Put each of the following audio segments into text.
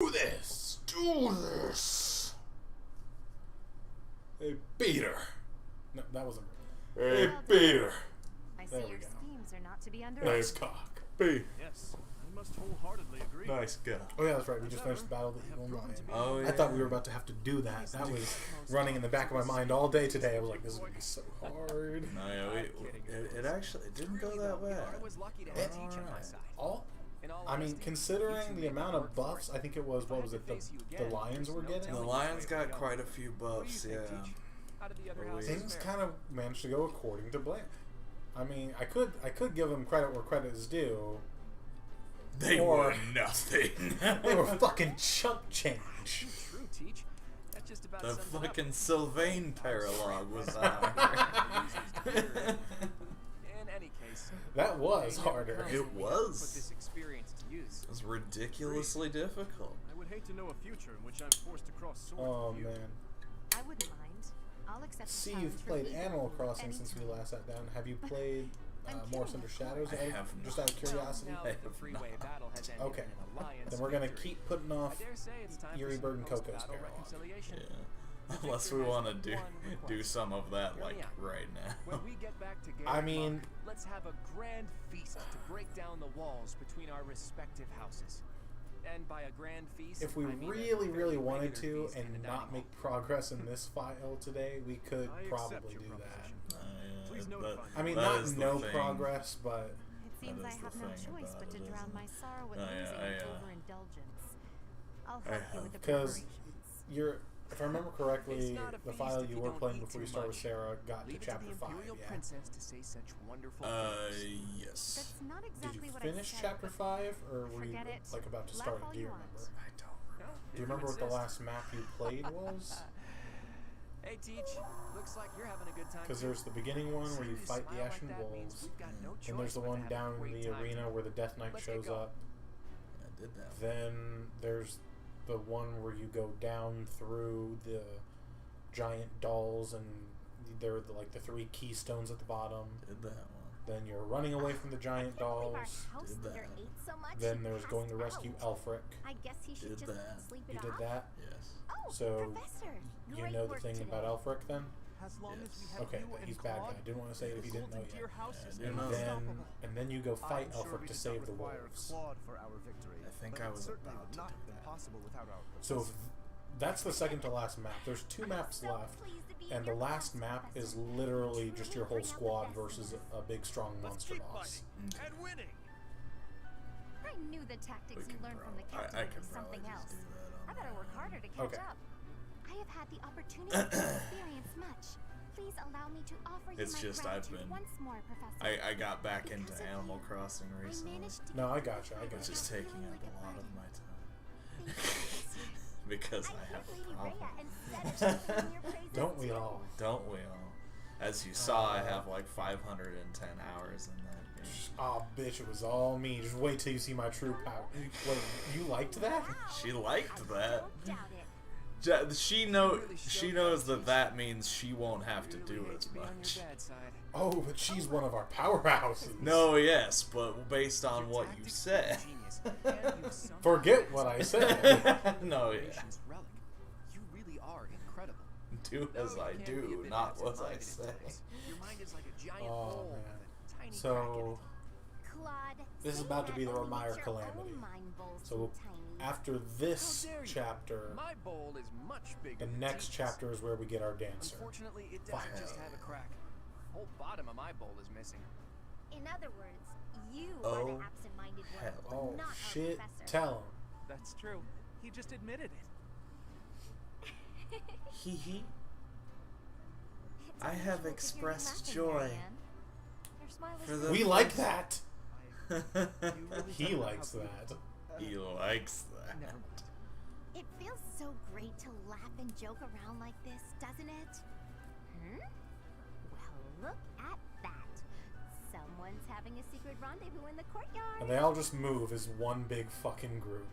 Do this! Do this! Hey, Peter! No, that wasn't. Hey, Peter! I see There we your go. schemes are not to be Nice underestimated. cock. P. Yes, I must wholeheartedly agree. Nice cock. Oh yeah, that's right. We just finished the Battle of the Eagle Lion. Oh, yeah. I thought we were about to have to do that. That was running in the back of my mind all day today. I was like, this is going to be so hard. No, yeah, it actually didn't go that bad. I was lucky to It- have Teach on my side. I mean, considering the amount of buffs, I think it was, what was it, the Lions were getting? The Lions got quite a few buffs, yeah. Things kind of managed to go according to plan. I mean, I could give them credit where credit is due. They were nothing. They were fucking chump change. True, Teach. That just about The sums it up. fucking Sylvain paralogue was on. In any case, That was harder. It put was. this experience to use. It was ridiculously difficult. I would hate to know a future in which I'm forced to cross swords Oh with you. man. I wouldn't mind. I'll accept the See, challenge you've for played either Animal of you Crossing since we anytime. last sat down. Have you played Morse Under Shadows? I have Just out of curiosity. Now that the freeway battle has ended Okay. in an alliance Then we're gonna victory, keep putting I off dare say it's time Eerie for Bird and some Coco's post-battle parallel. reconciliation. Yeah. Unless we want to do some of that like right now. When we get back to I mean- let's have a grand feast to break down the walls between our respective houses. And by a grand feast, If we I mean a really, very really wanted regular to feast in and the not dining make hall. progress in this file today, we could I accept probably your do that. proposition. Yeah, Please that- notify me. I mean, that not is the no thing. progress, but It seems I is the have no thing choice about but to it, drown isn't my it? sorrow with Oh, yeah, losing I, overindulgence. I'll I help you have- with the because preparations. you're. If I remember correctly, It's not a the feast file if you you were don't playing eat before you too started with much. Sarah got Leave to it chapter to the 5. Imperial Yeah. Princess to say such wonderful things. Yes. That's not Did exactly you what finish I said, chapter but 5, or were you forget it. like about to Laugh start all it? Do you you want. remember? I don't No, remember. Do you remember what the last map you played was? Hey, Teach. Looks like you're having a good time. Because too. there's the beginning one where you Seeing fight the smile like Ashen that means Wolves, we've got no and there's choice the but to one have a down in great the time. arena where the Death Knight Let's get shows going. up. I did that. Then there's the one where you go down through the giant dolls, and there are like the 3 keystones at the bottom. Did that one. Then you're running away from the giant I can't believe our dolls. house Did leader that. ate so much Then he there's going to passed rescue out. Elfric. I guess he should Did just that. sleep it You off. did that? Yes. Oh, So, Professor, You great know the work thing today. about Elfric then? As long as we Yes. have Okay, you but and he's bad guy. Claude, I didn't want to say it if you didn't know Golden Deer yet. House Yeah, I is didn't know. unstoppable. And then you go fight I'm sure Elfric we to did save not the require wolves. Claude for our victory, I think but I it was certainly about would to not do have been that. possible without our So professor. that's the second to last map. There's 2 I'm maps so left, pleased to be in and the your last class, map Professor. is literally You just truly your whole bring out the squad best in versus us. a big strong Let's monster keep boss. fighting and winning. I knew the tactics We you can learned from the probably- captain I would can be something probably else. just do that on I better my work own. harder to catch Okay. up. I have had the opportunity to experience much. Please allow me to offer you It's my just I've gratitude been- once more, Professor. I got back into Because of Animal you, Crossing I recently. managed to No, I get gotcha, I through gotcha. It's just without taking feeling up like a lot of burden. my time. Thank you, Professor. Because I I have hit a Lady problem. Rhea and said her singing your praises Don't we too. all? Don't we all? As you saw, I have like 510 hours in that game. Oh, bitch, it was all me. Just wait till you see my true power. Wait, you liked that? Wow. She liked I that. don't doubt it. She knows that means she won't have to Really do hate as to be on your much. bad side. Oh, but she's one of our powerhouses. No, yes, but based on Your what you tactics said. are genius, and you've somehow Forget what I said. No, yeah. Nation's relic. You really are incredible. Do as Though I you can be a do, bit not what I absent-minded at say. times, Your mind is like a giant Oh, hole man. with a tiny So, crack in it. Claude, This is saying about to be that the only Remire makes your calamity. own mind bowls So, seem tiny. after this How dare you. chapter, My bowl is much bigger the than next Teach's. chapter is where we get our dancer. Unfortunately, it doesn't just Fire. have a crack. The whole bottom of my bowl is missing. In other words, you are Oh, the absent-minded one, hell. Oh, not our shit. professor. Tell him. That's true. He just admitted it. Hee hee. It's I have unusual to hear you expressed laughing, joy Marianne. Your smile is for so the- We like that. You really He don't know likes how that. He likes that. Never mind. It feels so great to laugh and joke around like this, doesn't it? Well, look at that. Someone's having a secret rendezvous in the courtyard. And they all just move as one big fucking group.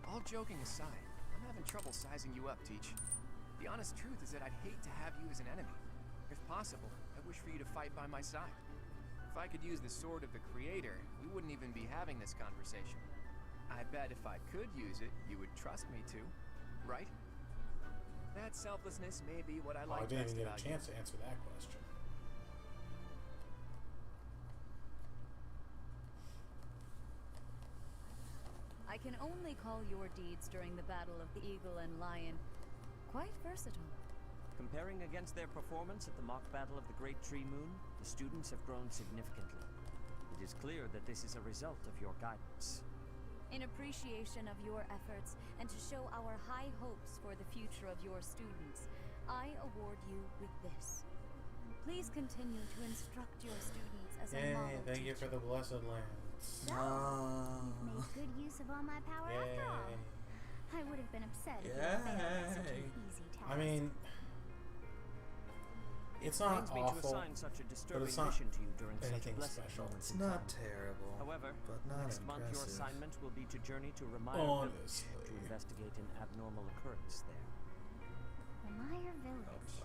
All joking aside, I'm having trouble sizing you up, Teach. The honest truth is that I'd hate to have you as an enemy. If possible, I wish for you to fight by my side. If I could use the sword of the Creator, we wouldn't even be having this conversation. I bet if I could use it, you would trust me to, right? That selflessness may be what I I like didn't best even get about a you. chance to answer that question. I can only call your deeds during the Battle of the Eagle and Lion quite versatile. Comparing against their performance at the mock battle of the Great Tree Moon, the students have grown significantly. It is clear that this is a result of your guidance. In appreciation of your efforts and to show our high hopes for the future of your students, I award you with this. Please continue to instruct your students as a model Yay, thank you teacher. for the blessed lands. You've made good use of all my power after all. Yay. I would have been upset if you had failed at such an Yay. easy task. I mean, it's It not pains me to awful. assign such a disturbing it's not mission to you during such a anything blessed special. moment It's in not time. terrible. However, but not next month your impressive. assignment will be to journey to Ramire Honestly. Village to investigate an abnormal occurrence there. Ramire Village.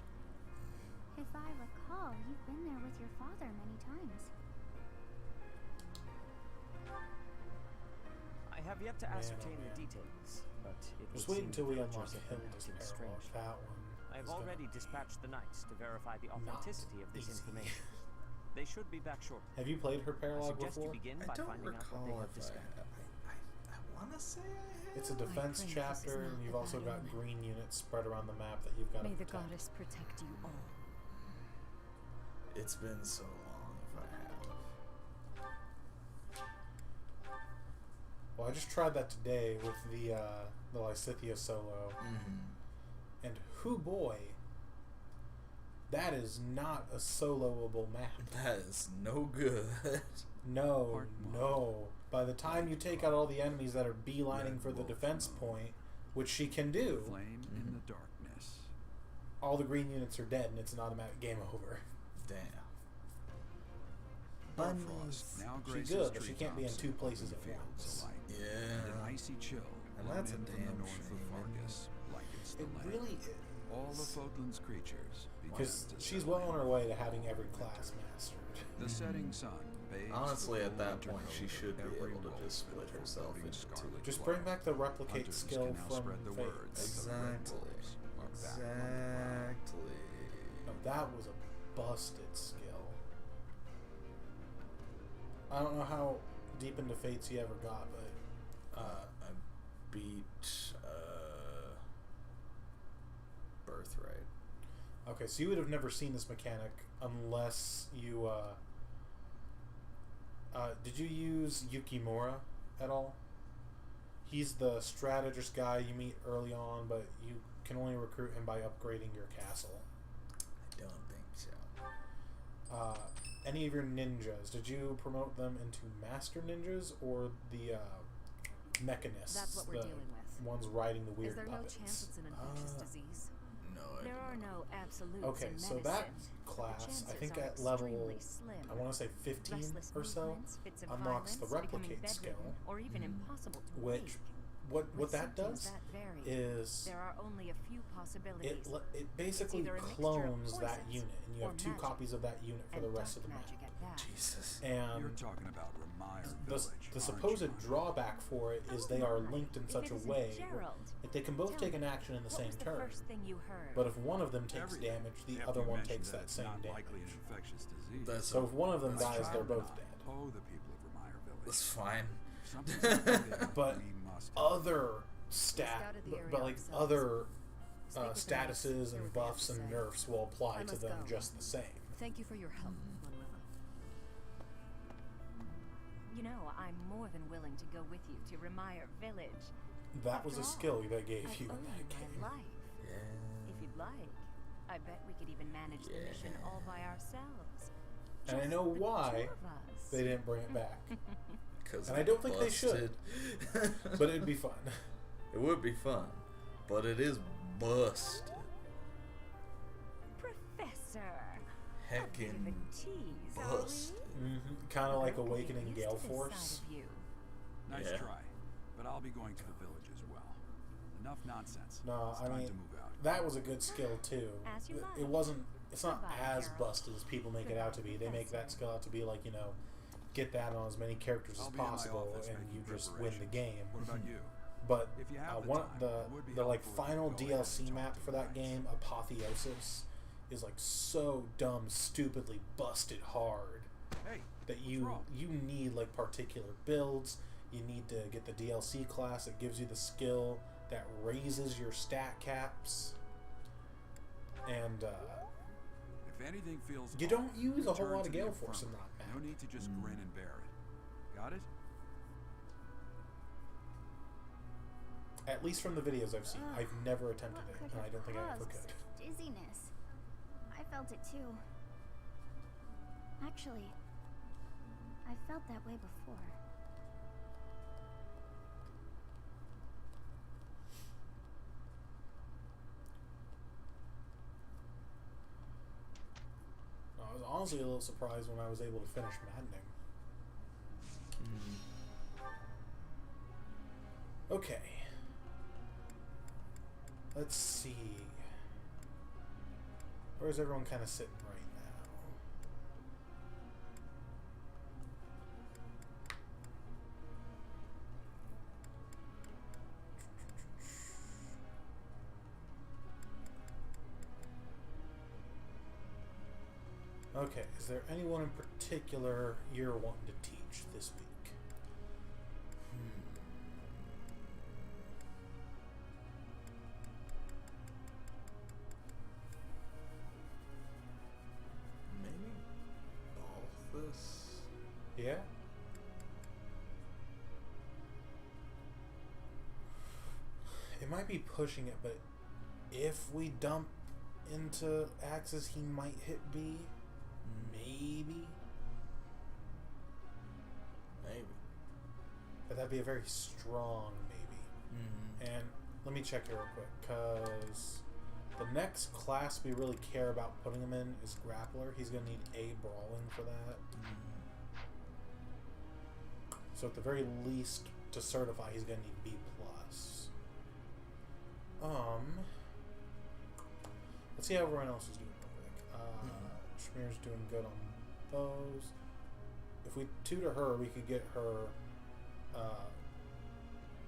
If I recall, you've been there with your father many times. I have yet to Man, oh ascertain man. the details, but it Just would wait seem until we the unlock villagers the have been Hilda's acting parallel. strangely. That one. I have is gonna already be dispatched the knights to verify the not authenticity of this easy. information. They should be back shortly. Have you played her I parallel suggest before? you begin I by don't finding out what they recall have if discovered. I want to say I have. It's a defense pray this is chapter, not and you've the also bad got omen. green units spread around the map that you've got May to the protect. goddess protect you all. It's been so long if I have. Well, I just tried that today with the Lysithia solo, and hoo boy, that is not a soloable map. That is no good. No, Hard mode. no. By the time you take out all the enemies that are beelining Red for the wolf defense mode. point, which she can do, Flame in the darkness. all the green units are dead and it's an automatic game over. Damn. Bifrost now She graces good, but she can't be in treetops two and places open at fields once. alike. Yeah. And an icy chill And will that's a in from damn the north shame, of isn't Fargus, like it's the It land. really All of is. Fodlan's creatures Because begin to she's settle well on in her way to for having every winter. class mastered. The setting sun bathes Honestly, the at that full point, winter she coat should of be every able to wolf just split with herself foreboding into scarlet Just blood. bring back the replicate Hunters skill can now from spread the word that Fates. the red Exactly. wolves are back on the prowl. Exactly. No, that was a busted skill. I don't know how deep into Fates you ever got, but I beat Birthright. okay, so you would have never seen this mechanic unless you did you use Yukimura at all? He's the strategist guy you meet early on, but you can only recruit him by upgrading your castle. I don't think so. Any of your ninjas, did you promote them into master ninjas or the mechanists? That's what we're the dealing with. ones riding the weird Is there puppets? no chance it's an infectious Ah. disease? No, I There do are not. no absolutes Okay, in so medicine. that The class, I chances think are at level, extremely slim. I want to say 15 Restless or so, movements, fits of unlocks the violence, becoming replicate skill, bedridden, or even impossible to which wake. what With that symptoms does that vary, is there are only a few possibilities. it basically either a mixture of clones that poisons unit, and you or have two magic, copies of that unit for and the rest of dark the map. magic at that. Jesus. And You're talking about Ramire the Village, the aren't supposed you? drawback for it is they are linked in If such it a isn't way where Gerald, if they can both tell take me, an action in the what same was the turn. first thing you heard? But if one of them takes Everything. damage, the After other you one mentioned takes that that it's same not damage. likely an infectious disease. That's So if one of them that's dies, fine. they're both dead. Oh, the people of Ramire Village. That's fine. Something's happening. But we must other stat, scouted the but area like ourselves. other Speak with the statuses knights, hear and what they have buffs to and say. nerfs will apply I to must them go. just the same. Thank you for your help, Manuela. You know, I'm more than willing to go with you to Ramire Village. That was a After all, skill they gave I you owe in that you game. my life. Yeah. If you'd like, I bet we could even manage the mission Yeah. all by ourselves. And I Just know the why two of us. they didn't bring it back. Because And I don't think they should. But it'd be fun. It would be fun, but it is busted. Professor! A Heckin' bit of a tease, are we? busted. Kind of like We're getting Awakening used Gale to this Force. side of you. Nice Yeah. try, but I'll be going to the village as well. Enough nonsense. No, it's I time mean, to move out. that was a good skill too. As you It like. wasn't. It's not Goodbye, as Gerald. busted as people make it out to be. They make that skill out to be like, you know, get that on as many characters as I'll be in my possible, office and making you just win the game. What about you? But If you have one time, the it would be like helpful if you final go ahead and DLC talk map to for the that guys. game, Apotheosis, is like so dumb, stupidly busted hard Hey, that what's you wrong? need like particular builds. You need to get the DLC class that gives you the skill that raises your stat caps, and If anything feels you off, don't use a whole return lot to of the Gale Force in infirmary. that map. No need to just grin and bear it. Got it? At least from the videos I've seen. I've never attempted What it, could and I have don't think I ever caused could. dizziness? I felt it too. Actually, I felt that way before. I was honestly a little surprised when I was able to finish Maddening. Okay. Let's see. Where's everyone kind of sitting right now? Okay, is there anyone in particular you're wanting to teach this week? Maybe Balthus? Yeah? It might be pushing it, but if we dump into Axis, he might hit B. Maybe. Maybe. But that'd be a very strong maybe. And let me check here real quick, because the next class we really care about putting him in is Grappler. He's going to need A Brawling for that. So at the very least, to certify, he's going to need B+. Let's see how everyone else is doing real quick. Schmear's doing good on those. If we tutor her, we could get her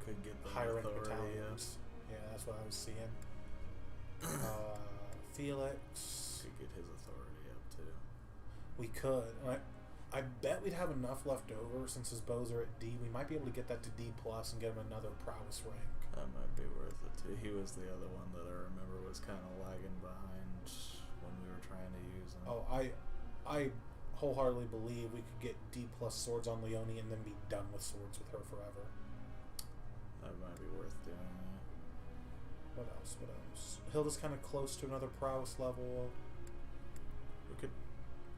Could get the higher rank authority, battalions. Yeah, that's what I was seeing. Felix. Could get his authority up too. We could. I bet we'd have enough left over since his bows are at D. We might be able to get that to D+ and get him another prowess rank. That might be worth it too. He was the other one that I remember was kind of lagging behind when we were trying to use him. Oh, I wholeheartedly believe we could get D+ swords on Leonie and then be done with swords with her forever. That might be worth doing that. What else? What else? Hilda's kind of close to another prowess level. We could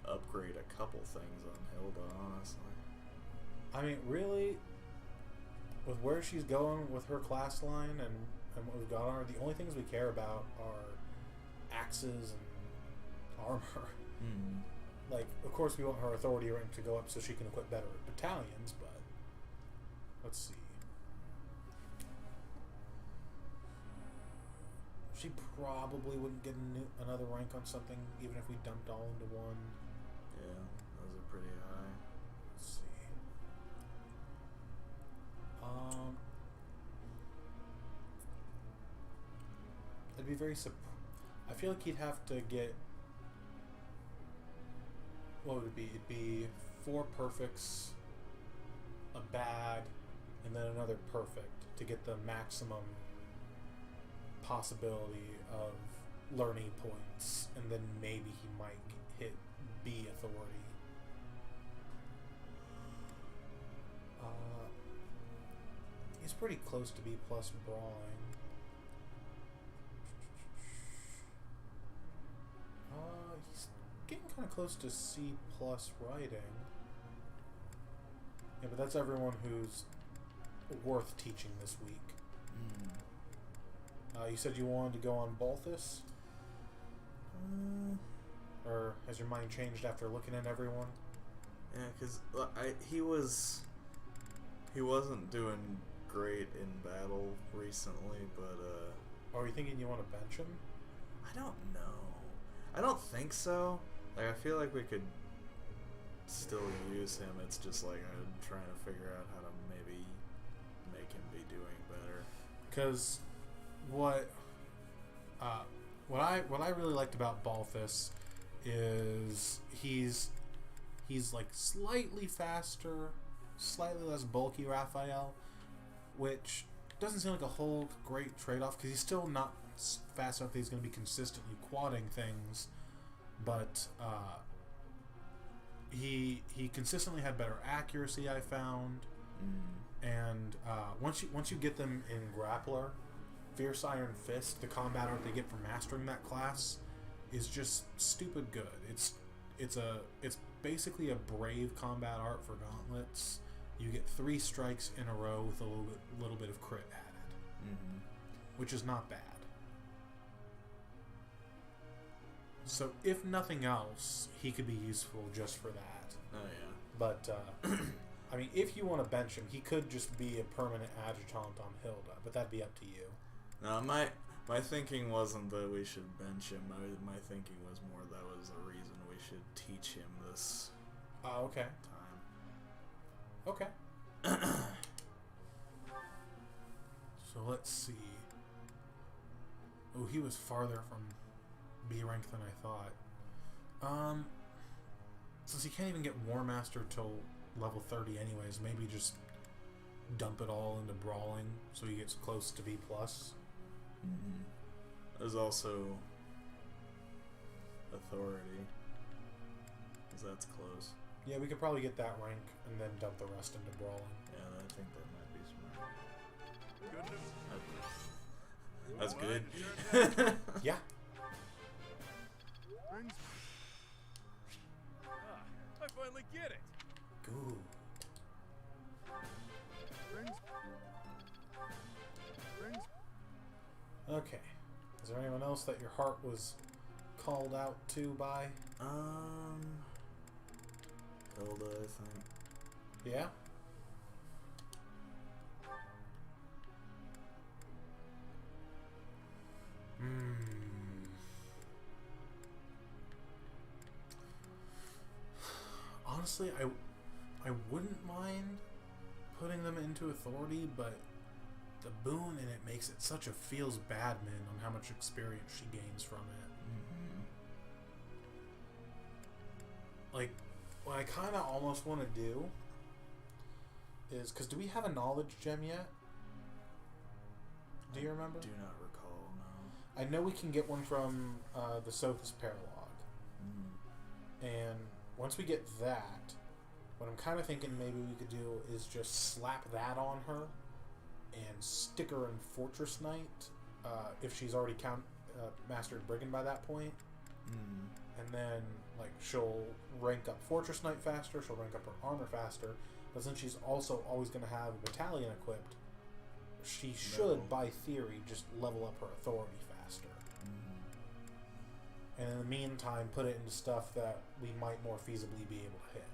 upgrade a couple things on Hilda, honestly. I mean, really, with where she's going with her class line and what we've got on her, the only things we care about are axes and armor. Like, of course, we want her authority rank to go up so she can equip better battalions, but let's see. She probably wouldn't get another rank on something, even if we dumped all into one. Yeah, those are pretty high. Let's see. I'd be very I feel like he'd have to get. What would it be? It'd be 4 perfects, a bad, and then another perfect to get the maximum possibility of learning points, and then maybe he might hit B authority. He's pretty close to B+ brawling. He's getting kind of close to C+ writing. Yeah, but that's everyone who's worth teaching this week. You said you wanted to go on Balthus? Or has your mind changed after looking at everyone? Yeah, because he wasn't doing great in battle recently, but Are you thinking you want to bench him? I don't know. I don't think so. Like, I feel like we could still use him. It's just like I'm trying to figure out how to maybe make him be doing better. Because what I really liked about Balthus is he's like slightly faster, slightly less bulky Raphael, which doesn't seem like a whole great trade-off because he's still not fast enough that he's going to be consistently quadding things, but he consistently had better accuracy, I found. And once you get them in Grappler, Fierce Iron Fist, the combat art they get for mastering that class, is just stupid good. It's basically a brave combat art for gauntlets. You get 3 strikes in a row with a little bit of crit added, which is not bad. So if nothing else, he could be useful just for that. Oh yeah. But I mean, if you want to bench him, he could just be a permanent adjutant on Hilda, but that'd be up to you. No, my thinking wasn't that we should bench him. My thinking was more that was the reason we should teach him this. Oh, okay. Time. Okay. So let's see. Oh, he was farther from B rank than I thought. Since he can't even get War Master till level 30 anyways, maybe just dump it all into Brawling so he gets close to B+. There's also Authority, because that's close. Yeah, we could probably get that rank and then dump the rest into Brawling. Yeah, I think that might be smart. Goodness. That's good. Yeah. I finally get it. Good. Okay. Is there anyone else that your heart was called out to by? Hilda, I think. Yeah? Honestly, I wouldn't mind putting them into Authority, but the boon in it makes it such a feels bad min on how much experience she gains from it. Like, what I kind of almost want to do is, because do we have a knowledge gem yet? Do you remember? I do not recall, no. I know we can get one from the Sothis Paralog. And once we get that, what I'm kind of thinking maybe we could do is just slap that on her and stick her in Fortress Knight if she's already mastered Brigand by that point. And then like she'll rank up Fortress Knight faster, she'll rank up her armor faster, but since she's also always going to have a battalion equipped, she should, by theory, just level up her authority faster. And in the meantime, put it into stuff that we might more feasibly be able to hit.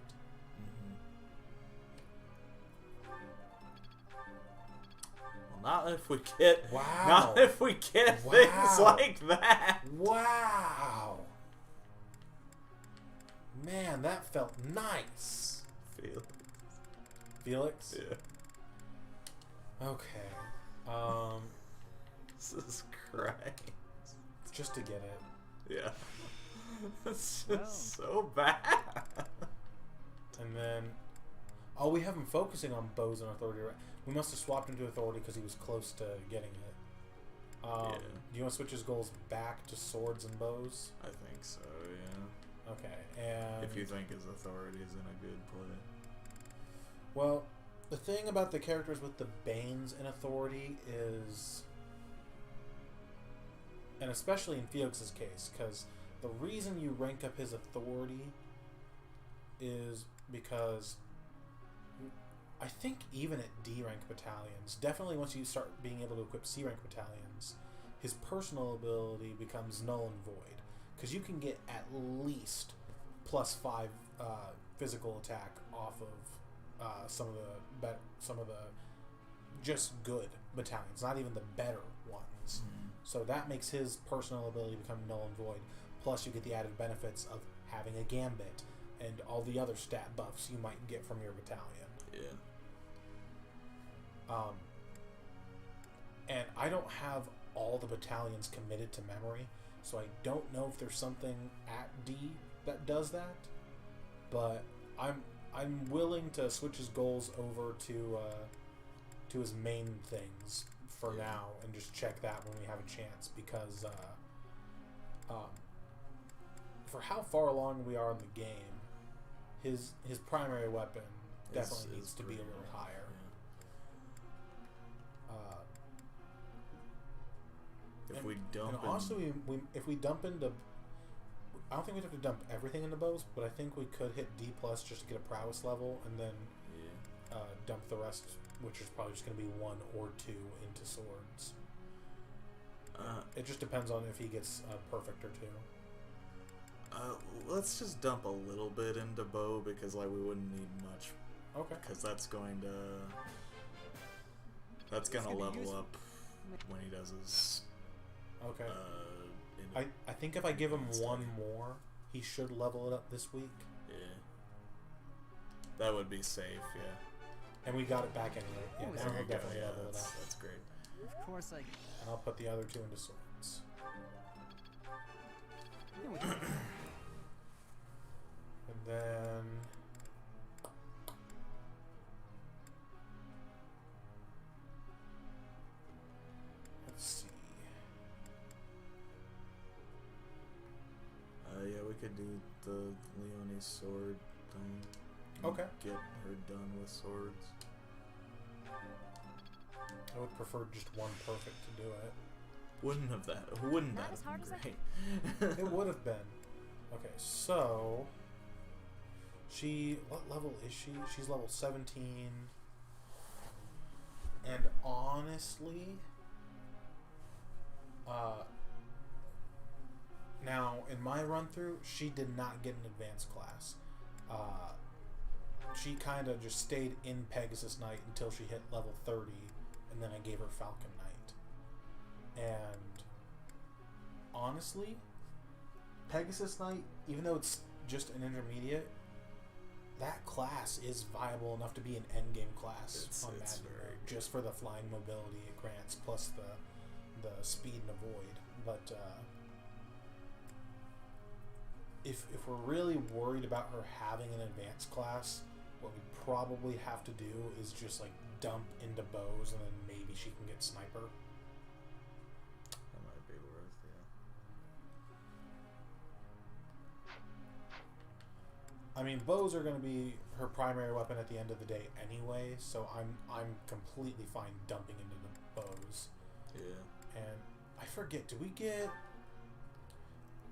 Well, not if we get. Wow. Not if we get things like that. Wow. Man, that felt nice. Felix? Yeah. Okay. Jesus Christ. Just to get it. Yeah. It's just so bad. And then... Oh, we have him focusing on bows and authority. Right? We must have swapped him to authority because he was close to getting it. Yeah. Do you want to switch his goals back to swords and bows? I think so, yeah. Okay, and... If you think his authority is in a good play. Well, the thing about the characters with the Banes in authority is... And especially in Felix's case, because the reason you rank up his authority is because I think even at D rank battalions, definitely once you start being able to equip C rank battalions, his personal ability becomes null and void. Because you can get at least +5 physical attack off of some of the just good battalions, not even the better ones. So that makes his personal ability become null and void. Plus, you get the added benefits of having a gambit and all the other stat buffs you might get from your battalion. Yeah. And I don't have all the battalions committed to memory, so I don't know if there's something at D that does that. But I'm willing to switch his goals over to his main things for now and just check that when we have a chance, because for how far along we are in the game, his primary weapon definitely needs to be a little higher. If we dump, also if we dump into, I don't think we'd have to dump everything into bows, but I think we could hit D+ just to get a prowess level, and then dump the rest, which is probably just going to be 1 or 2 into swords. It just depends on if he gets a perfect or 2. Let's just dump a little bit into bow, because like we wouldn't need much. Okay. Because that's going to level up when he does his. Okay. I think if I give him 1 more, he should level it up this week. Yeah. That would be safe, yeah. And we got it back anyway. Yeah, now he'll definitely level it up. That's great. Of course I... And I'll put the other 2 into swords. And then... let's see. Yeah, we could do the Leonie's sword thing. Okay. Get her done with swords. I would prefer just 1 perfect to do it. Wouldn't that have been great? It would have been. Okay, so... what level is she? She's level 17. And honestly... now, in my run-through, she did not get an advanced class. She kind of just stayed in Pegasus Knight until she hit level 30, and then I gave her Falcon Knight. And honestly, Pegasus Knight, even though it's just an intermediate, that class is viable enough to be an endgame class on Maddening, just for the flying mobility it grants, plus the speed and avoid. But if we're really worried about her having an advanced class, what we probably have to do is just like dump into bows, and then maybe she can get sniper. That might be worth, yeah. I mean, bows are going to be her primary weapon at the end of the day anyway, so I'm completely fine dumping into the bows. Yeah. And I forget, do we get...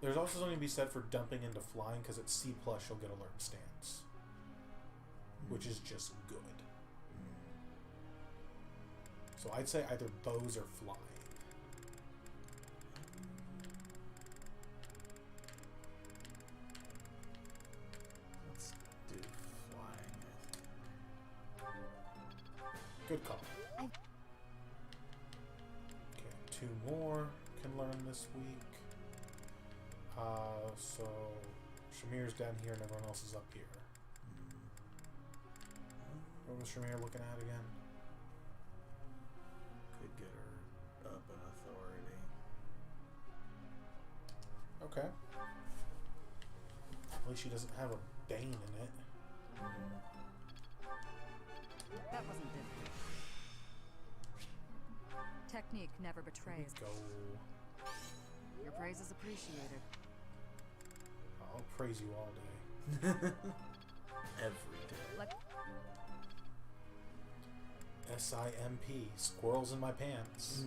There's also something to be said for dumping into flying, because at C+, you'll get alert stance. Which is just good. So I'd say either bows or flying. Let's do flying, I think. Good call. Okay, 2 more can learn this week. So Shamir's down here and everyone else is up here. What was Shamir looking at again? Could get her up in authority. Okay. At least she doesn't have a Bane in it. That wasn't difficult. Technique never betrays. Go. Your praise is appreciated. I'll praise you all day. Every day. SIMP. Squirrels in my pants.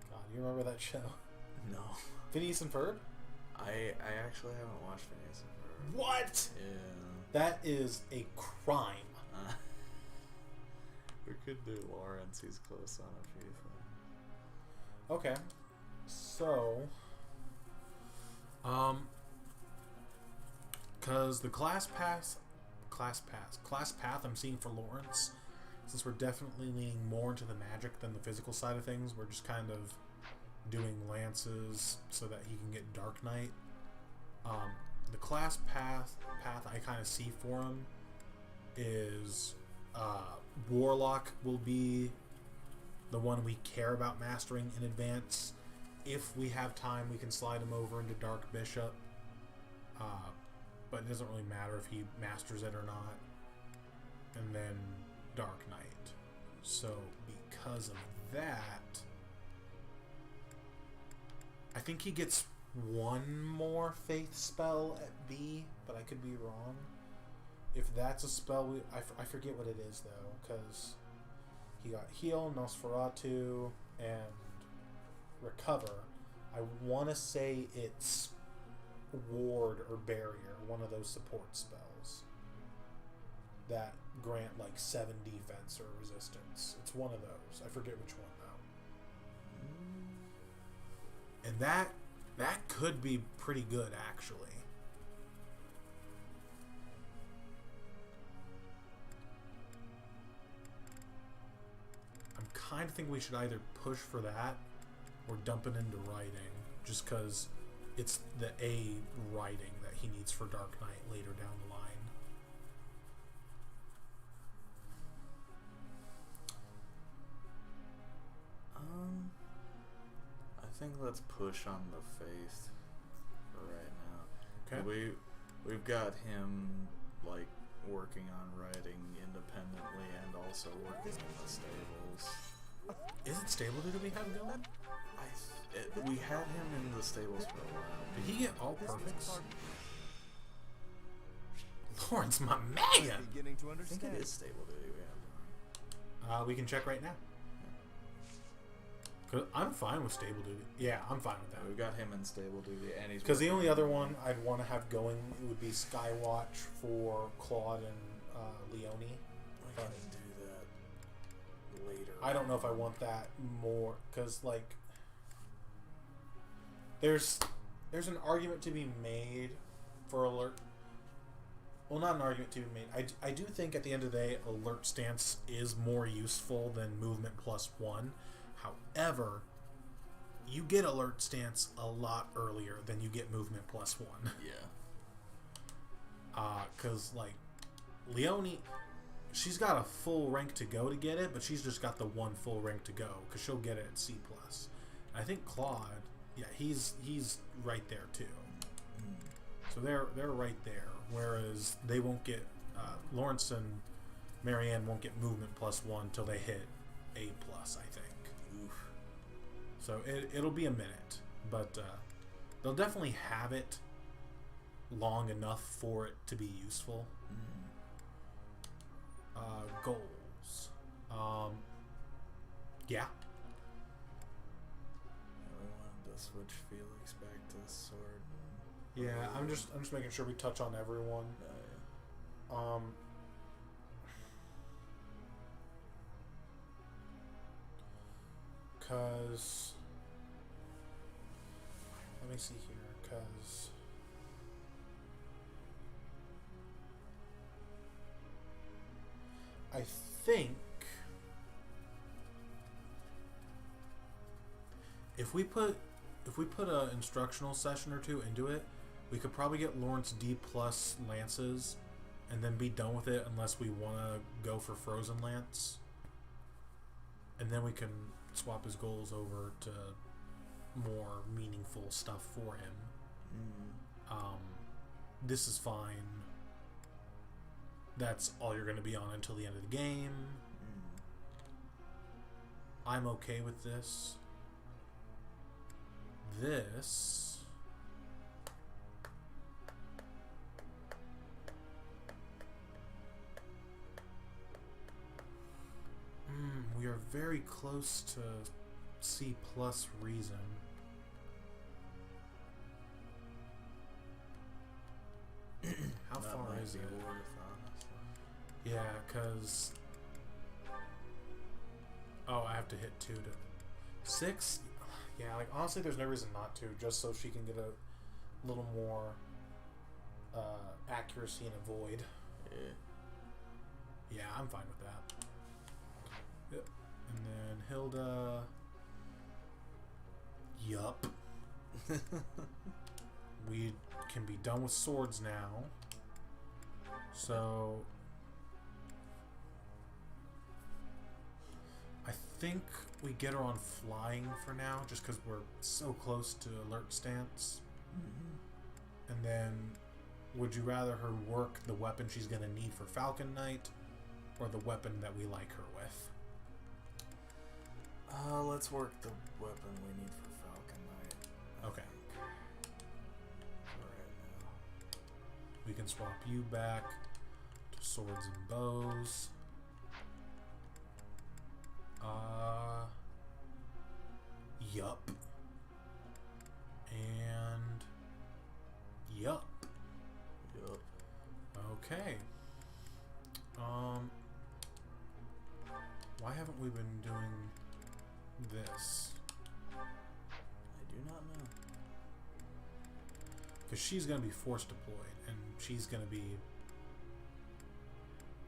God, you remember that show? No. Phineas and Ferb? I actually haven't watched Phineas and Ferb. What? Yeah. That is a crime. We could do Lawrence. He's close on a few things. Okay. So, because the class path I'm seeing for Lawrence, since we're definitely leaning more into the magic than the physical side of things, we're just kind of doing lances so that he can get Dark Knight. the class path I kind of see for him is Warlock will be the one we care about mastering in advance. If we have time, we can slide him over into Dark Bishop. But it doesn't really matter if he masters it or not. And then Dark Knight. So because of that, I think he gets one more Faith spell at B, but I could be wrong. If that's a spell, I forget what it is though, because he got Heal, Nosferatu, and Recover. I want to say it's Ward or Barrier, one of those support spells that grant like 7 defense or resistance. It's one of those. I forget which one though. And that could be pretty good actually. I'm kind of think we should either push for that or dump it into writing, just because it's the A writing that he needs for Dark Knight later down the line. I think let's push on the Faith for right now. Okay. We've got him like working on writing independently and also working in the stables. Is it stable duty we have going? We had him in the stables for a while. Did he get all perfects? Lawrence, my man! Beginning to I think understand. it is stable duty we have. We can check right now. 'Cause I'm fine with stable duty. Yeah, I'm fine with that. We've got him in stable duty, and he's Because the working only on- other one I'd want to have going would be Skywatch for Claude and Leone. We can do that later. I don't know if I want that more, because like there's an argument to be made for alert. Well, not an argument to be made. I do think at the end of the day, alert stance is more useful than movement +1. However, you get alert stance a lot earlier than you get movement +1. Yeah. Because like Leone, she's got a full rank to go to get it, but she's just got the one full rank to go because she'll get it at C+. I think Claude, yeah, he's right there too. So they're right there. Whereas they won't get Lawrence and Marianne won't get movement +1 until they hit A+, I think. Oof. So it'll be a minute, but they'll definitely have it long enough for it to be useful. Goals. Yeah. We wanted to switch Felix back to sword. Yeah, I'm just making sure we touch on everyone. Yeah. Cause let me see here, cause I think if we put an instructional session or two into it, we could probably get Lawrence D+ lances and then be done with it unless we want to go for Frozen Lance. And then we can swap his goals over to more meaningful stuff for him. This is fine. That's all you're going to be on until the end of the game. I'm okay with this. This... we are very close to C+ reason. How That far might is be it? worth, honestly. Yeah, because... Oh, I have to hit 2 to... 6? Yeah, like, honestly, there's no reason not to, just so she can get a little more accuracy and avoid. Yeah. Yeah, I'm fine with that. Yep. And then Hilda... Yup. we can be done with swords now. So I think we get her on flying for now, just because we're so close to alert stance. And then, would you rather her work the weapon she's going to need for Falcon Knight, or the weapon that we like her with? Let's work the weapon we need for Falcon Knight. Okay. Right now. We can swap you back to swords and bows. Yup. And yup. Yup. Okay. Why haven't we been doing this? I do not know. Because she's going to be force deployed, and she's going to be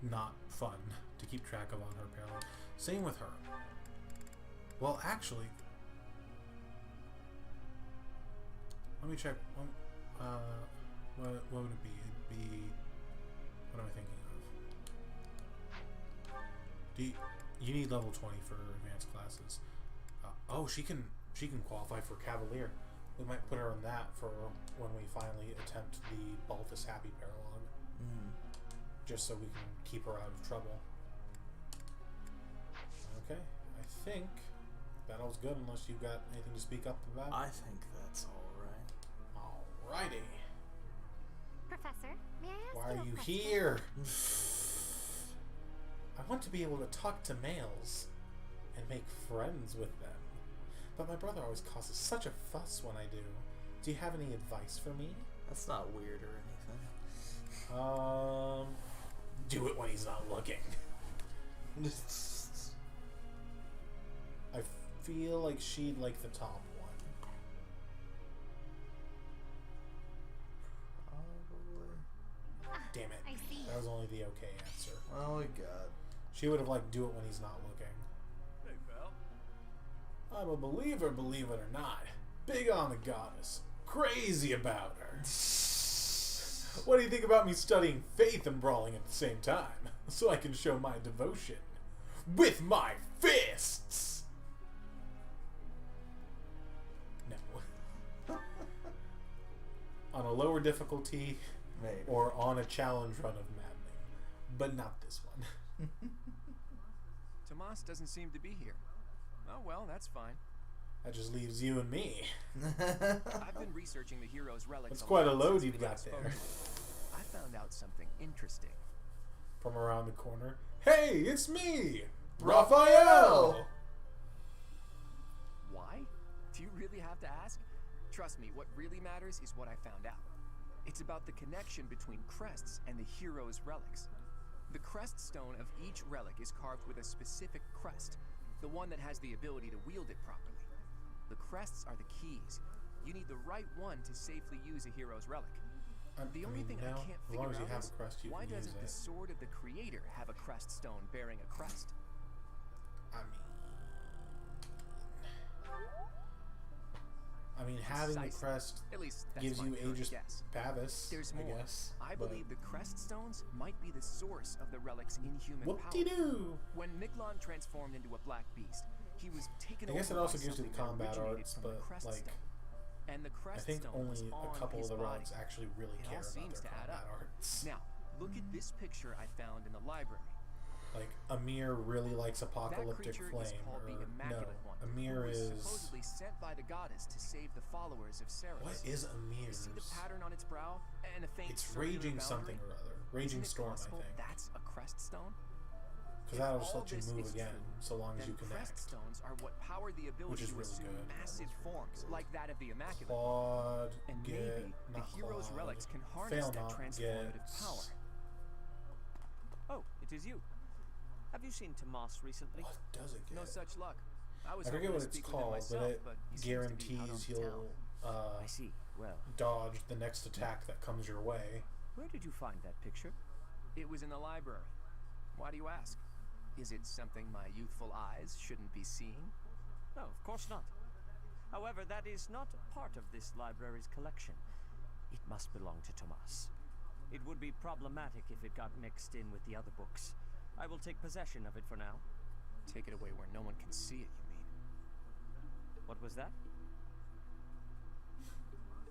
not fun to keep track of on her payroll. Same with her. Well, actually, let me check. What would it be? It'd be, what am I thinking of? You need level 20 for advanced classes. Oh, she can qualify for Cavalier. We might put her on that for when we finally attempt the Balthus Happy Paralog. Just so we can keep her out of trouble. Okay, I think that all's good unless you've got anything to speak up about. I think that's alright. Alrighty. Professor, may I ask Why you are a you question? here? I want to be able to talk to males and make friends with them. But my brother always causes such a fuss when I do. Do you have any advice for me? That's not weird or anything. Do it when he's not looking. I feel like she'd like the top one. Probably. Damn it. I see. That was only the okay answer. Oh my god. She would have liked do it when he's not looking. Hey, pal. I'm a believer, believe it or not. Big on the goddess. Crazy about her. What do you think about me studying faith and brawling at the same time? So I can show my devotion. With my fists! No. On a lower difficulty, Maybe. or on a challenge run of Maddening. But not this one. Tomas doesn't seem to be here. Oh well, that's fine. That just leaves you and me. I've been researching the hero's relics. That's quite a lot load since you've we got last spoke. there. I found out something interesting. From around the corner. Hey, it's me! Raphael! Why? Do you really have to ask? Trust me, what really matters is what I found out. It's about the connection between crests and the hero's relics. The crest stone of each relic is carved with a specific crest, the one that has the ability to wield it properly. The crests are the keys. You need the right one to safely use a hero's relic. The only thing I can't as figure long as you out have is a crest, you why can use doesn't the it. sword of the creator have a crest stone bearing a crest? I mean, having the Precisely. crest At least that's gives my you first Aegis guess. Pavis, There's I more. guess. I but believe the crest stones might be the source of the relic's inhuman power. whoop-de-doo! When Miglon transformed into a black beast, he was taken I guess over it also by gives you the something that combat originated arts, from the but, crest like, stone. And the I crest think stone was only on a couple his of the body. relics actually really It care all about seems their to add combat up. arts. Now, look at this picture I found in the library. Like, Amir really likes That Apocalyptic creature Flame. is called the Or, Immaculate no, One, Amir who was is... supposedly sent by the goddess to save the followers of Ceres. What is You Amir's? see the pattern on its brow and a faint It's circular Raging boundary? something or other. Raging Isn't it Storm, I possible think. That's a crest stone. Because If that'll just all let you this move is again, true, so long as then you crest connect. stones are what power the ability is to really assume good. massive forms, like that of the Immaculate. Claude, And get, maybe the not hero's Claude. relics can harness Fail that not, transformative get. power. Oh, it is you. Have you seen Tomas recently? What does it get? No such luck. I was I forget hoping what to it's speak with him called, myself, but it but he seems to be out guarantees on the you'll town. I see. Well, dodge the next attack that comes your way. where did you find that picture? It was in the library. Why do you ask? Is it something my youthful eyes shouldn't be seeing? No, of course not. However, that is not part of this library's collection. it must belong to Tomas. It would be problematic if it got mixed in with the other books. I will take possession of it for now. Take it away where no one can see it, you mean? What was that?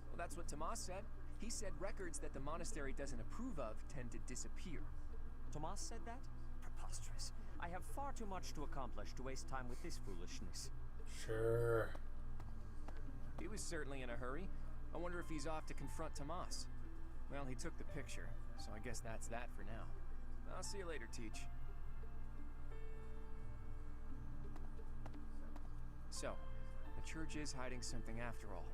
Well, that's what Tomas said. He said records that the monastery doesn't approve of tend to disappear. Tomas said that? Preposterous. I have far too much to accomplish to waste time with this foolishness. Sure. He was certainly in a hurry. I wonder if he's off to confront Tomas. Well, he took the picture, so I guess that's that for now. I'll see you later, Teach. So, the church is hiding something after all.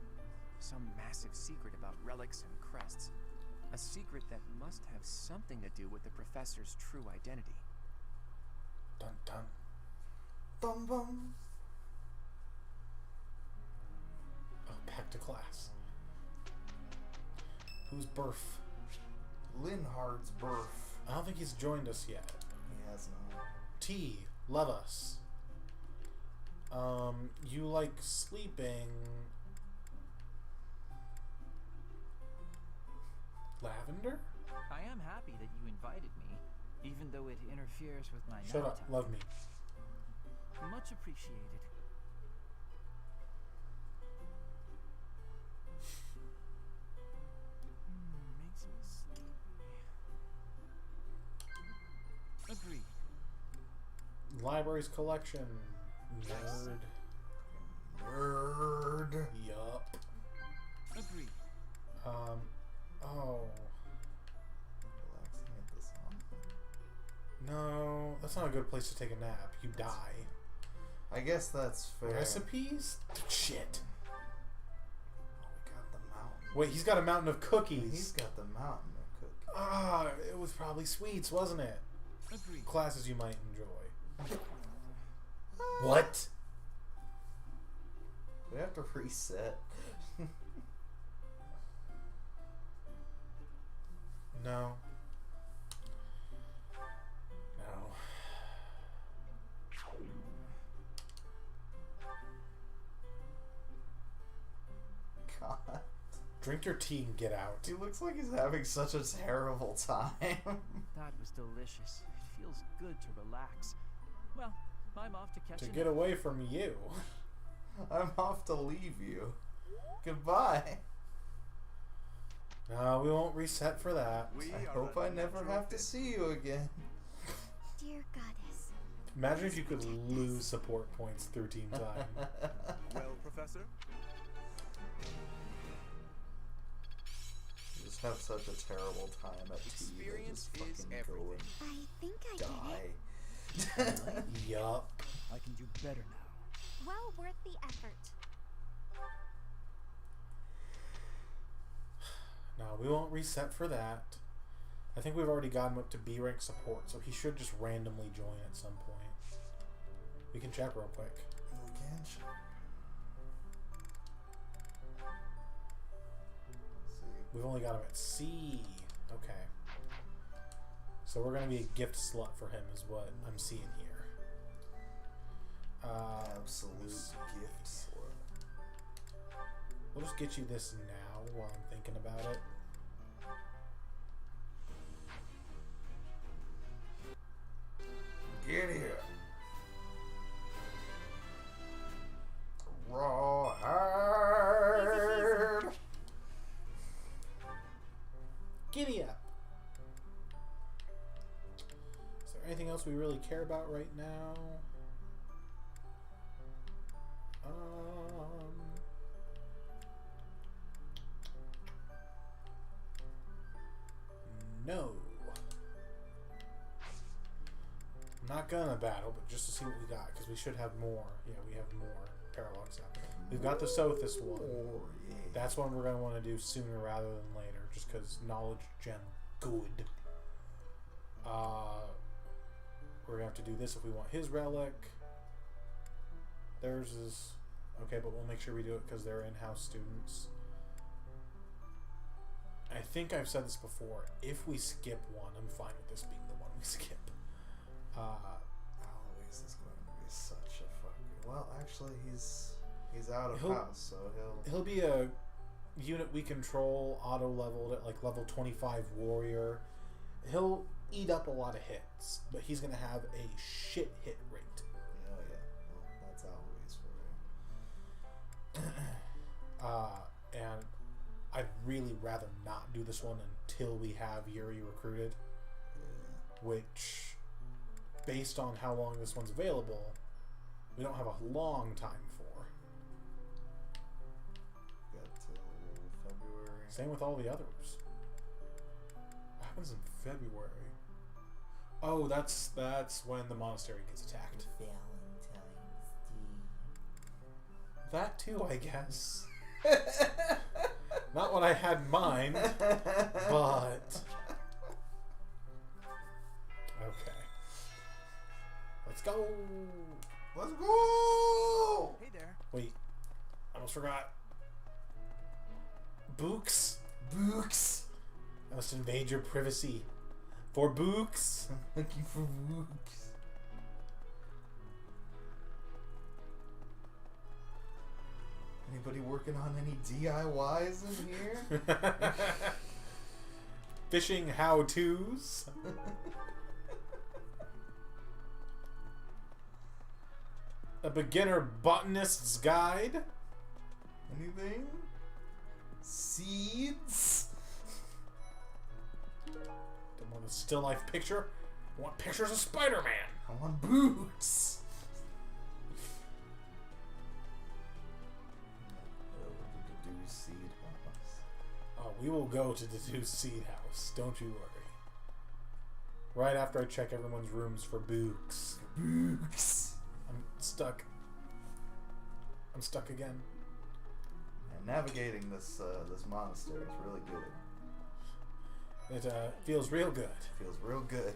Some massive secret about relics and crests. A secret that must have something to do with the professor's true identity. Dun dun. Bum bum. Oh, back to class. Who's Burf? Linhard's birth. I don't think he's joined us yet. He has not. T, love us. You like sleeping. Lavender? I am happy that you invited me, even though it interferes with my Shut nap up, time. love me. Much appreciated. Makes me sleepy. Agreed. Library's collection. Nerd. Nerd. Yup. Agreed. Oh. Relaxing at the sun. No, that's not a good place to take a nap. You die. I guess that's fair. Recipes? Shit. Oh, we got the mountain. Wait, he's got a mountain of cookies. He's got the mountain of cookies. Ah, it was probably sweets, wasn't it? Agreed. Classes you might enjoy. What? We have to reset. No. No. God. Drink your tea and get out. He looks like he's having such a terrible time. That was delicious. It feels good to relax. Well, I'm off to catch To an- get away from you. I'm off to leave you. Goodbye. No, we won't reset for that. I hope I never have to see you again. Dear goddess. Imagine if you could lose support points through team time. Well, Professor? You just have such a terrible time at tea. Experience Just is fucking go everything. I think I and get it. die. Yup. I can do better now. Well worth the effort. No, we won't reset for that. I think we've already got him up to B rank support, so he should just randomly join at some point. We can check real quick. We can check. See. We've only got him at C. Okay. So we're going to be a gift slut for him is what I'm seeing here. Absolute gift slut. We'll just get you this now while I'm thinking about it. Get here. Raw hard. Giddy up! Is there anything else we really care about right now? No. I'm not gonna battle, but just to see what we got, because we should have more. Yeah, we have more paralogs out. We've got the Sothis one. Oh, yeah. That's one we're gonna want to do sooner rather than later, just because knowledge gem good. We're gonna have to do this if we want his relic. Theirs is okay, but we'll make sure we do it because they're in-house students. I think I've said this before. If we skip one, I'm fine with this being the one we skip. Eloise is going to be such a fucking... Well, actually, he's out of house, so he'll be a unit we control auto-leveled at like level 25 warrior. He'll eat up a lot of hits, but he's going to have a shit hit rate. Oh, yeah. Well, that's always for you. And I'd really rather not do this one until we have Yuri recruited. Yeah. Which, based on how long this one's available, we don't have a long time for. Got till February. Same with all the others. What happens in February? Oh, that's when the monastery gets attacked. Valentine's That too, I guess. Not what I had in mind, but... Okay. Let's go! Let's go! Hey there. Wait, I almost forgot. Books? Books. I must invade your privacy. For books? I'm looking for books. Anybody working on any DIYs in here? Fishing how-tos? A beginner botanist's guide? Anything? Seeds? Don't want a still life picture. I want pictures of Spider-Man. I want boots. Seed house. Oh, we will go to the Deuce Seed House. Don't you worry. Right after I check everyone's rooms for books. Books. I'm stuck. I'm stuck again. And navigating this this monastery is really good. It feels real good. Feels real good.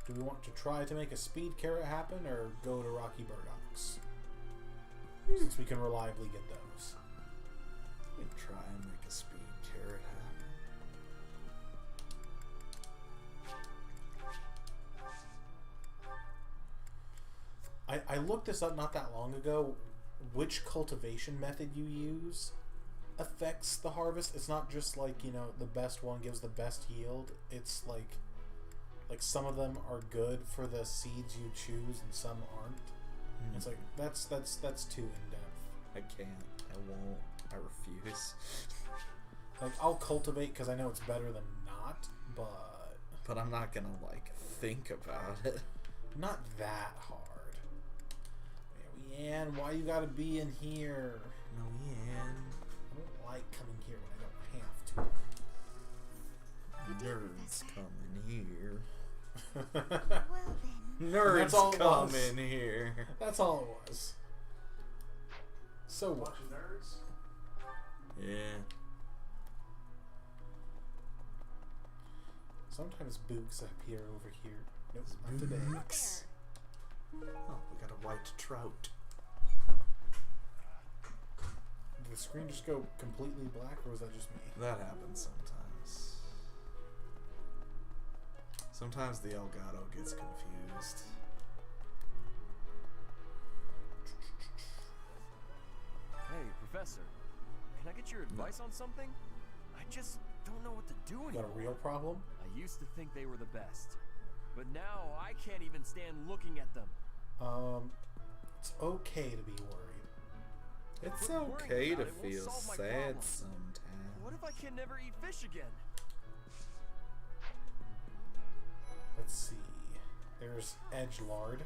Do we want to try to make a speed carrot happen or go to Rocky Burdocks? Since we can reliably get those. We can try and make a speed carrot happen. I looked this up not that long ago. Which cultivation method you use affects the harvest. It's not just like, you know, the best one gives the best yield. It's like some of them are good for the seeds you choose and some aren't. Mm. It's like that's too in depth. I can't. I won't. I refuse. Like, I'll cultivate because I know it's better than not, but I'm not gonna like think about it. Not that hard. Leanne, why you gotta be in here? No, Leanne. I don't like coming here when I don't have to. Nerds coming here. Well then. Nerds That's all it come was. in here. That's all it was. So what? Bunch of nerds. Yeah. Sometimes books appear over here. Nope, not today. Books. Oh, we got a white trout. Did the screen just go completely black, or was that just me? That happens sometimes. Sometimes the Elgato gets confused. Hey, Professor. Can I get your advice on something? I just don't know what to do You anymore. got a real problem? I used to think they were the best. But now I can't even stand looking at them. It's okay to be worried. It's But worrying okay about to it won't feel solve my sad problems. sometimes. What if I can never eat fish again? Let's see. There's Edgelord.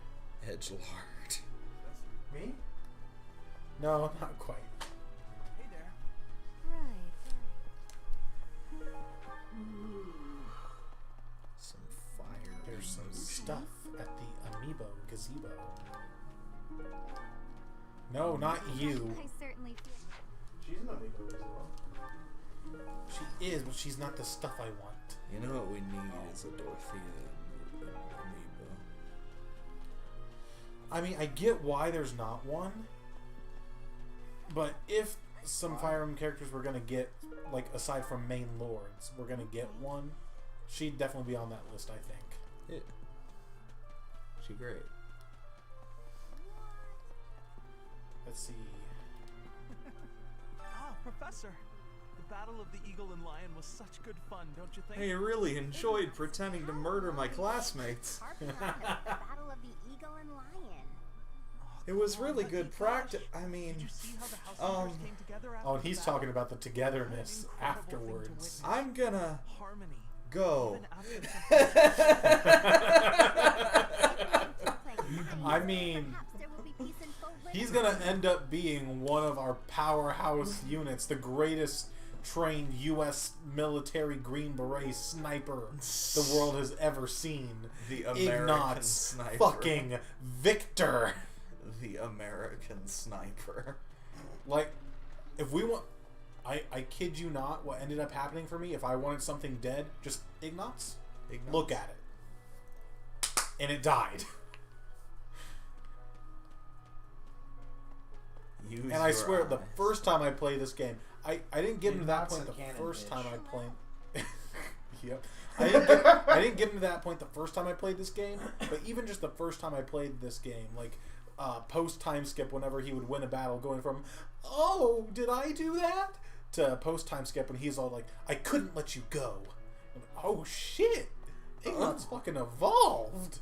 Edgelord. Me? No, not quite. Hey there. Right. Some fire. There's some emoji. stuff at the Amiibo gazebo. No, not you. I certainly feel. She's an Amiibo gazebo. She is, but she's not the stuff I want. You know what we need is a Dorothea amiibo. I mean, I get why there's not one. But if some Fire Emblem characters were gonna get, like, aside from main lords, we're gonna get one, she'd definitely be on that list, I think. Yeah. She great. Let's see. Ah, Professor. The Battle of the Eagle and Lion was such good fun, don't you think? I really enjoyed pretending to murder my classmates. Harping on the Battle of the Eagle and Lion. It was really good practice. I mean, Did you see how the house leaders came together after Oh, and the he's battle? talking about the togetherness Incredible thing to afterwards. witness. I'm gonna Harmony. go. Even after I mean, Perhaps there will be peace and full he's gonna end up being one of our powerhouse units, the greatest trained U.S. military Green Beret sniper the world has ever seen. The American Ignatz sniper. fucking Victor. The American sniper. Like, if we want... I kid you not, what ended up happening for me, if I wanted something dead, just Ignatz, look at it. And it died. Use And I your swear, the eyes. first time I played this game, I didn't get into that Ignatz point a the cannon first bitch. time I played... Yep. I didn't get into that point the first time I played this game, but even just the first time I played this game, like, post time skip whenever he would win a battle, going from, oh, did I do that? To post time skip when he's all like, I couldn't let you go. I'm like, oh shit! Ignatz fucking evolved!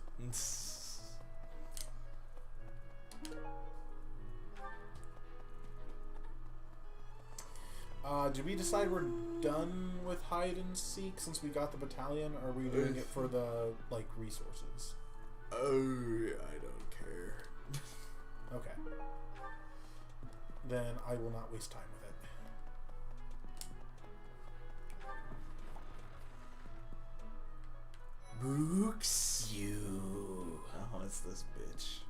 Did we decide we're done with hide and seek since we got the battalion, or are we doing it for the, like, resources? Oh, I don't care. Okay. Then I will not waste time with it. Books you. Oh, it's this bitch.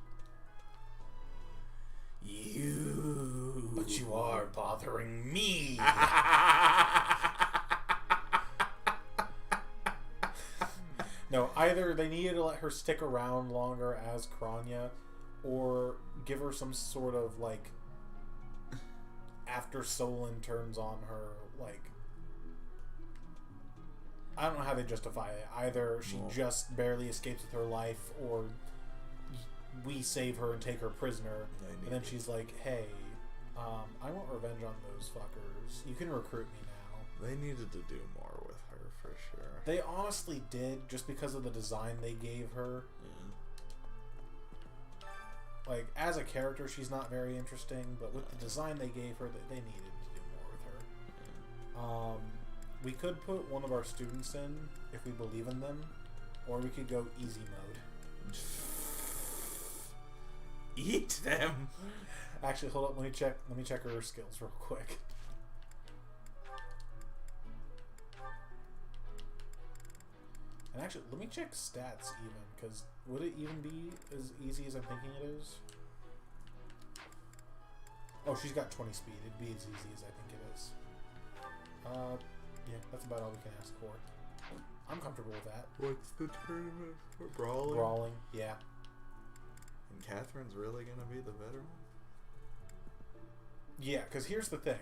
You. But you are bothering me. No, either they needed to let her stick around longer as Kranya, or give her some sort of, like, after Solon turns on her, like, I don't know how they justify it. Either she just barely escapes with her life, or we save her and take her prisoner, and then she's like, hey, I want revenge on those fuckers. You can recruit me now. They needed to do more with her, for sure. They honestly did, just because of the design they gave her. Yeah. Like, as a character, she's not very interesting, but with the design they gave her, they needed to do more with her. We could put one of our students in, if we believe in them, or we could go easy mode. Eat them! Actually, hold up, let me check her skills real quick. And actually, let me check stats even, because would it even be as easy as I'm thinking it is? Oh, she's got 20 speed. It'd be as easy as I think it is. Yeah, that's about all we can ask for. I'm comfortable with that. What's the tournament for brawling? Brawling, yeah. And Catherine's really gonna be the veteran? Yeah, because here's the thing.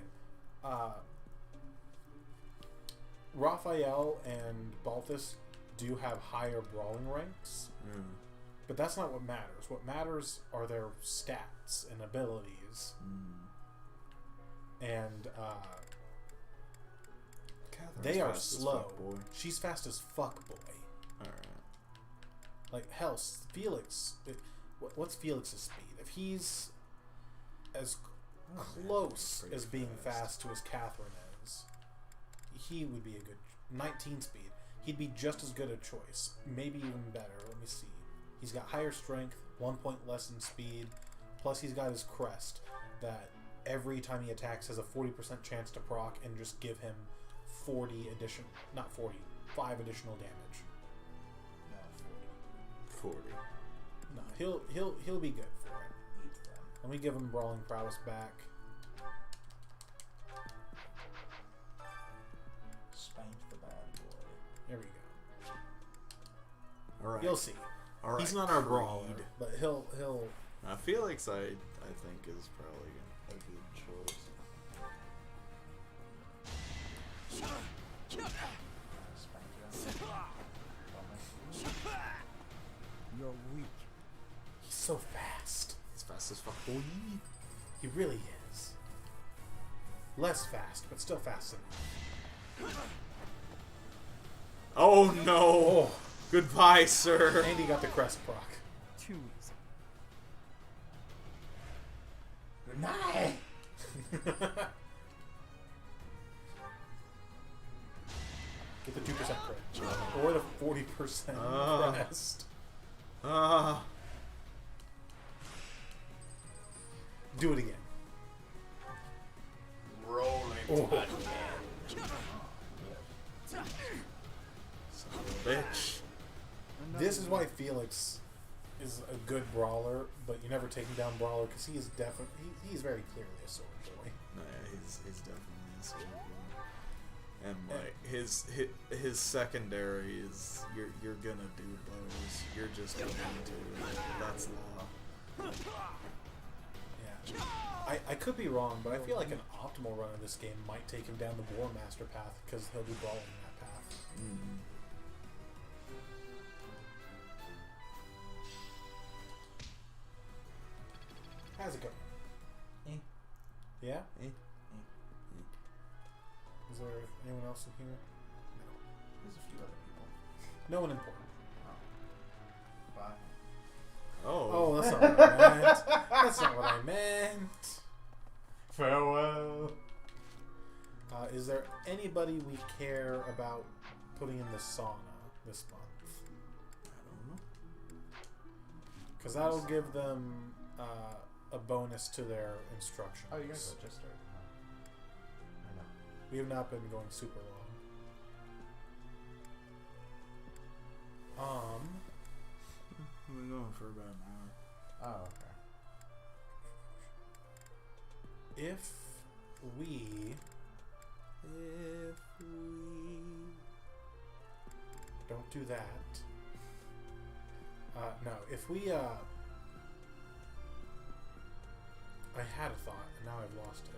Raphael and Balthus do have higher brawling ranks, but that's not what matters. What matters are their stats and abilities. And they are slow. She's fast as fuck, boy. Alright. Like, hell, Felix... What's Felix's speed? If he's as close as being fast to as Catherine is, he would be a good... 19 speed. He'd be just as good a choice. Maybe even better. Let me see. He's got higher strength, 1 point less in speed, plus he's got his crest that every time he attacks has a 40% chance to proc and just give him 5 additional damage. No, 40. 40. No, he'll be good for it. Let me give him Brawling Prowess back. Spank the bad boy. There we go. Alright. You'll see. Alright. He's not our brawler, but he'll Felix, I think, is probably a good choice. You're weak. He's so fast. He's fast as fuck, boy. He really is. Less fast, but still fast enough. Oh no! Oh. Goodbye, sir. And he got the crest proc. Too easy. Good night. Get the 2% crit. Or the 40% crest. Do it again. Rolling. Oh. Son of a bitch. This is why Felix is a good brawler, but you never take him down brawler because he is definitely he's very clearly a sword boy. No, yeah, he's definitely a sword boy. And like his secondary is you're gonna do bows. You're just going to. That's law. Yeah. I could be wrong, but I feel like an optimal run of this game might take him down the War Master path because he'll be brawling that path. Mm. How's it going? Yeah? Is there anyone else in here? No. There's a few other people. No one important. Bye. Oh, that's not what I meant. That's not what I meant. Farewell. Is there anybody we care about putting in the sauna this month? I don't know. Because that'll give them a bonus to their instructions. Oh, you guys just started. I know. We have not been going super long. We've been going for about an hour. Oh, okay. If we don't do that. No, if we I had a thought and now I've lost it.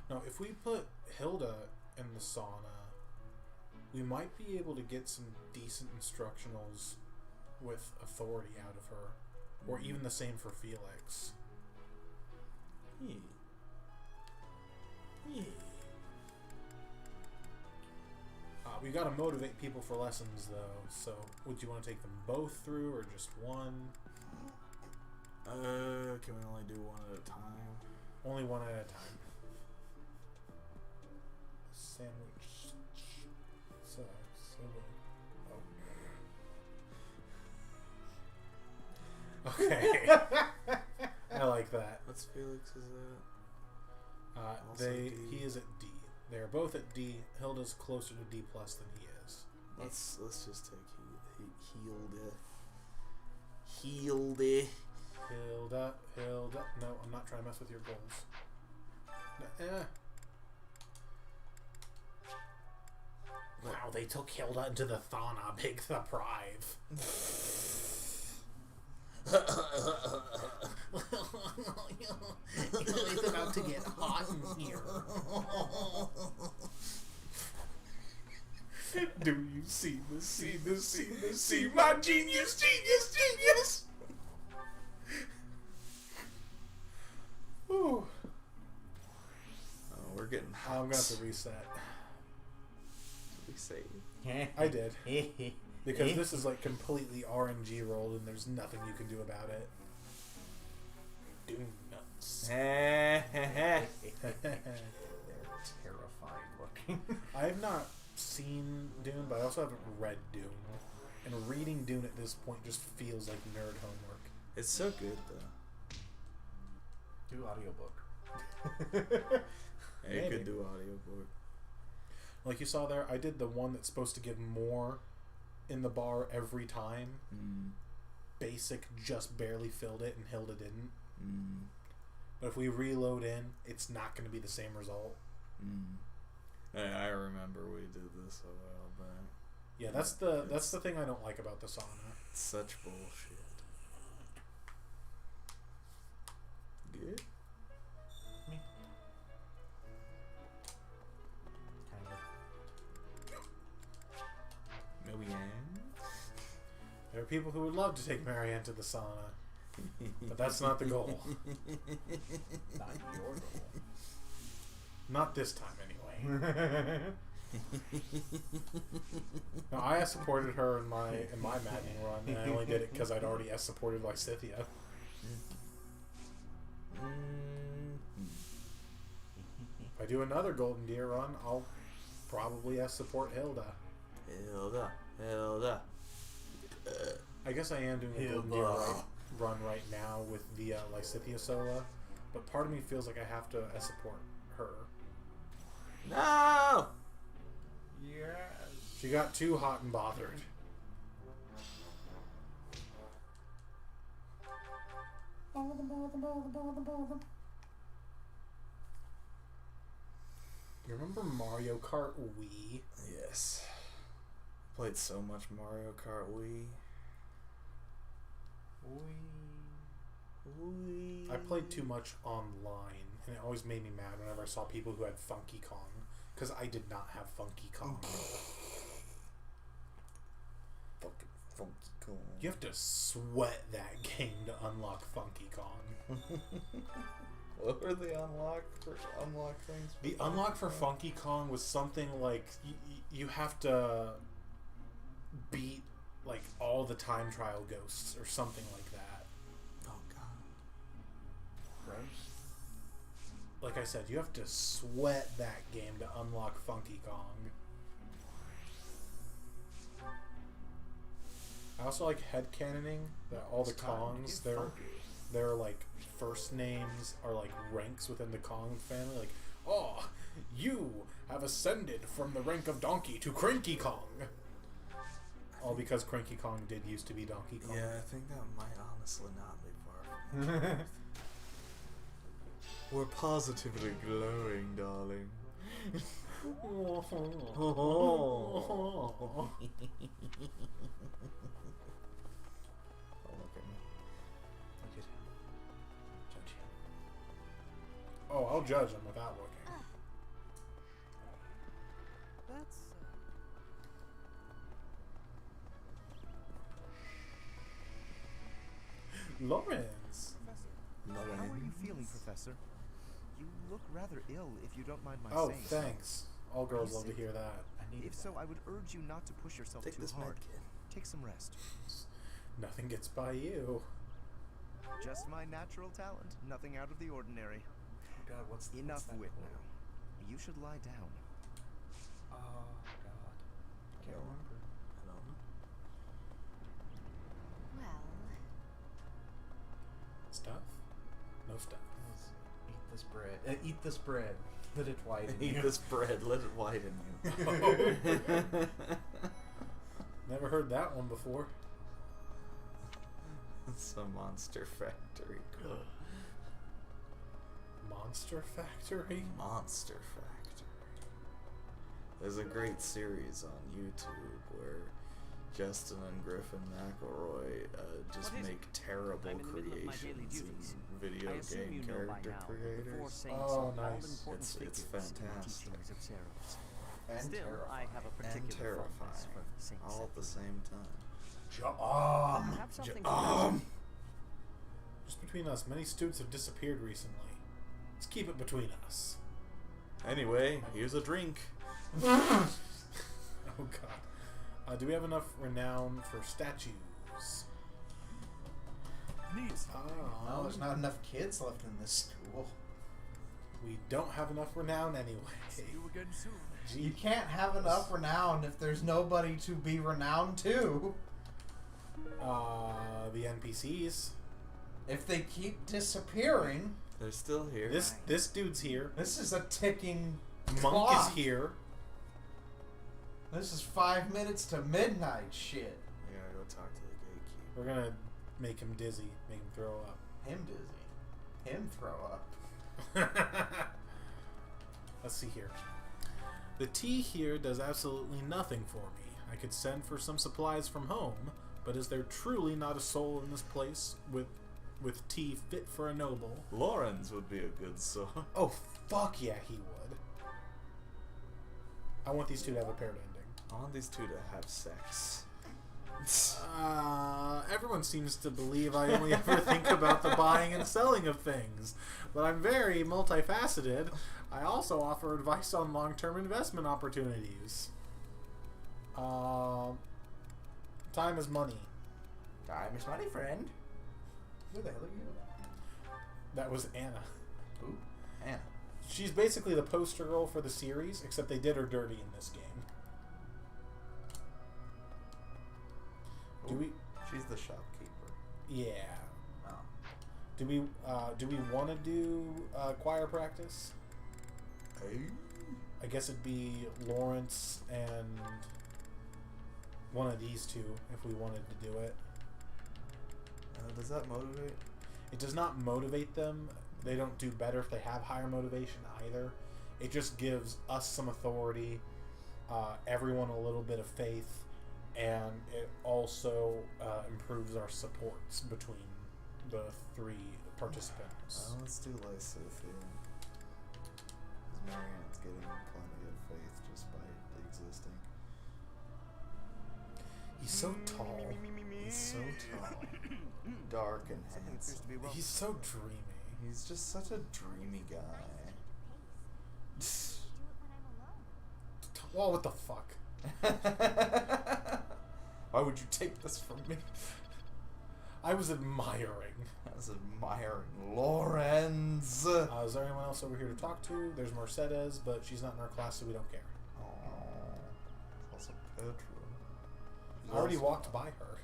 No, if we put Hilda in the sauna, we might be able to get some decent instructionals with authority out of her. Or even the same for Felix. We gotta motivate people for lessons, though. So, would you want to take them both through, or just one? Can we only do one at a time? Only one at a time. Sandwich. Okay. I like that. What's Felix's at? He is at D. They're both at D. Hilda's closer to D plus than he is. Let's just take Hilda. Hilda. No, I'm not trying to mess with your goals. Wow, they took Hilda into the sauna. Big surprise. It's about to get hot in here. Do you see my genius? Ooh. Oh, we're getting hot. I'm gonna have to reset. We save. I did. Because this is like completely RNG rolled and there's nothing you can do about it. Doom nuts. They're terrifying looking. I have not seen Dune, but I also haven't read Dune. And reading Dune at this point just feels like nerd homework. It's so good though. Do audiobook. Yeah, you could do audiobook. Like you saw there, I did the one that's supposed to give more in the bar every time. Basic just barely filled it and Hilda didn't. But if we reload in, it's not going to be the same result. I remember we did this a while back. Yeah, that's the thing I don't like about the sauna. Such bullshit. Good. Me. Kind of. Marianne. There are people who would love to take Marianne to the sauna, but that's not the goal. Not your goal. Not this time, anyway. No, I supported her in my Maddening run, and I only did it because I'd already supported Lysithea. If I do another Golden Deer run, I'll probably support Hilda. Hilda. I guess I am doing a Golden Deer run right now with the Lysithea Sola, but part of me feels like I have to support her. No! Yes. She got too hot and bothered. You remember Mario Kart Wii? Yes. Played so much Mario Kart Wii. I played too much online, and it always made me mad whenever I saw people who had Funky Kong, because I did not have Funky Kong. Fucking Funky Kong. You have to sweat that game to unlock Funky Kong. What were the unlock things? The unlock for Funky Kong was something like you have to beat like all the time trial ghosts or something like that. Oh god. Gross. Like I said, you have to sweat that game to unlock Funky Kong. I also like headcanoning that all the Kongs, their like first names are like ranks within the Kong family. Like, oh, you have ascended from the rank of Donkey to Cranky Kong. All because Cranky Kong did used to be Donkey Kong. Yeah, I think that might honestly not be far from the truth. We're positively glowing, darling. Oh, I'll judge him without looking. That's Lawrence. Professor, how are you feeling, Professor? You look rather ill, if you don't mind my Oh, saying. thanks. All girls love to hear that. If so, I would urge you not to push yourself Take too this med hard. kit. Take some rest. Nothing gets by you. Just my natural talent. Nothing out of the ordinary. Oh god, what's Enough that wit quote? now. You should lie down. Oh god. Can't remember. I don't know. Well, Stuff? No stuff. Eat this bread. Eat this bread. Let it widen Eat you. this bread, let it widen you. Never heard that one before. It's a Monster Factory quote. Monster Factory? Monster Factory. There's a great series on YouTube where Justin and Griffin McElroy just What is make it? terrible I'm in the middle of my daily creations duties. and video I assume game you know by character now that the four creators. saints Oh, are nice. all-important It's figures in the fantastic. teachings of Zeros. And Still, I have a And particular fondness terrifying. for Saint All at the same time. I have something to mention. Just between us, many students have disappeared recently. Let's keep it between us. Anyway, here's a drink. Oh god. Do we have enough renown for statues? Neat. No, there's not enough kids left in this school. We don't have enough renown anyway. See you again soon. You can't have enough renown if there's nobody to be renowned to. The NPCs. If they keep disappearing, They're still here. This dude's here. this is a ticking Monk clock. is here. This is 5 minutes to midnight shit. We gotta go talk to the gatekeeper. We're gonna make him dizzy, make him throw up. Him dizzy. Him throw up. Let's see here. The tea here does absolutely nothing for me. I could send for some supplies from home, but is there truly not a soul in this place with tea fit for a noble? Lawrence would be a good soul. Oh, fuck yeah, he would. I want these two to have a paired ending. I want these two to have sex. Everyone seems to believe I only ever think about the buying and selling of things, but I'm very multifaceted. I also offer advice on long-term investment opportunities. Time is money. Time is money, friend. Who the hell are you? That was Anna. Ooh, Anna. She's basically the poster girl for the series, except they did her dirty in this game. She's the shopkeeper. Yeah. Oh. Do we want to do choir practice? Hey. I guess it'd be Lawrence and one of these two if we wanted to do it. Does that motivate? It does not motivate them. They don't do better if they have higher motivation either. It just gives us some authority, everyone a little bit of faith, and it also improves our supports between the three participants. Let's do Lysithia. Because Marianne's getting plenty of faith just by existing. He's so tall. He's so tall. Dark and handsome. He's so dreamy. He's just such a dreamy guy. Well, what the fuck? Why would you take this from me? I was admiring. I was admiring Lawrence. Is there anyone else over here to talk to? There's Mercedes, but she's not in our class, so we don't care. There's also Petra. I already walked by her.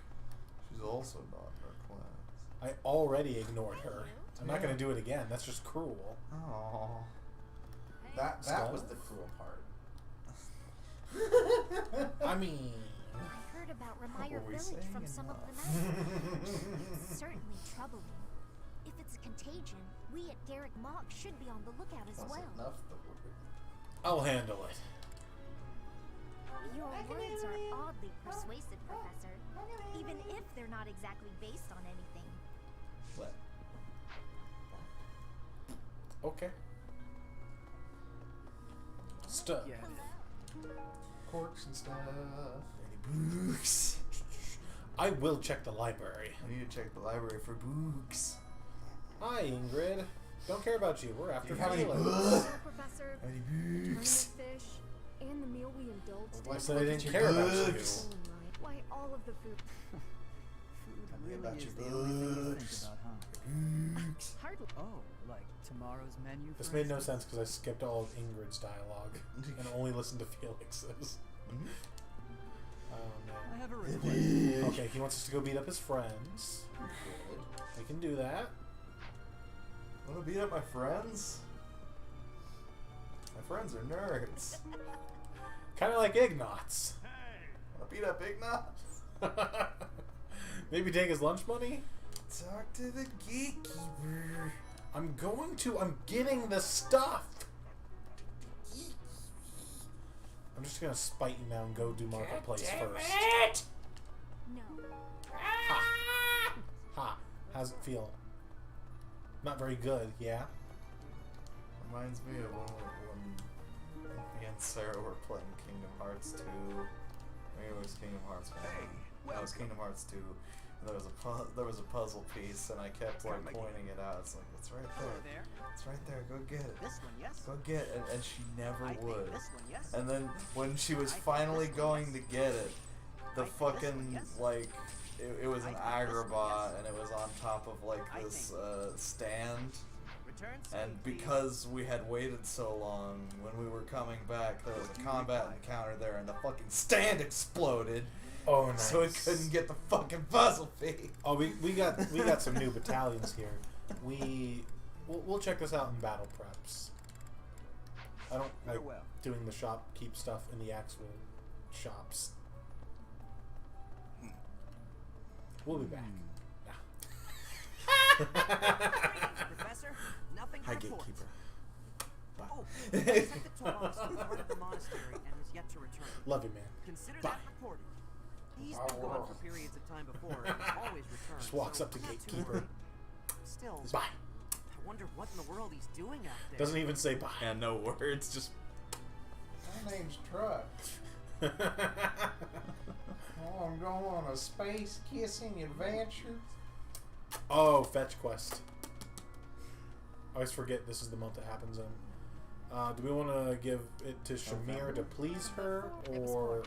She's also not in our class. I already ignored her. I'm not going to do it again. That's just cruel. Oh. That was the cruel part. I mean... I heard about Remire What were we Village saying from some of the enough? members. It's certainly troubling. If it's a contagion, we at Derek Mock should be on the lookout as That's well. enough the word. I'll handle it. Your words are oddly persuasive, Professor. Even if they're not exactly based on anything. What? Okay. Stuff. Yeah. Corks and stuff. Any books? I will check the library. I need to check the library for books. Hi, Ingrid. Don't care about you. We're after Do you have any Felix. books? Professor, Any turnip books? fish, and the meal we indulged I in. said I didn't your care about you. books. Oh my. Why all of the food? Food Tell me really about is your the only thing to think books. about, huh? Books. Hardly. Oh, like tomorrow's menu, This for made no instance? sense because I skipped all of Ingrid's dialogue and only listened to Felix's. Mhm. Oh, I man. have a request. Okay, he wants us to go beat up his friends. Good. We can do that. Want to beat up my friends? My friends are nerds. Kind of like Ignots. Want to beat up Ignatz? Maybe take his lunch money? Talk to the gatekeeper. I'm getting the stuff! I'm just gonna spite you now and go do Marketplace first. No. Ha! Ha! How's it feel? Not very good, yeah? Reminds me of when me and Sarah were playing Kingdom Hearts 2. Maybe it was Kingdom Hearts 1. That was Kingdom Hearts 2. And there was a puzzle piece, and I kept like pointing it out. It's like, it's right there. It's right there. Go get it. This one, yes. Go get it. And she never I think would. this one, yes. And then when she was I think finally this one, going yes. to get it, the I think this one, fucking yes. like it was an I think this one, agrabah, yes. and it was on top of like I this think- stand. Return And soon, please. because we had waited so long, when we were coming back, there was a combat encounter there, and the fucking stand exploded. Oh, nice. So it couldn't get the fucking puzzle piece. Oh, we got some new battalions here. We'll check this out in battle preps. I don't like Farewell. doing the shopkeep stuff in the actual shops. We'll be back. Professor, nothing Hi, to report. gatekeeper. Bye. Oh, the second Tomas is part of the monastery and is yet to return. Love you, man. Consider Bye. that reported. He's been gone for periods of time before and has always returned. Just walks so up to not too gatekeeper. worried. Still, Bye. I wonder what in the world he's doing out there. Doesn't even say bye. And no words, just. My name's Truck. Oh, I'm going on a space kissing adventure. Oh, fetch quest. I always forget this is the month it happens in. Do we want to give it to Shamir to please her, or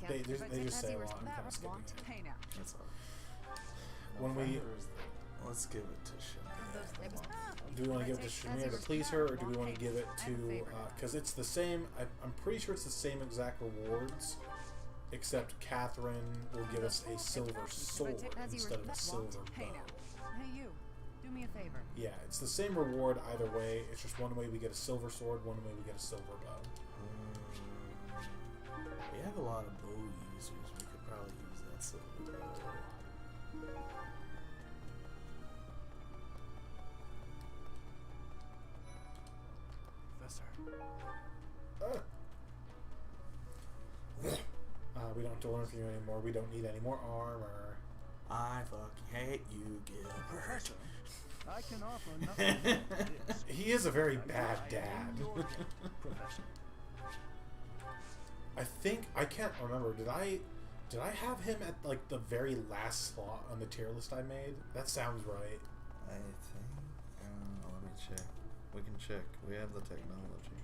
they just say a lot? I'm kind of skipping it. Hey now. That's all. When we Let's give it to Shamir. do we want to give it to Shamir to please her, or do we want to give it to because it's the same? I'm pretty sure it's the same exact rewards, except Catherine will give us a silver sword instead of a silver bow. Hey you, do me a favor. Yeah, it's the same reward either way. It's just one way we get a silver sword, one way we get a silver bow. We have a lot of bow users. We could probably use that silver bow. We don't have to learn from you anymore. We don't need any more armor. I fucking hate you, Gilbert. I can offer nothing. He is a very bad dad. I think I can't remember. Did I have him at like the very last slot on the tier list I made? That sounds right. I think. I don't know. Let me check. We can check. We have the technology.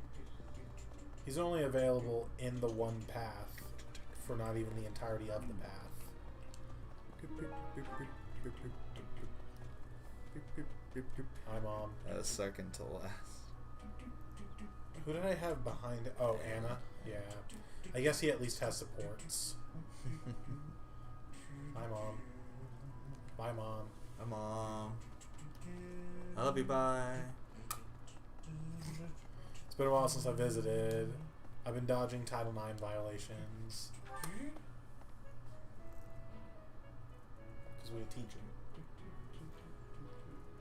He's only available in the one path for not even the entirety of the path. Hi, Mom. Second to last. Who did I have behind? Oh, Anna. Yeah. I guess he at least has supports. Hi, Mom. Bye, Mom. Hi, Mom. I love you. Bye. It's been a while since I visited. I've been dodging Title IX violations. Because we teach them.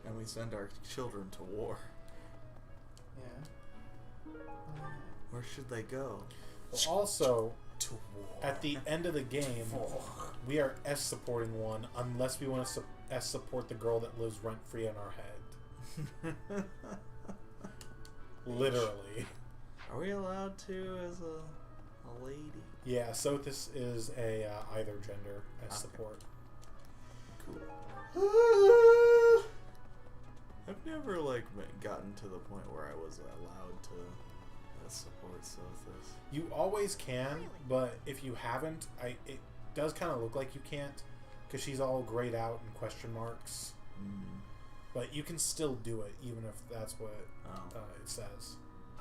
And we send our children to war. Yeah. Where should they go? Well, also, to war. at the end of the game, we are S-supporting one unless we want to S-support the girl that lives rent-free in our head. Literally. Are we allowed to as a lady? Yeah, Sothis is a either gender S-support. Cool. I've never like gotten to the point where I was allowed to support Sothis. You always can, but if you haven't, it does kind of look like you can't, because she's all grayed out and question marks. But you can still do it, even if that's what it says.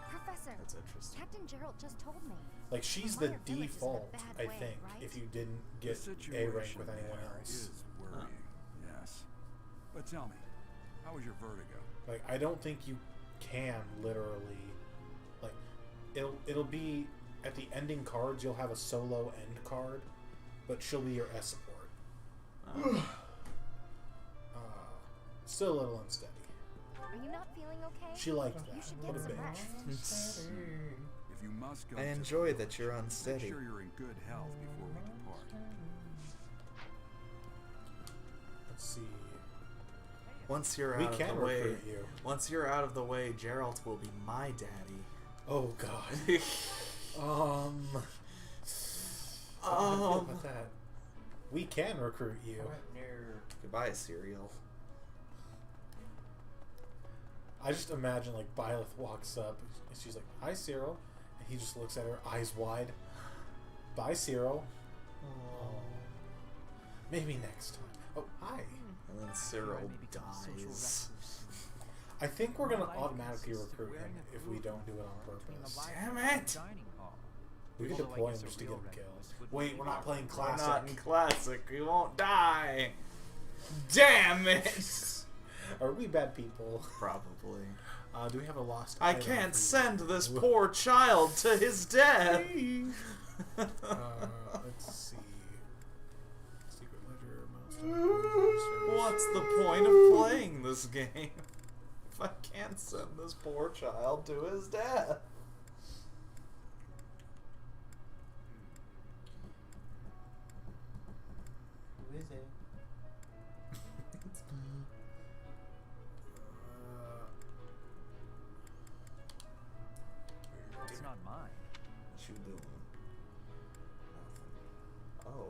Professor, that's interesting. Captain Gerald just told me. Like, she's the default, I think, if you didn't get A rank with anyone else. Is worrying, yes. But tell me, how was your vertigo? Like, I don't think you can literally, like, it'll be at the ending cards. You'll have a solo end card, but she'll be your S support. Still a little unsteady. Are you not feeling okay? She liked that. You should What get a some bitch. rest. If you must go, I enjoy that you're unsteady. Make sure you're in good health before we depart. Let's see. Once you're out of the way, you. Once you're out of the way, Geralt will be my daddy. Oh God. How do I feel about that? We can recruit you. Goodbye, cereal. I just imagine like Byleth walks up and she's like, "Hi, Cyril," and he just looks at her, eyes wide. "Bye, Cyril." Oh. Maybe next time. Oh, hi. And then Cyril dies. I think we're gonna automatically recruit him if we don't do it on purpose. Damn it! We can deploy him just to get him killed. Wait, we're not playing classic. We're not in classic. We won't die. Damn it! Are we bad people? Probably. Do we have a lost? I can't send this poor child to his death. Let's see. Secret ledger, milestone. What's the point of playing this game? if I can't send this poor child to his death. Who is it? It's me. It's not mine. What you doing? Nothing. Oh.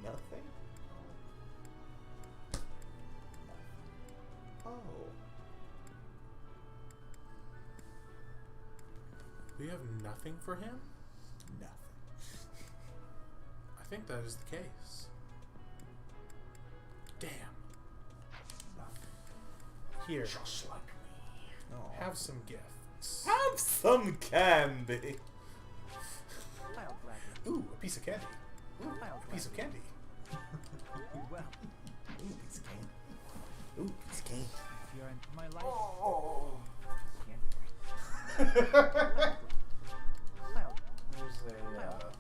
Nothing? Oh. We have nothing for him? Nothing. I think that is the case. Damn. Nothing. Here, Just like me. Oh. have some gifts. Have some candy. I'll gladly. Ooh, a piece of candy. Ooh, I'll a piece of gladly. candy. Well, Ooh, piece of candy. Ooh, piece of candy. if you're in my life, Oh. I'll, There's a, I'll,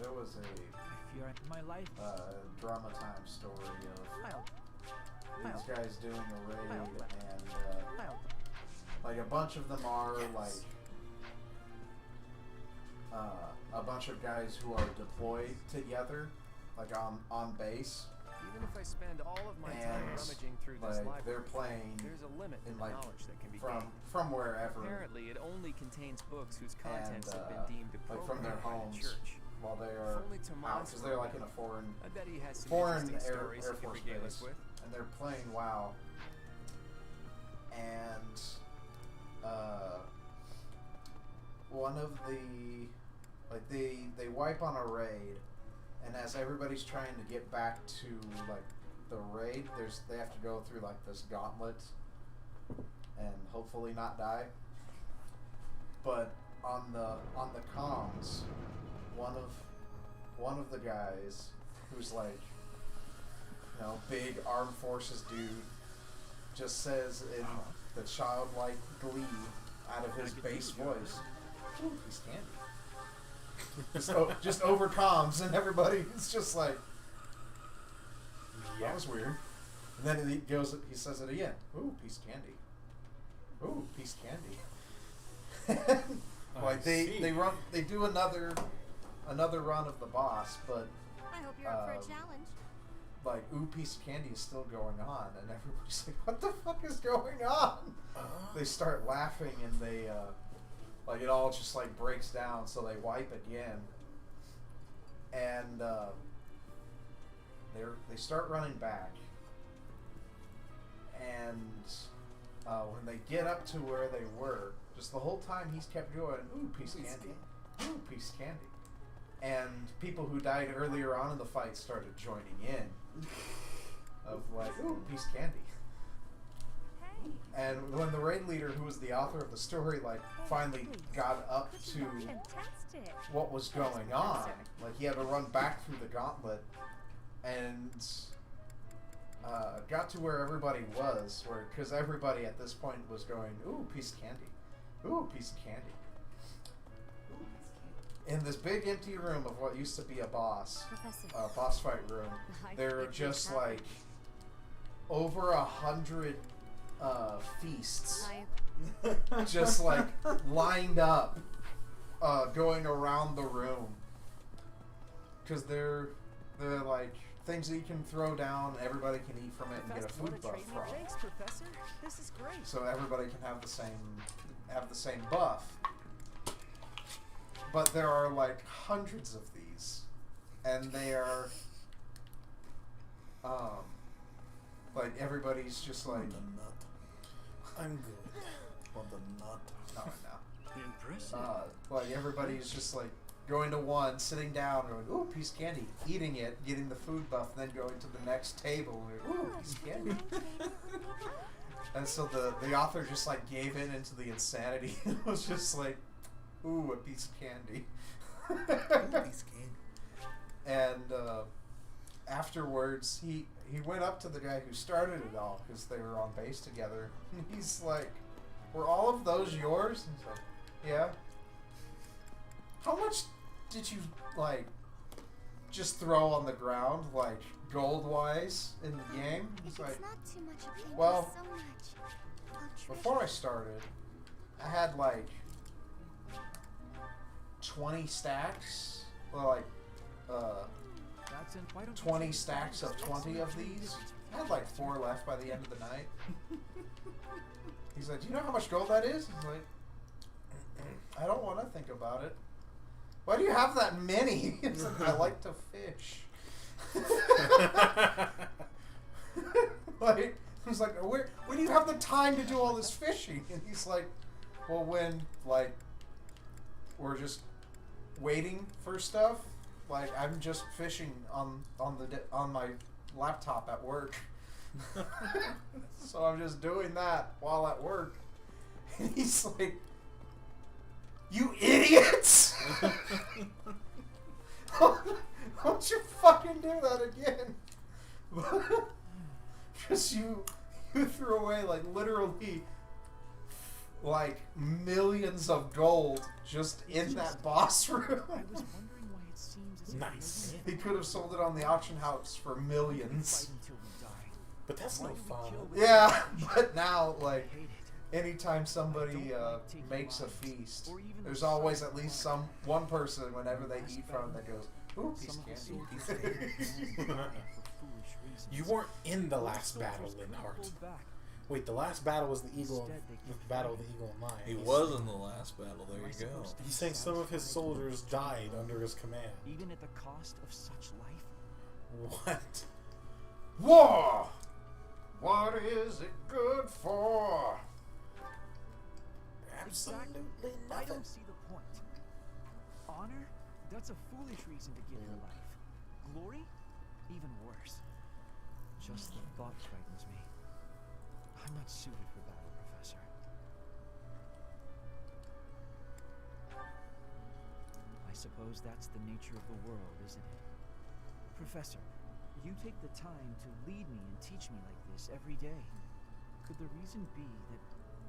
there was if you're in my life, a drama time story of I'll, these guys doing a raid, and I'll, like a bunch of them are like a bunch of guys who are deployed together, like on base, Even if I spend all of my time and rummaging through this like library, they're playing there's a limit to in the like knowledge that can be from gained. wherever, Apparently, it only contains books whose and contents have been deemed like from their appropriate by the homes church. while they If are only out, Tomas because were they're like in around. a foreign I bet he has some foreign interesting Air stories he could Force regale us base, with. and they're playing WoW, and one of the they wipe on a raid, and as everybody's trying to get back to like the raid, they have to go through like this gauntlet and hopefully not die. But on the comms, one of the guys who's like, you know, big armed forces dude, just says in the childlike glee out of his bass voice, "Ooh, he's candy." just over comms, and everybody is just like, that was weird. And then he says it again. "Ooh, piece of candy. Ooh, piece of candy." Like they do another run of the boss, but I hope you're up for a challenge. like "Ooh, piece of candy" is still going on, and everybody's like, "What the fuck is going on?" They start laughing, and they like it all just like breaks down, so they wipe again, and they start running back, and when they get up to where they were, just the whole time he's kept going, "Ooh, piece of candy, ooh, piece of candy," and people who died earlier on in the fight started joining in, of like, "Ooh, piece of candy." And when the raid leader, who was the author of the story, like finally got up to what was going on, like he had to run back through the gauntlet and got to where everybody was, because everybody at this point was going, "Ooh, piece of candy, ooh, piece of candy." In this big empty room of what used to be a boss fight room, there were just like over 100 feasts just like lined up, going around the room, because they're like things that you can throw down, everybody can eat from it and get a food buff from. Thanks, Professor. This is great. So everybody can have the same buff. But there are like hundreds of these, and they are like everybody's just like, I'm good. On the nut. No, no. impressive. Like everybody's just like going to one, sitting down, going, "Ooh, piece of candy," eating it, getting the food buff, then going to the next table, and, "Ooh, piece of candy." And so the author just like gave into the insanity. It was just like, "Ooh, a piece of candy." Piece of candy. And afterwards, he went up to the guy who started it all, because they were on base together. And he's like, "Were all of those yours?" And he's like, "Yeah." "How much did you like just throw on the ground, like, gold-wise in the game. It's like, not too much, you can't well, do so much. I'll before I started, I had, like, 20 stacks. Well, like, 20 stacks of 20 of these. I had, like, 4 left by the end of the night. He's like, do you know how much gold that is? He's like, I don't want to think about it. Why do you have that many? It's like, I like to fish. Like, he's like, where do you have the time to do all this fishing? And he's like, well, when, like, we're just waiting for stuff, like, I'm just fishing on my laptop at work. So I'm just doing that while at work. And he's like, you idiots! Don't you fucking do that again. Because you threw away, like, literally, like, millions of gold just in that boss room. Nice. He could have sold it on the auction house for millions. But that's no fun. Yeah, but now, like, anytime somebody makes a feast, there's always at least one person whenever they eat from it that goes, ooh, piece of candy. You weren't in the last battle, Linhart. Wait, the last battle was the battle of the eagle and lion. He was in the last battle. There you go. He's saying some of his soldiers died under his command. Even at the cost of such life? What? War! What is it good for? Absolutely I nothing. don't see the point. Honor? That's a foolish reason to give your life. Glory? Even worse. Just the thought frightens me. I'm not suited for battle, Professor. I suppose that's the nature of the world, isn't it? Professor, you take the time to lead me and teach me like this every day. Could the reason be that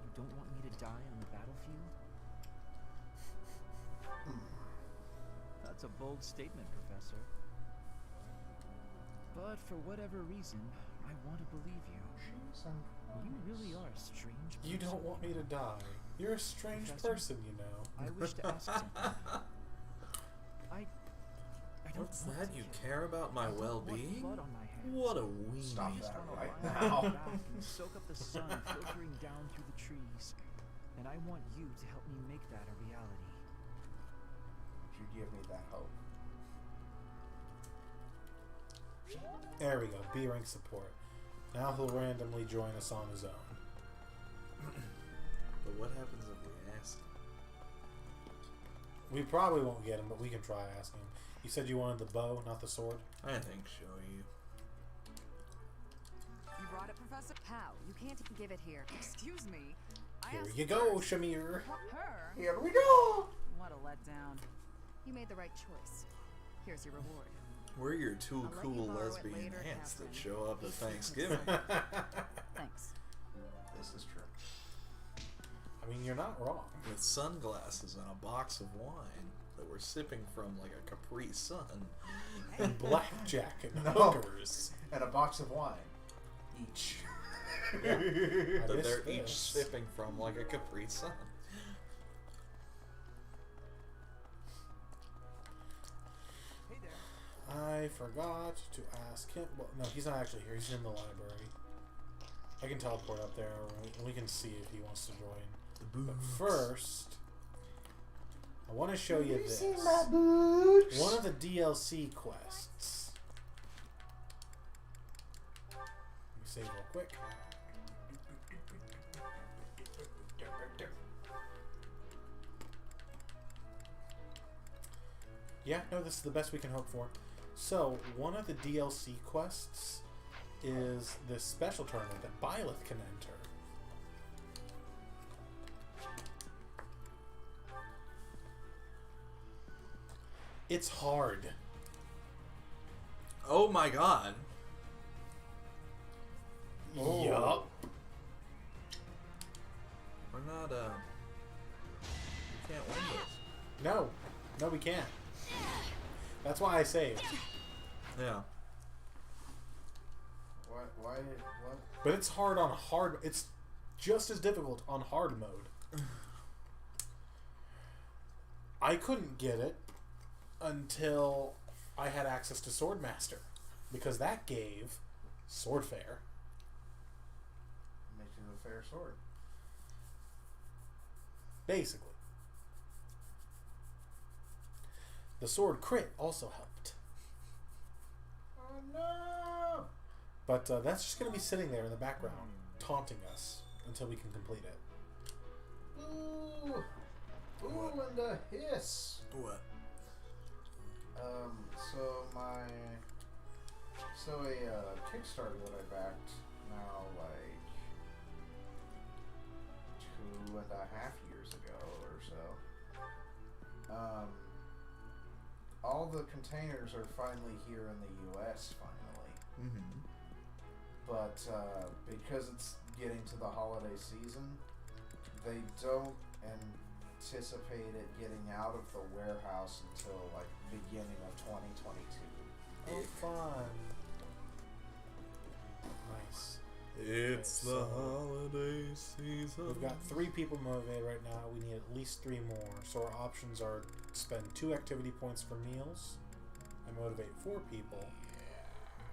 you don't want me to die on the battlefield? That's a bold statement, Professor. But for whatever reason, I want to believe you. You really are a strange person. You don't want me to die. You're a strange person, you know. I wish to ask something. I don't What's want that? to You kill. care about my I don't want well-being? blood on my hands. What a weenie. Stop that Just wanna right lie now. on my back and soak up the sun filtering down through the trees. And I want you to help me make that a reality. You give me that hope. There we go. B rank support. Now he'll randomly join us on his own. But what happens if we ask him? We probably won't get him, but we can try asking him. You said you wanted the bow, not the sword? I think so, you. You brought it, Professor? How? You can't give it here. Excuse me. Here you go, Shamir. Her? Here we go. What a letdown. You made the right choice. Here's your reward. We're your two I'll let cool you borrow it lesbian later, aunts that Catherine. show up at Thanksgiving. Thanks. This is true. I mean, you're not wrong. With sunglasses and a box of wine that we're sipping from like a Capri Sun. And blackjack and No. hookers. And a box of wine. Each. Yeah. I That missed they're each this. sipping from like a Capri Sun. Hey there. I forgot to ask him. Well, no, he's not actually here. He's in the library. I can teleport up there, and we can see if he wants to join. But first, I want to show you this. One of the DLC quests. Let me save real quick. Yeah, no, this is the best we can hope for. So, one of the DLC quests is this special tournament that Byleth can enter. It's hard. Oh my god. Oh. Yup. We're not, we can't win this. No, we can't. That's why I saved. Yeah. Why? What? But it's hard on hard. It's just as difficult on hard mode. I couldn't get it until I had access to Swordmaster, because that gave Swordfare. Makes it a fair sword. Basically. The sword crit also helped. Oh no! But that's just going to be sitting there in the background, taunting us until we can complete it. Ooh! Ooh, and a hiss! What? So a Kickstarter that I backed now, like 2.5 years ago or so. All the containers are finally here in the U.S. finally. Mm-hmm. But because it's getting to the holiday season, they don't anticipate it getting out of the warehouse until like beginning of 2022. Oh, fun. Nice. It's Okay, the so holiday season. We've got 3 people motivated right now. We need at least 3 more. So our options are spend 2 activity points for meals and motivate 4 people.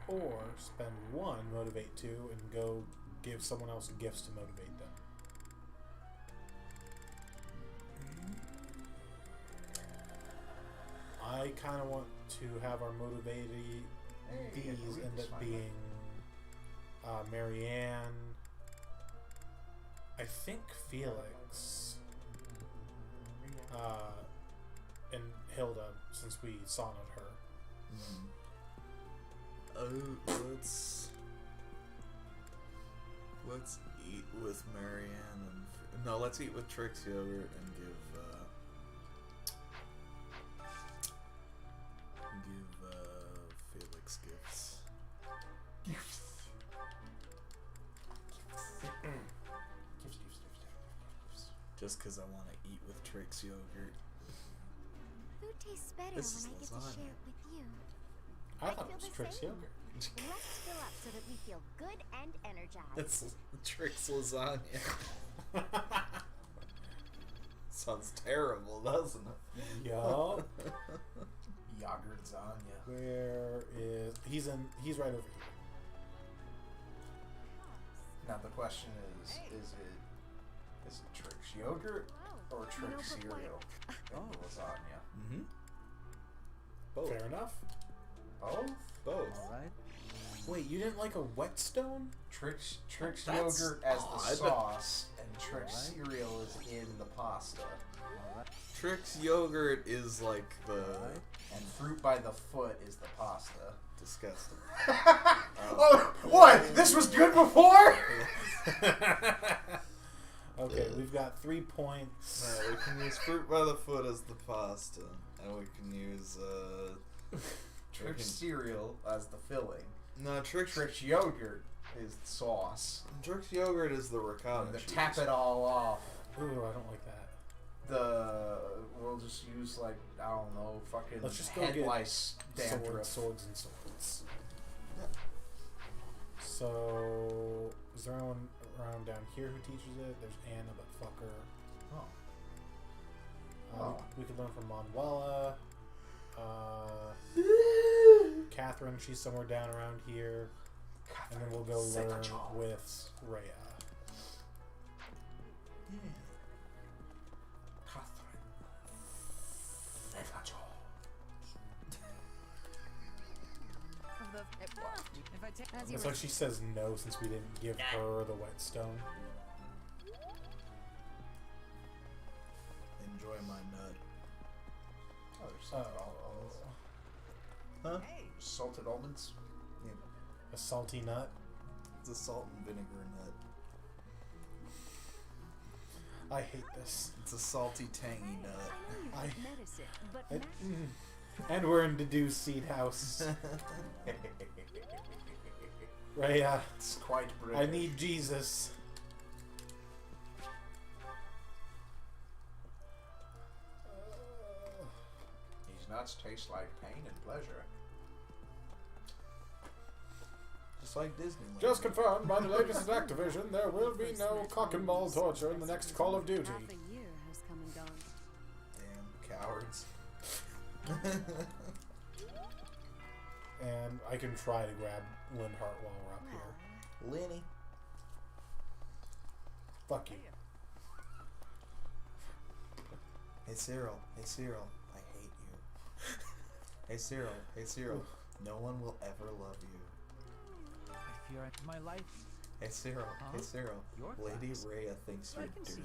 Or spend 1, motivate 2, and go give someone else gifts to motivate them. I kind of want to have our motivatee these end up being Marianne, I think Felix, and Hilda, since we sonneted her. Mm. Oh, let's eat with Marianne and no, let's eat with Trix Yogurt and give Felix gifts. Gifts. Just because I want to eat with Trix Yogurt. Food tastes better This when I is get to lasagna. share it with you. I thought feel it was the Trix same. Yogurt. Let's fill up so that we feel good and energized. It's Trix lasagna. Sounds terrible, doesn't it? Yup. Yogurt lasagna. Where is he's right over here. Now the question is it Trix yogurt or Trix cereal in the lasagna? Mm-hmm. Both. Fair enough. Both? Both. Alright. Wait, you didn't like a whetstone? Trix That's yogurt as the odd. sauce, and Trix cereal is in the pasta. Alright. Trix Yogurt is like the... And fruit by the foot is the pasta. Disgusting. Oh, what? This was good before? Okay, we've got 3 points. We can use fruit by the foot as the pasta, and we can use Trix cereal as the filling. no Trix Yogurt is the sauce. Trix Yogurt is the ricotta To cheese. tap it all off. Ooh, I don't like that. We'll just use like, I don't know, fucking Let's just go head get lice dandruff. Swords and swords. So, is there anyone around down here who teaches it? There's Anna, but fuck her. Oh. We could learn from Manuela. Catherine, she's somewhere down around here. And then we'll go learn with Rhea. It's like she says no since we didn't give her the whetstone. Enjoy my nut. Oh, there's salted almonds. Huh? Salted almonds? Yeah. A salty nut. It's a salt and vinegar nut. I hate this. It's a salty, tangy nut. And we're in Dedu's seed house. Rhea, it's quite British. I need Jesus. He's These nuts taste like pain and pleasure. Just like Disneyland. Just confirmed by the latest Activision, there will be no cock and ball torture in the next Call of Duty. Half a year has come and gone. Damn cowards. And I can try to grab Linhart while we're up here. Lenny. Fuck you. Hey Cyril. Hey Cyril. I hate you. Hey Cyril. Hey Cyril. No one will ever love you. I fear my life. Hey Cyril. Hey Cyril. Lady Rhea thinks you're dirty.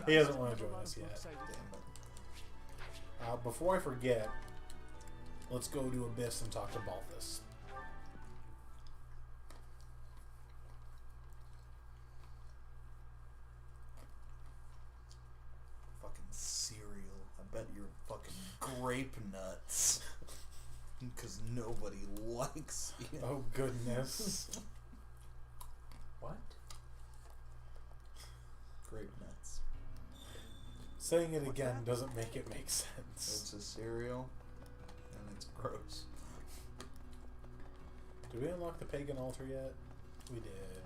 He doesn't want to join us yet. Damn it. Before I forget, let's go to Abyss and talk to Balthus. Fucking cereal. I bet you're fucking grape nuts. Because nobody likes you. Oh, goodness. What? Grape nuts. Saying it again doesn't make it make sense. It's a cereal, and it's gross. Did we unlock the pagan altar yet? We did.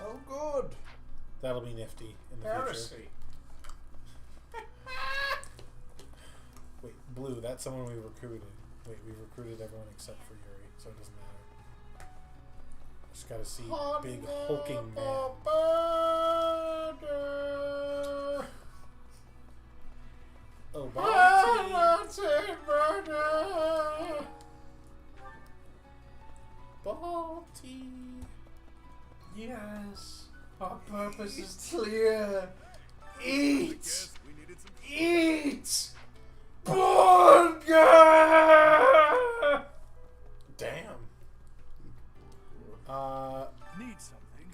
Oh, good. That'll be nifty in the Heresy. future. Wait, Blue, that's someone we recruited. Wait, we recruited everyone except for Yuri, so it doesn't matter. Just gotta see big hulking man. Oh, Balti! Yes, our purpose is clear. Eat! Eat! Burger! Damn. Need something.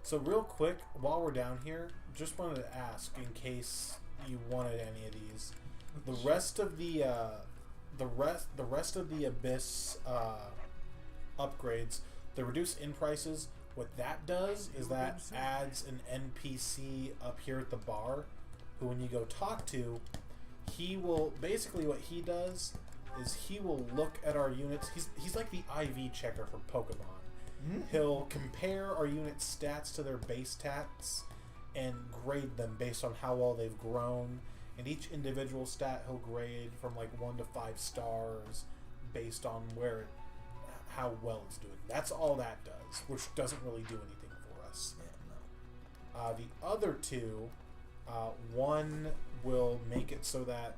So real quick, while we're down here, just wanted to ask in case you wanted any of these. The rest of the rest of the Abyss upgrades, the reduce in prices. What that does is that adds an NPC up here at the bar, who when you go talk to, he will basically what he does is he will look at our units. He's like the IV checker for Pokemon. He'll compare our units' stats to their base stats and grade them based on how well they've grown. And each individual stat he'll grade from like 1 to 5 stars based on how well it's doing. That's all that does, which doesn't really do anything for us. Yeah, no. The other two, one will make it so that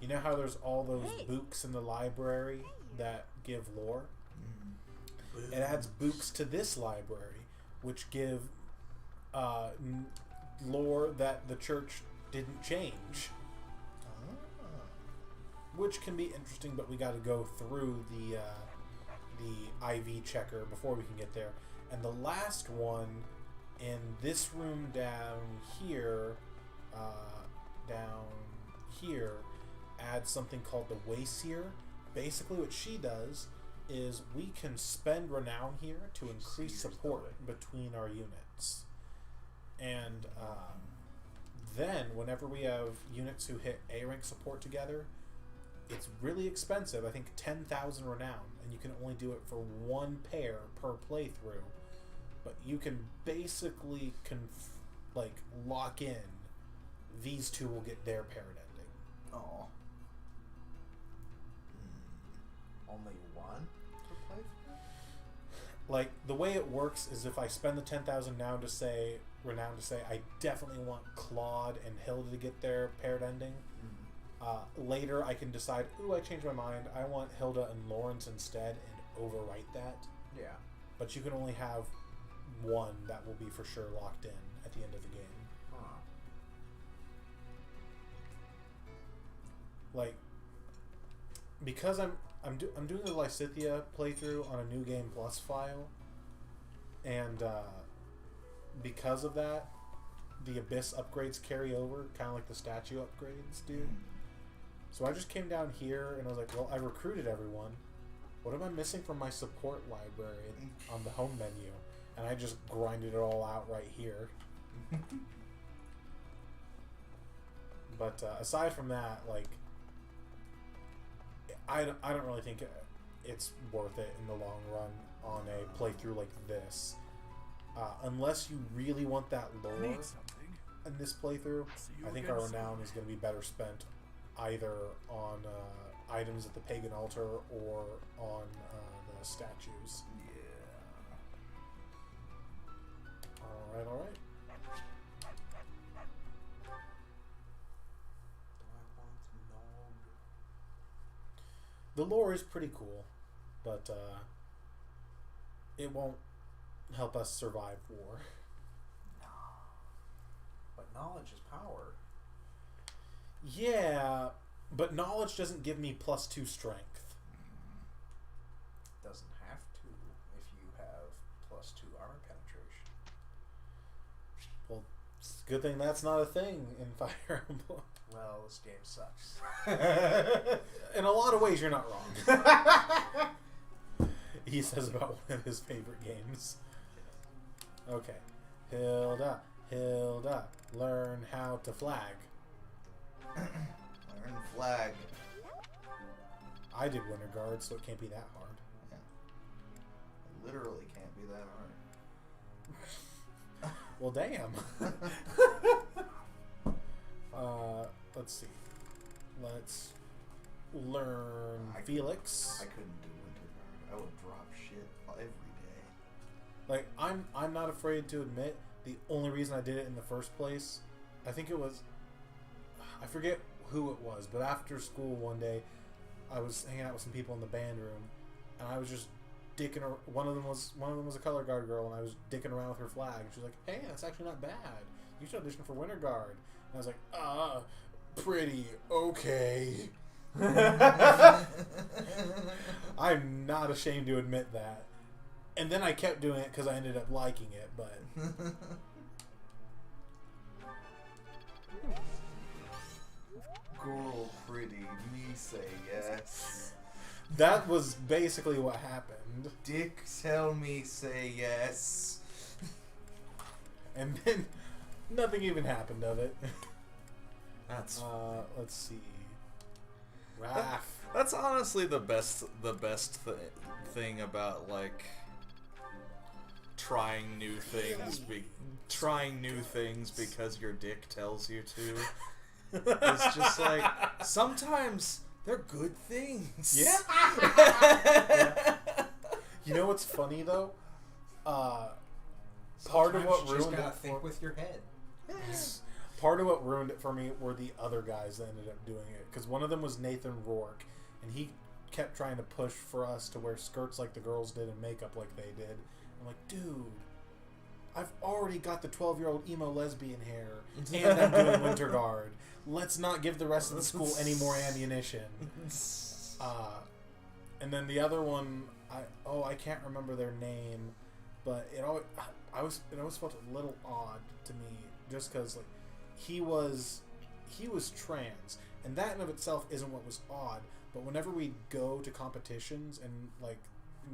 you know how there's all those books in the library that give lore. It adds books to this library, which give lore that the church didn't change. Which can be interesting, but we got to go through the IV checker before we can get there. And the last one in this room down here adds something called the Wayseer. Basically what she does is we can spend renown here to increase support between our units. And then whenever we have units who hit A rank support together, it's really expensive. I think 10,000 renown, and you can only do it for one pair per playthrough. But you can basically lock in. These two will get their paired ending. Oh. Only one per playthrough? Like the way it works is if I spend the 10,000 now to say renown to say I definitely want Claude and Hilda to get their paired ending. Later I can decide, ooh, I changed my mind. I want Hilda and Lawrence instead and overwrite that. Yeah. But you can only have one that will be for sure locked in at the end of the game. Huh. Like, because I'm doing the Lysithea playthrough on a New Game Plus file, and because of that, the Abyss upgrades carry over, kind of like the statue upgrades do. So I just came down here and I was like, well, I recruited everyone. What am I missing from my support library on the home menu? And I just grinded it all out right here. But aside from that, like, I don't really think it's worth it in the long run on a playthrough like this. Unless you really want that lore Need something. in this playthrough, See you I think again our soon. renown is going to be better spent either on items at the pagan altar or on the statues. Yeah. Alright, alright. The lore is pretty cool, but it won't help us survive war. But knowledge is power. Yeah, but knowledge doesn't give me +2 strength. Doesn't have to if you have +2 armor penetration. Well, it's a good thing that's not a thing in Fire Emblem. Well, this game sucks. In a lot of ways, you're not wrong. He says about one of his favorite games. Okay. Hilda, learn how to flag. Learn flag. I did Winter Guard, so it can't be that hard. Yeah. It literally can't be that hard. Well, damn. Let's see. Let's learn Felix. I couldn't do Winter Guard. I would drop shit every day. Like, I'm not afraid to admit the only reason I did it in the first place, I think it was, I forget who it was, but after school one day, I was hanging out with some people in the band room, and I was just dicking. One of them was a color guard girl, and I was dicking around with her flag. And she was like, "Hey, that's actually not bad. You should audition for Winter Guard." And I was like, pretty okay. I'm not ashamed to admit that. And then I kept doing it because I ended up liking it, but. Girl pretty, me say yes. That was basically what happened. Dick tell me say yes. And then nothing even happened of it. That's let's see. Raph. That's honestly the best thing about like trying new things because your dick tells you to. It's just like sometimes they're good things. Yeah. You know what's funny though? Part of what ruined you gotta it think with your head. Part of what ruined it for me were the other guys that ended up doing it. Because one of them was Nathan Rourke, and he kept trying to push for us to wear skirts like the girls did and makeup like they did. I'm like, dude, I've already got the 12-year-old emo lesbian hair, and I'm doing Winter Guard. Let's not give the rest of the school any more ammunition. And then the other one, I can't remember their name, but it always felt a little odd to me, just because like he was trans, and that in of itself isn't what was odd. But whenever we'd go to competitions, and like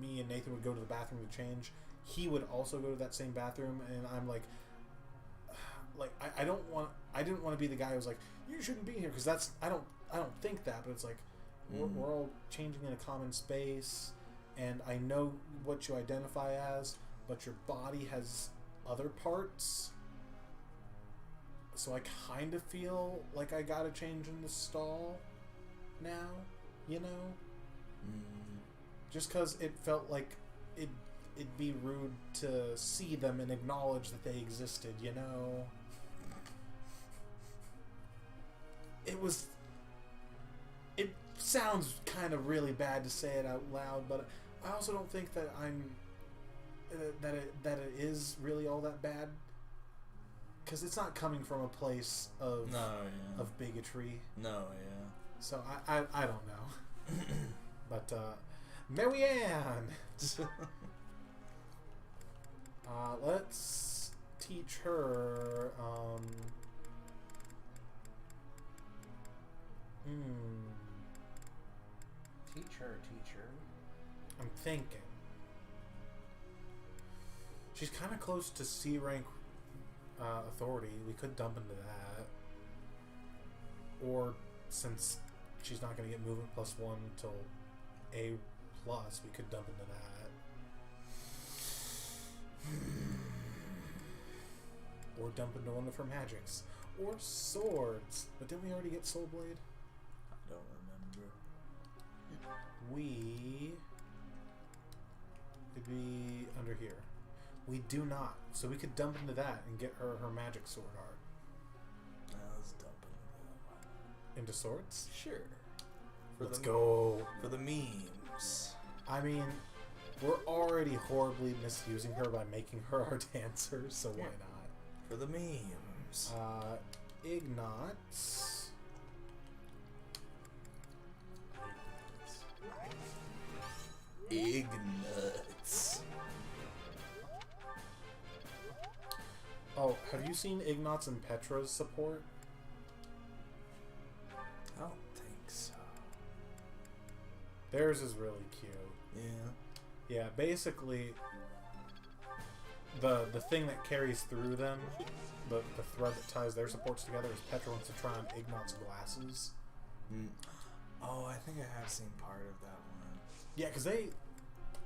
me and Nathan would go to the bathroom to change, he would also go to that same bathroom, and I'm like I didn't want to be the guy who was like, you shouldn't be here, because that's I don't think that, but it's like we're all changing in a common space, and I know what you identify as, but your body has other parts, so I kind of feel like I gotta change in the stall now, you know? Just because it felt like it'd be rude to see them and acknowledge that they existed, you know? It sounds kind of really bad to say it out loud, but I also don't think that that it is really all that bad, because it's not coming from a place of of bigotry. No, yeah. So I don't know. But Marianne, let's teach her. Teacher. I'm thinking. She's kind of close to C rank authority. We could dump into that. Or since she's not going to get movement +1 until A+, we could dump into that. Or dump into one of her magics. Or swords. But didn't we already get Soul Blade? I don't remember. It'd be under here. We do not. So we could dump into that and get her magic sword art. Let's dump into swords? Sure. Let's go. For the memes. I mean, we're already horribly misusing her by making her our dancer, so why not? For the memes. Ignots. Ignuts. Oh, have you seen Ignots and Petra's support? I don't think so. Theirs is really cute. Yeah. Yeah, basically, the thing that carries through them, the thread that ties their supports together, is Petra wants to try on Ignot's glasses. Oh, I think I have seen part of that one. Yeah, because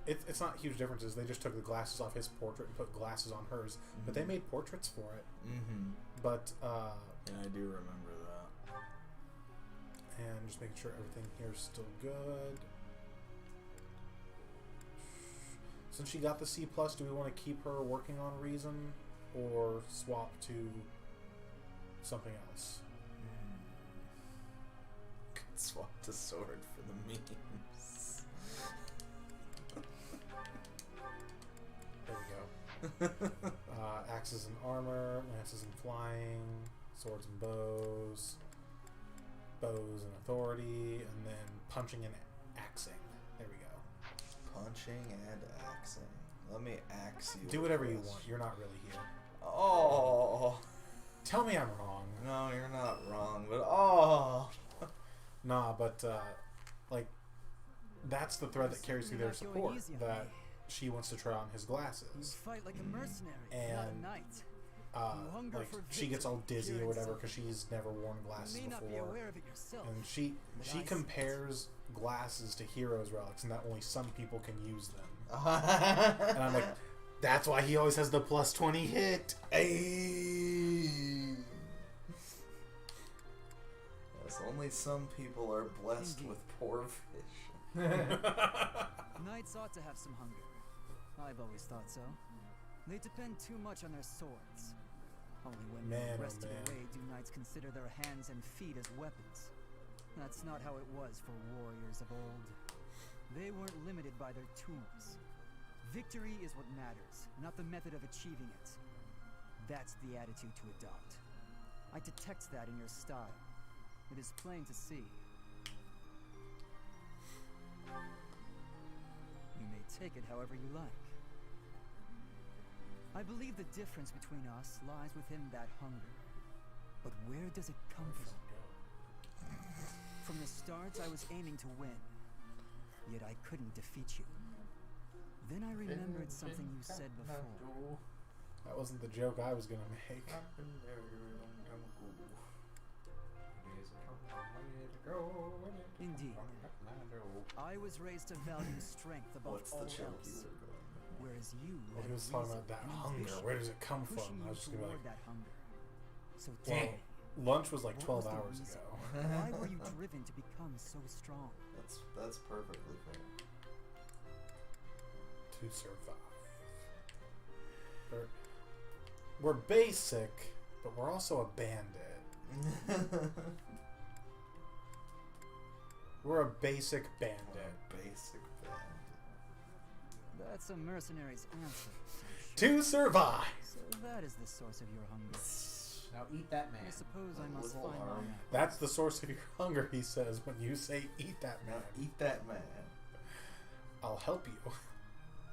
it's not huge differences. They just took the glasses off his portrait and put glasses on hers, but they made portraits for it. But yeah, I do remember that. And just making sure everything here is still good. Since she got the C+, do we want to keep her working on Reason or swap to something else? Could swap to sword for the memes. There we go. Axes and armor, lances and flying, swords and bows, bows and authority, and then punching and axing. There we go. Punching and axing. Let me axe you. Do whatever you want. You're not really here. Oh. Tell me I'm wrong. No, you're not wrong, but oh. Nah, but like that's the thread that carries through their support. That she wants to try on his glasses. You fight like a mercenary, and not a knight. Like she gets all dizzy or whatever because she's never worn glasses You may not be before. aware of it yourself, And she compares glasses to heroes relics, and that only some people can use them. And I'm like, that's why he always has the +20 hit. Yes, only some people are blessed with poor vision. Knights ought to have some hunger. I've always thought so. They depend too much on their swords. Only when they're rested away do knights consider their hands and feet as weapons. That's not how it was for warriors of old. They weren't limited by their tools. Victory is what matters, not the method of achieving it. That's the attitude to adopt. I detect that in your style. It is plain to see. You may take it however you like. I believe the difference between us lies within that hunger. But where does it come from? From the start, I was aiming to win. Yet I couldn't defeat you. Then I remembered something you said before. That wasn't the joke I was gonna make. Indeed. I was raised to value strength above all else. Whereas you He was talking about that hunger. Where does it come from? I was just gonna be like, that hunger. So well, lunch was like 12 hours ago. Why were you driven to become so strong? That's perfectly fair. To survive. We're basic, but we're also a bandit. We're a basic bandit. Basic bandit. That's a mercenary's answer. To survive. So that is the source of your hunger. Now eat that man. I suppose I must find my own. That's the source of your hunger, he says, when you say, eat that man. Now eat that man. I'll help you.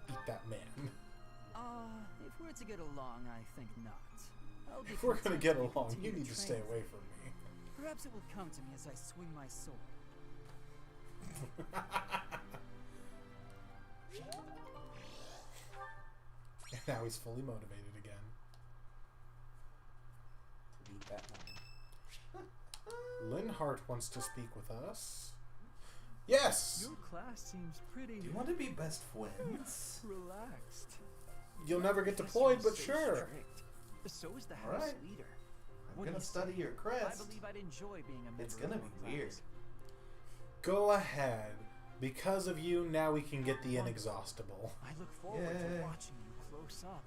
Eat that man. If we're to get along, I think not. If we're gonna get along, you need to stay away from me. Perhaps it will come to me as I swing my sword. And now he's fully motivated again. Eat that man. Linhart wants to speak with us. Yes! Your class seems pretty... Do you want to be best friends? relaxed. You'll never get deployed, but sure. Strict. So is the All house right. leader. I'm What do gonna you study say? your crest. I believe I'd enjoy being a member It's of gonna your be weird. class. Go ahead. Because of you, now we can get the inexhaustible. I look forward Yay. to watching you close up.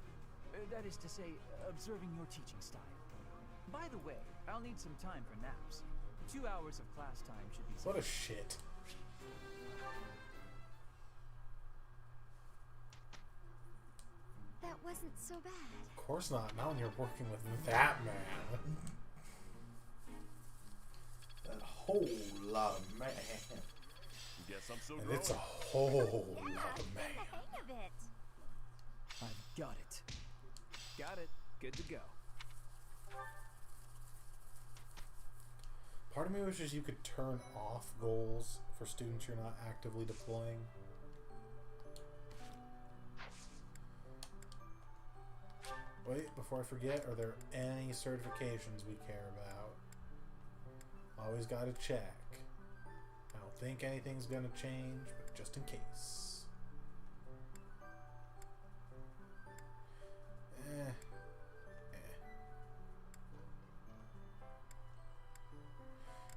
That is to say, observing your teaching style. By the way, I'll need some time for naps. 2 hours of class time should be What a sufficient. shit. That wasn't so bad. Of course not. Not when you're working with that man. That whole lot of man. Guess I'm so And it's a growing. whole Yeah, lot I'm of in man. the hang of it. I've got it. Got it. Good to go. Part of me wishes you could turn off goals for students you're not actively deploying. Wait, before I forget, are there any certifications we care about? Always gotta check. I don't think anything's gonna change, but just in case.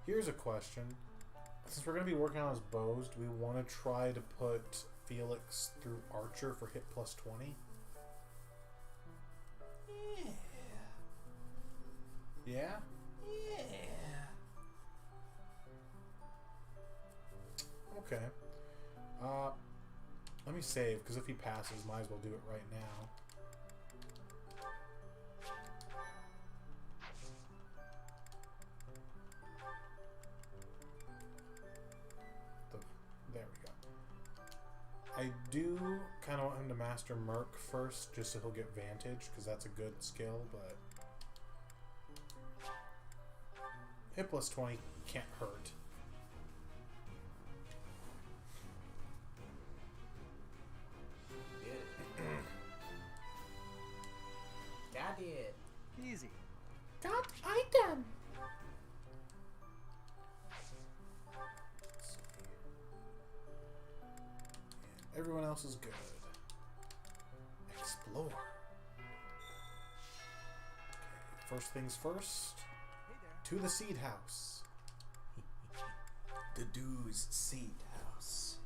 Here's a question. Since we're going to be working on his bows, do we want to try to put Felix through Archer for hit plus 20? Yeah? Okay. Let me save, because if he passes, might as well do it right now. There we go. I do kind of want him to master Merc first, just so he'll get Vantage, because that's a good skill, but... Hit plus 20 can't hurt. Got it. Easy. Got item! And everyone else is good. Explore. Okay, first things first. To the seed house. The Dew's seed house.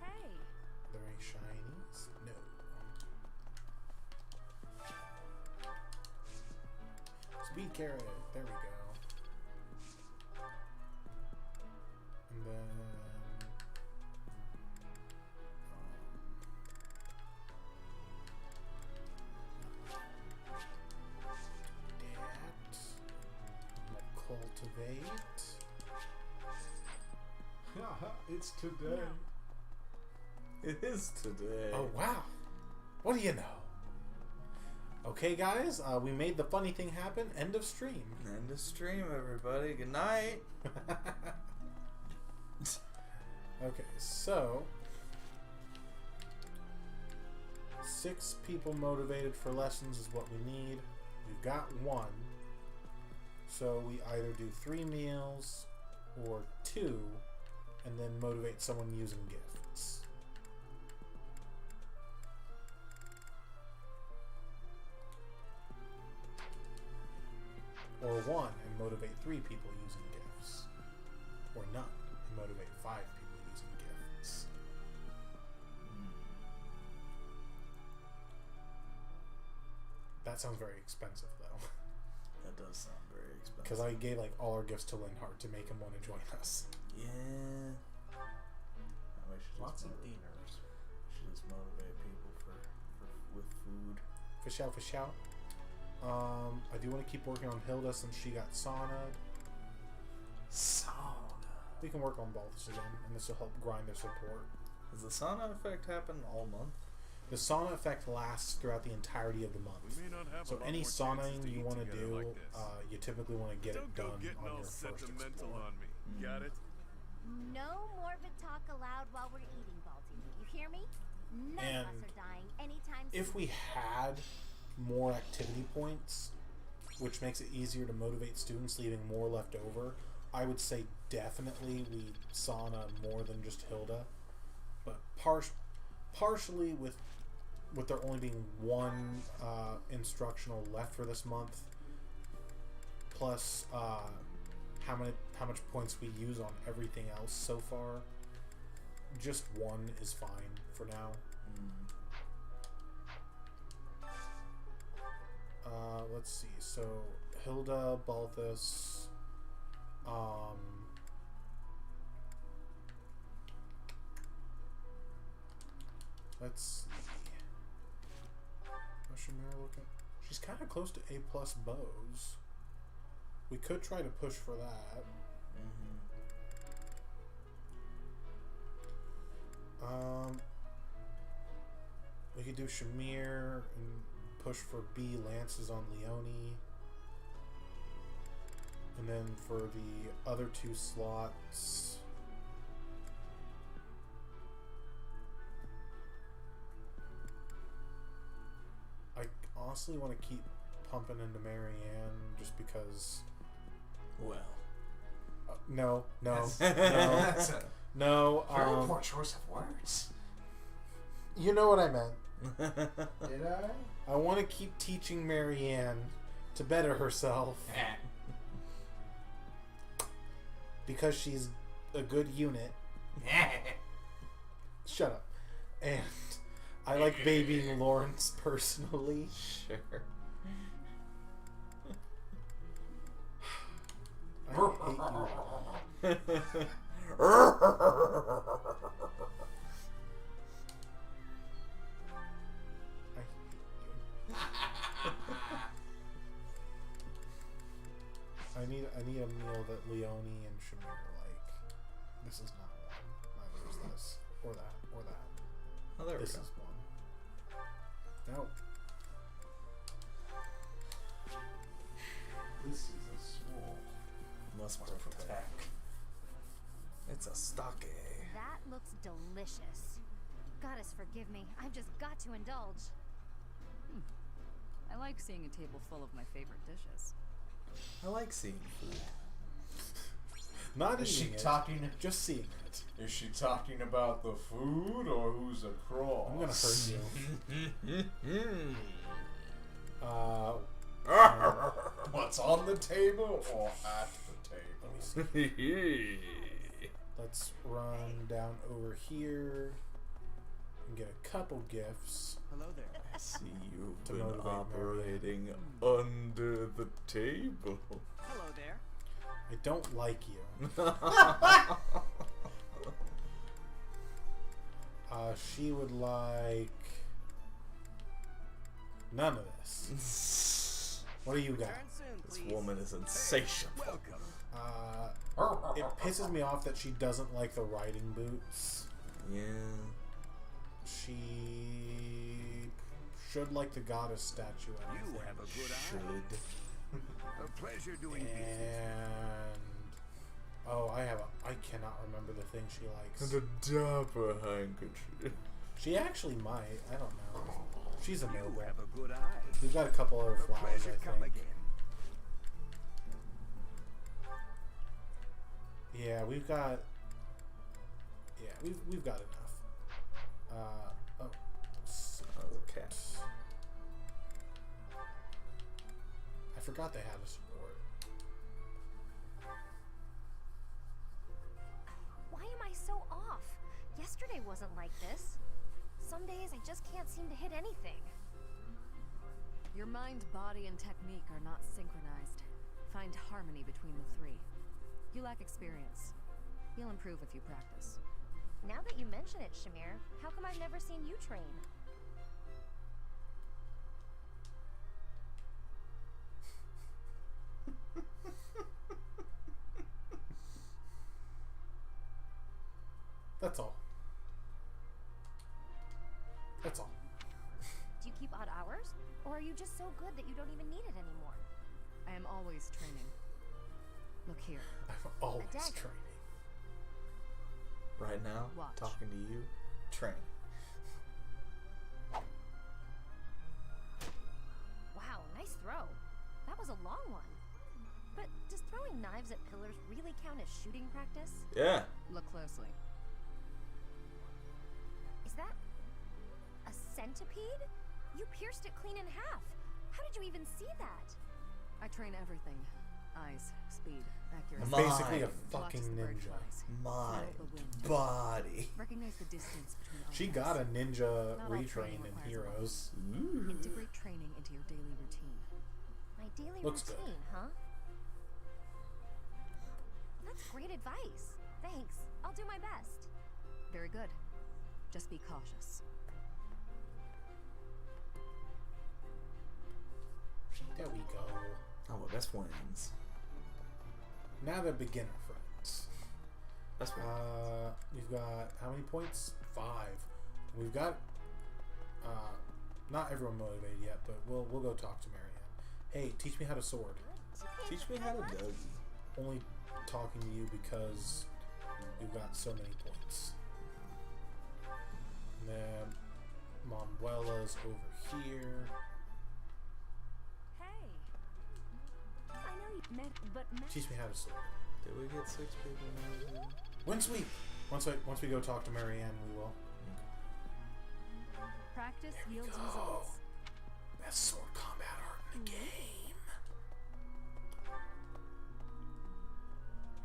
Hey, Are there any shinies? No. Speed carrot. There we go. And then... cultivate. It's today. It is today. Oh wow! What do you know? Okay, guys, we made the funny thing happen. End of stream. End of stream, everybody. Good night. Okay, so 6 people motivated for lessons is what we need. We've got 1. So we either do 3 meals or 2 and then motivate someone using gifts. Or 1 and motivate 3 people using gifts. Or none and motivate 5 people using gifts. That sounds very expensive though. That does sound very expensive. Because I gave like all our gifts to Linhart to make him want to join us. Yeah. We should Lots of motivate- diners. we should just motivate people with food. Fish out, fish out. I do want to keep working on Hilda since she got saunaed. Sauna. We can work on both again, and this will help grind their support. Does the sauna effect happen all month? The sauna effect lasts throughout the entirety of the month. We may not have So a lot any more chances saunaing to you eat want to together do, like this. you typically want to get Don't it go done getting on all your first sentimental explore. on me. Got it? No morbid talk allowed while we're eating, Balti. You hear me? None of us And are dying anytime soon. If we had more activity points, which makes it easier to motivate students, leaving more left over. I would say definitely we sauna more than just Hilda, but partially with there only being one instructional left for this month, plus how much points we use on everything else so far. Just one is fine for now. Let's see. So Hilda, Balthus, let's see. How's Shamira looking? She's kind of close to A+ bows. We could try to push for that. We could do Shamir and push for B lances on Leone. And then for the other 2 slots, I honestly want to keep pumping into Marianne just because. Well. No. Very poor choice of words. You know what I meant. Did I? I want to keep teaching Marianne to better herself. Because she's a good unit. Shut up. And I like babying Lawrence personally. Sure. I hate you. I need a meal that Leone and Shamir like. This is not one. Neither is this. Or that. Or that. Oh, there this we go. is one. No. This is a swole. Must protect. It's a stocky. That looks delicious. Goddess, forgive me. I've just got to indulge. I like seeing a table full of my favorite dishes. I like seeing food. Not is she eating it, talking? just seeing it. Is she talking about the food or who's across? I'm gonna hurt you. What's on the table or at the table? Let me see. Let's run down over here and get a couple gifts. Hello there. I see you've To been motivate operating under the table. Hello there. I don't like you. She would like none of this. What do you got? This woman is insatiable. Welcome. It pisses me off that she doesn't like the riding boots. Yeah. She should like the goddess statue. You have a good eye. Should. A pleasure doing business. And I cannot remember the thing she likes. And a dapper handkerchief. She actually might. I don't know. She's a You noble. have a good eye. We've got a couple other A flowers, pleasure I come think. again. Yeah, we've got. Yeah, we've got enough. Okay. I forgot they had a support. Why am I so off? Yesterday wasn't like this. Some days I just can't seem to hit anything. Your mind, body, and technique are not synchronized. Find harmony between the three. You lack experience. You'll improve if you practice. Now that you mention it, Shamir, how come I've never seen you train? That's all. That's all. Do you keep odd hours? Or are you just so good that you don't even need it anymore? I am always training. Look here. I'm always dagger. training. Right now, Watch. talking to you, train. Wow, nice throw. That was a long throwing knives at pillars really count as shooting practice? Yeah. Look closely. Is that a centipede? You pierced it clean in half. How did you even see that? I train everything. Eyes, speed, accuracy. I'm basically a Watch as fucking the bird ninja. flies. My Follow the wind. body. Recognize the distance between She objects. got a ninja Not all retrain training in requires a weapon. Heroes. Integrate training into your daily routine. My daily Looks good. routine, huh? That's great advice. Thanks. I'll do my best. Very good. Just be cautious. There we go. Oh, well, best wins. Now the beginner friends. Best wins. We've got how many points? 5. We've got not everyone motivated yet, but we'll go talk to Marianne. Hey, teach me how to sword. Teach me how to Dougie. Only talking to you because we've got so many points. And then Manuela's over here. Hey. I know you met, but Teach me how to sword. Did we get 6 people now? Wind sweep. Once we go talk to Marianne, we will. practice yields Go. results. Best sword combat art in the game.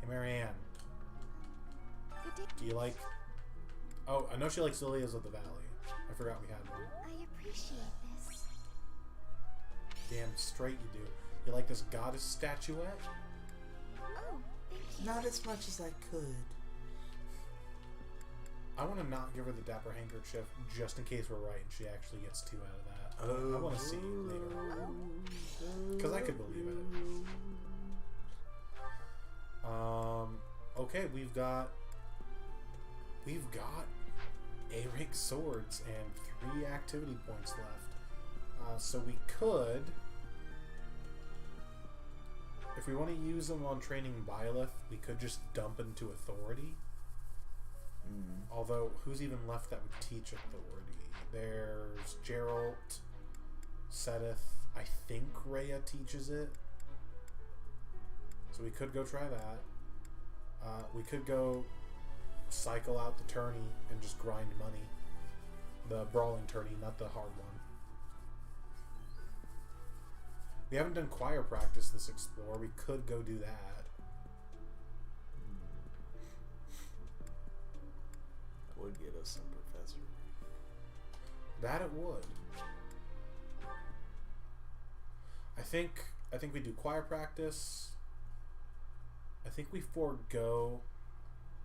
Hey Marianne, do you like? Oh, I know she likes Lilias of the Valley. I forgot we had one. I appreciate this. Damn straight you do. You like this goddess statuette? Oh, thank you. Not as much as I could. I want to not give her the dapper handkerchief just in case we're right and she actually gets 2 out of that. Oh. I want to see later. Because I could believe it. Okay, we've got A-rank swords and 3 activity points left. So we could, if we want to use them on training Byleth, we could just dump into authority. Although, who's even left that would teach authority? There's Geralt, Sedith. I think Rhea teaches it. So we could go try that. We could go cycle out the tourney and just grind money. The brawling tourney, not the hard one. We haven't done choir practice this explore. We could go do that. Would get us some professor. That it would. I think we do choir practice. I think we forego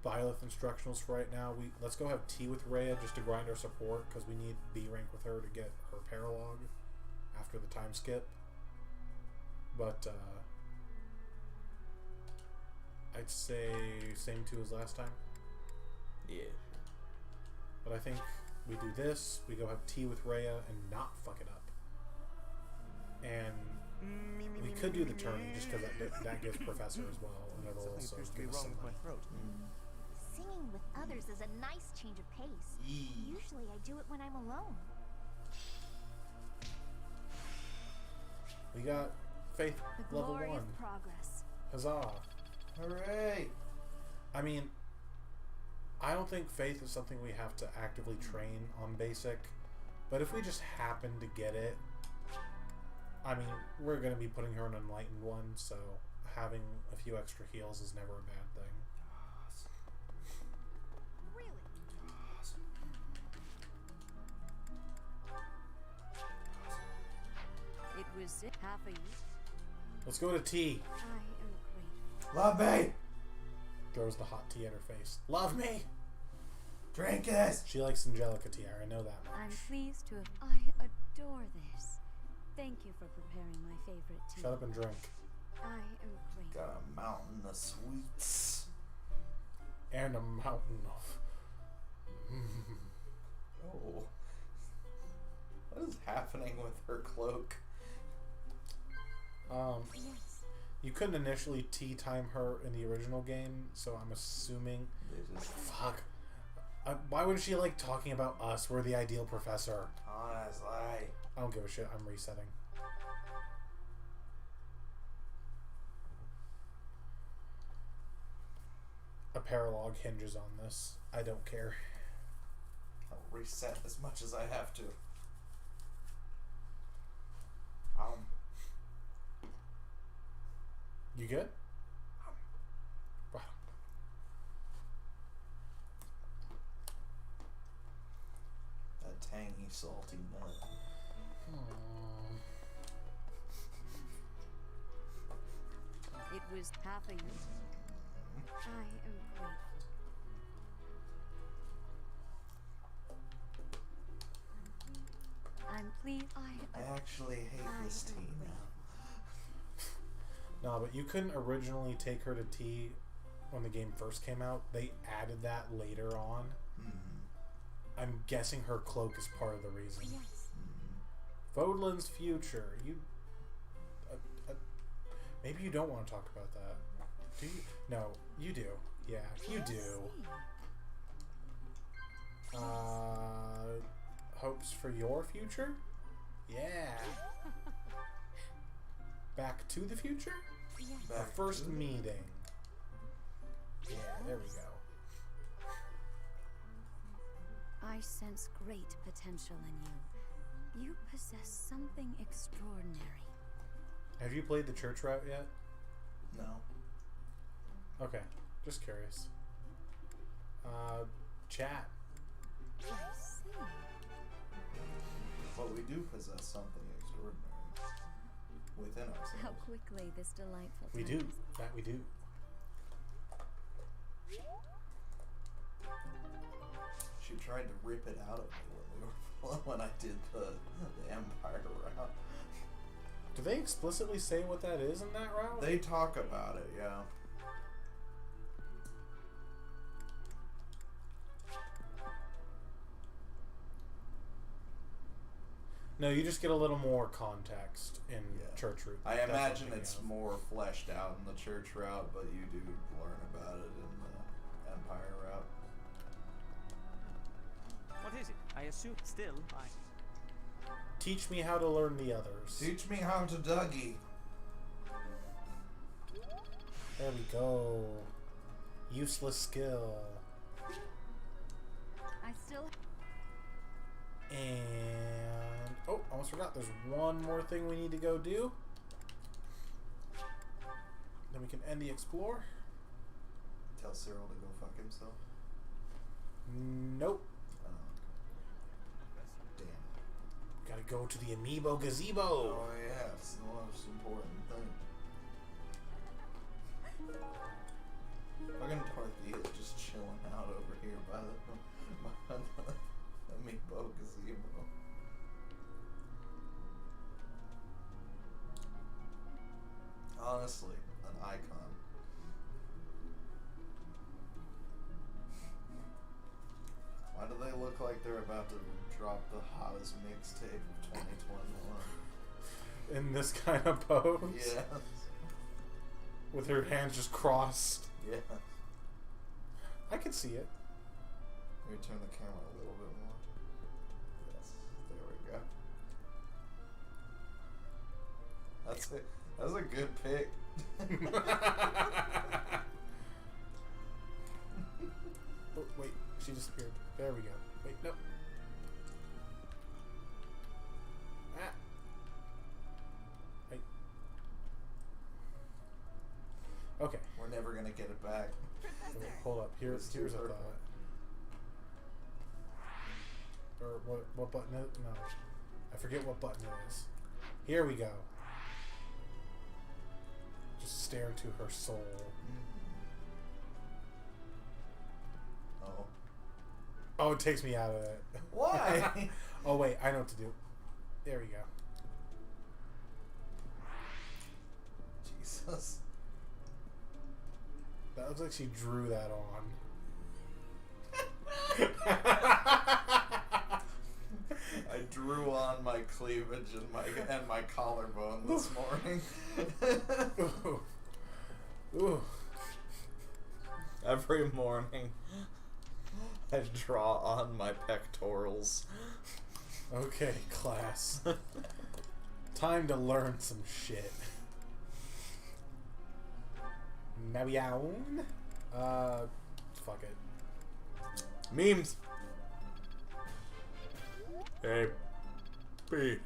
Byleth instructionals for right now. Let's go have tea with Rhea just to grind our support because we need B rank with her to get her paralog after the time skip. But I'd say same 2 as last time. Yeah. But I think we do this, we go have tea with Rhea and not fuck it up. And we could do the tourney just because that gives Professor as well, and it'll also give us some money. Singing with others is a nice change of pace. Usually I do it when I'm alone. We got Faith The level glory 1. of progress. Huzzah. Hooray! I mean, I don't think Faith is something we have to actively train on basic, but if we just happen to get it, I mean, we're going to be putting her in Enlightened 1, so having a few extra heals is never a bad thing. Really? It was half a year. Let's go to tea. I am grateful. Love me! Throws the hot tea at her face. Love me! Drink this! She likes Angelica tea, I know that much. I'm pleased to have. I adore this. Thank you for preparing my favorite tea. Shut up and drink. I am grateful. Got a mountain of sweets. And a mountain of... Oh. What is happening with her cloak? Yes. You couldn't initially tea time her in the original game, so I'm assuming... Fuck. Why would she like talking about us? We're the ideal professor. Honestly. I don't give a shit. I'm resetting. paralog hinges on this. I don't care. I'll reset as much as I have to. You good? Wow. That tangy, salty nut. It was half a year. I am grateful. I'm pleased. I actually hate this tea now. No, but you couldn't originally take her to tea when the game first came out. They added that later on. I'm guessing her cloak is part of the reason. Yes. Fodlan's future. You. Maybe you don't want to talk about that. Do you? No, you do. Yeah, you do. Hopes for your future? Yeah. Back to the Future? Yes. Our first meeting. Yeah, there we go. I sense great potential in you. You possess something extraordinary. Have you played the church route yet? No. Okay, just curious. Chat. I see. But we do possess something extraordinary within ourselves. How quickly this delightful We time do. is- That we do. She tried to rip it out of me when I did the Empire route. Do they explicitly say what that is in that route? They talk about it, yeah. No, you just get a little more context in church route. I That's what I'm imagine thinking it's of. more fleshed out in the church route, but you do learn about it in the Empire route. What is it? I assume still I... Teach me how to learn the others. Teach me how to Dougie. There we go. Useless skill. I still... And... Oh, almost forgot. There's one more thing we need to go do. Then we can end the explore. Tell Cyril to go fuck himself. Nope. Damn. Gotta go to the Amiibo Gazebo. Oh yeah, it's the most important thing. Fucking Dorothy is just chilling out over here by the Amiibo Gazebo. Honestly, an icon. Why do they look like they're about to drop the hottest mixtape of 2021? In this kind of pose? Yes. With her hands just crossed. Yes. I can see it. Let me turn the camera a little bit more. Yes, there we go. That's it. That's a good pick. Oh, wait, she disappeared. There we go. Wait, no. Ah. Wait. Okay. We're never gonna get it back. Wait, hold up. Here's a thought. Or what button is it? No. I forget what button it is. Here we go. Just stare into her soul. Oh. Oh, it takes me out of it. Why? Oh, wait. I know what to do. There we go. Jesus. That looks like she drew that on. I drew on my cleavage and my collarbone this morning. Ooh. Ooh. Every morning, I draw on my pectorals. Okay, class. Time to learn some shit. Meow. Memes. Hey, Peter.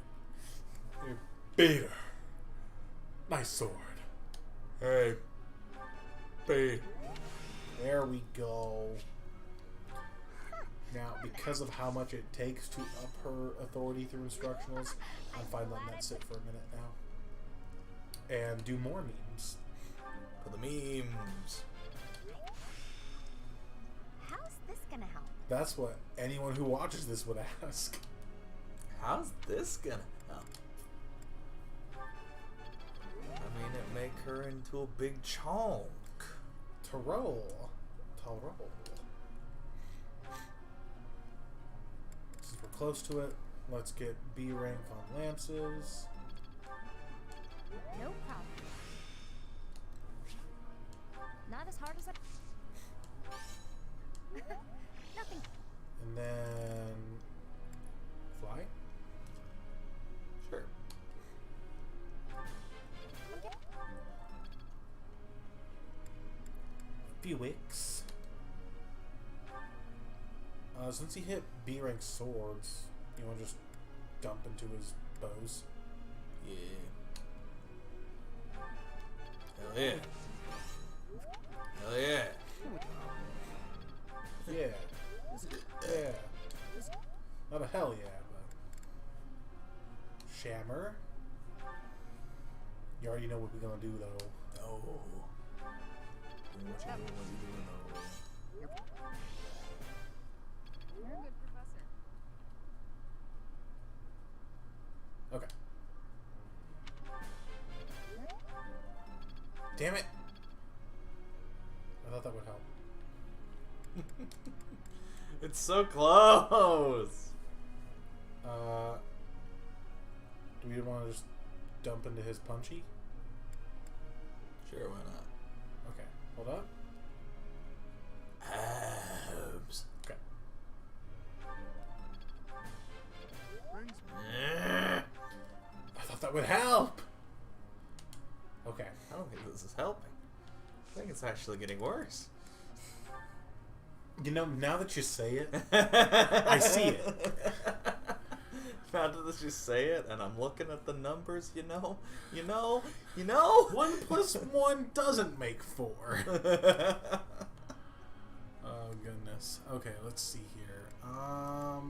Hey, Peter. Nice sword. Hey, Peter. There we go. Now, because of how much it takes to up her authority through instructionals, I'm fine letting that sit for a minute now. And do more memes. For the memes. How's this gonna help? That's what anyone who watches this would ask. How's this gonna help? I mean, it make her into a big chonk. To roll. Since we're close to it, let's get B rank on lances. No problem. Not as hard as Nothing. And then fly. Sure. Buicks. Since he hit B rank swords, you want to just dump into his bows? Yeah. Hell yeah. Hell yeah. Yeah. Yeah. Not a hell yeah, but Shammer. You already know what we're gonna do though. Oh. What you doing? What you doing? Oh. You're a good professor. Okay. Damn it! I thought that would help. It's so close. Do we want to just dump into his punchy? Sure, why not? Okay, hold up. Abs. Okay. I thought that would help. Okay. I don't think this is helping. I think it's actually getting worse. You know, now that you say it, I see it. Now that you say it, and I'm looking at the numbers, you know. 1 plus 1 doesn't make 4. Oh goodness. Okay, let's see here. How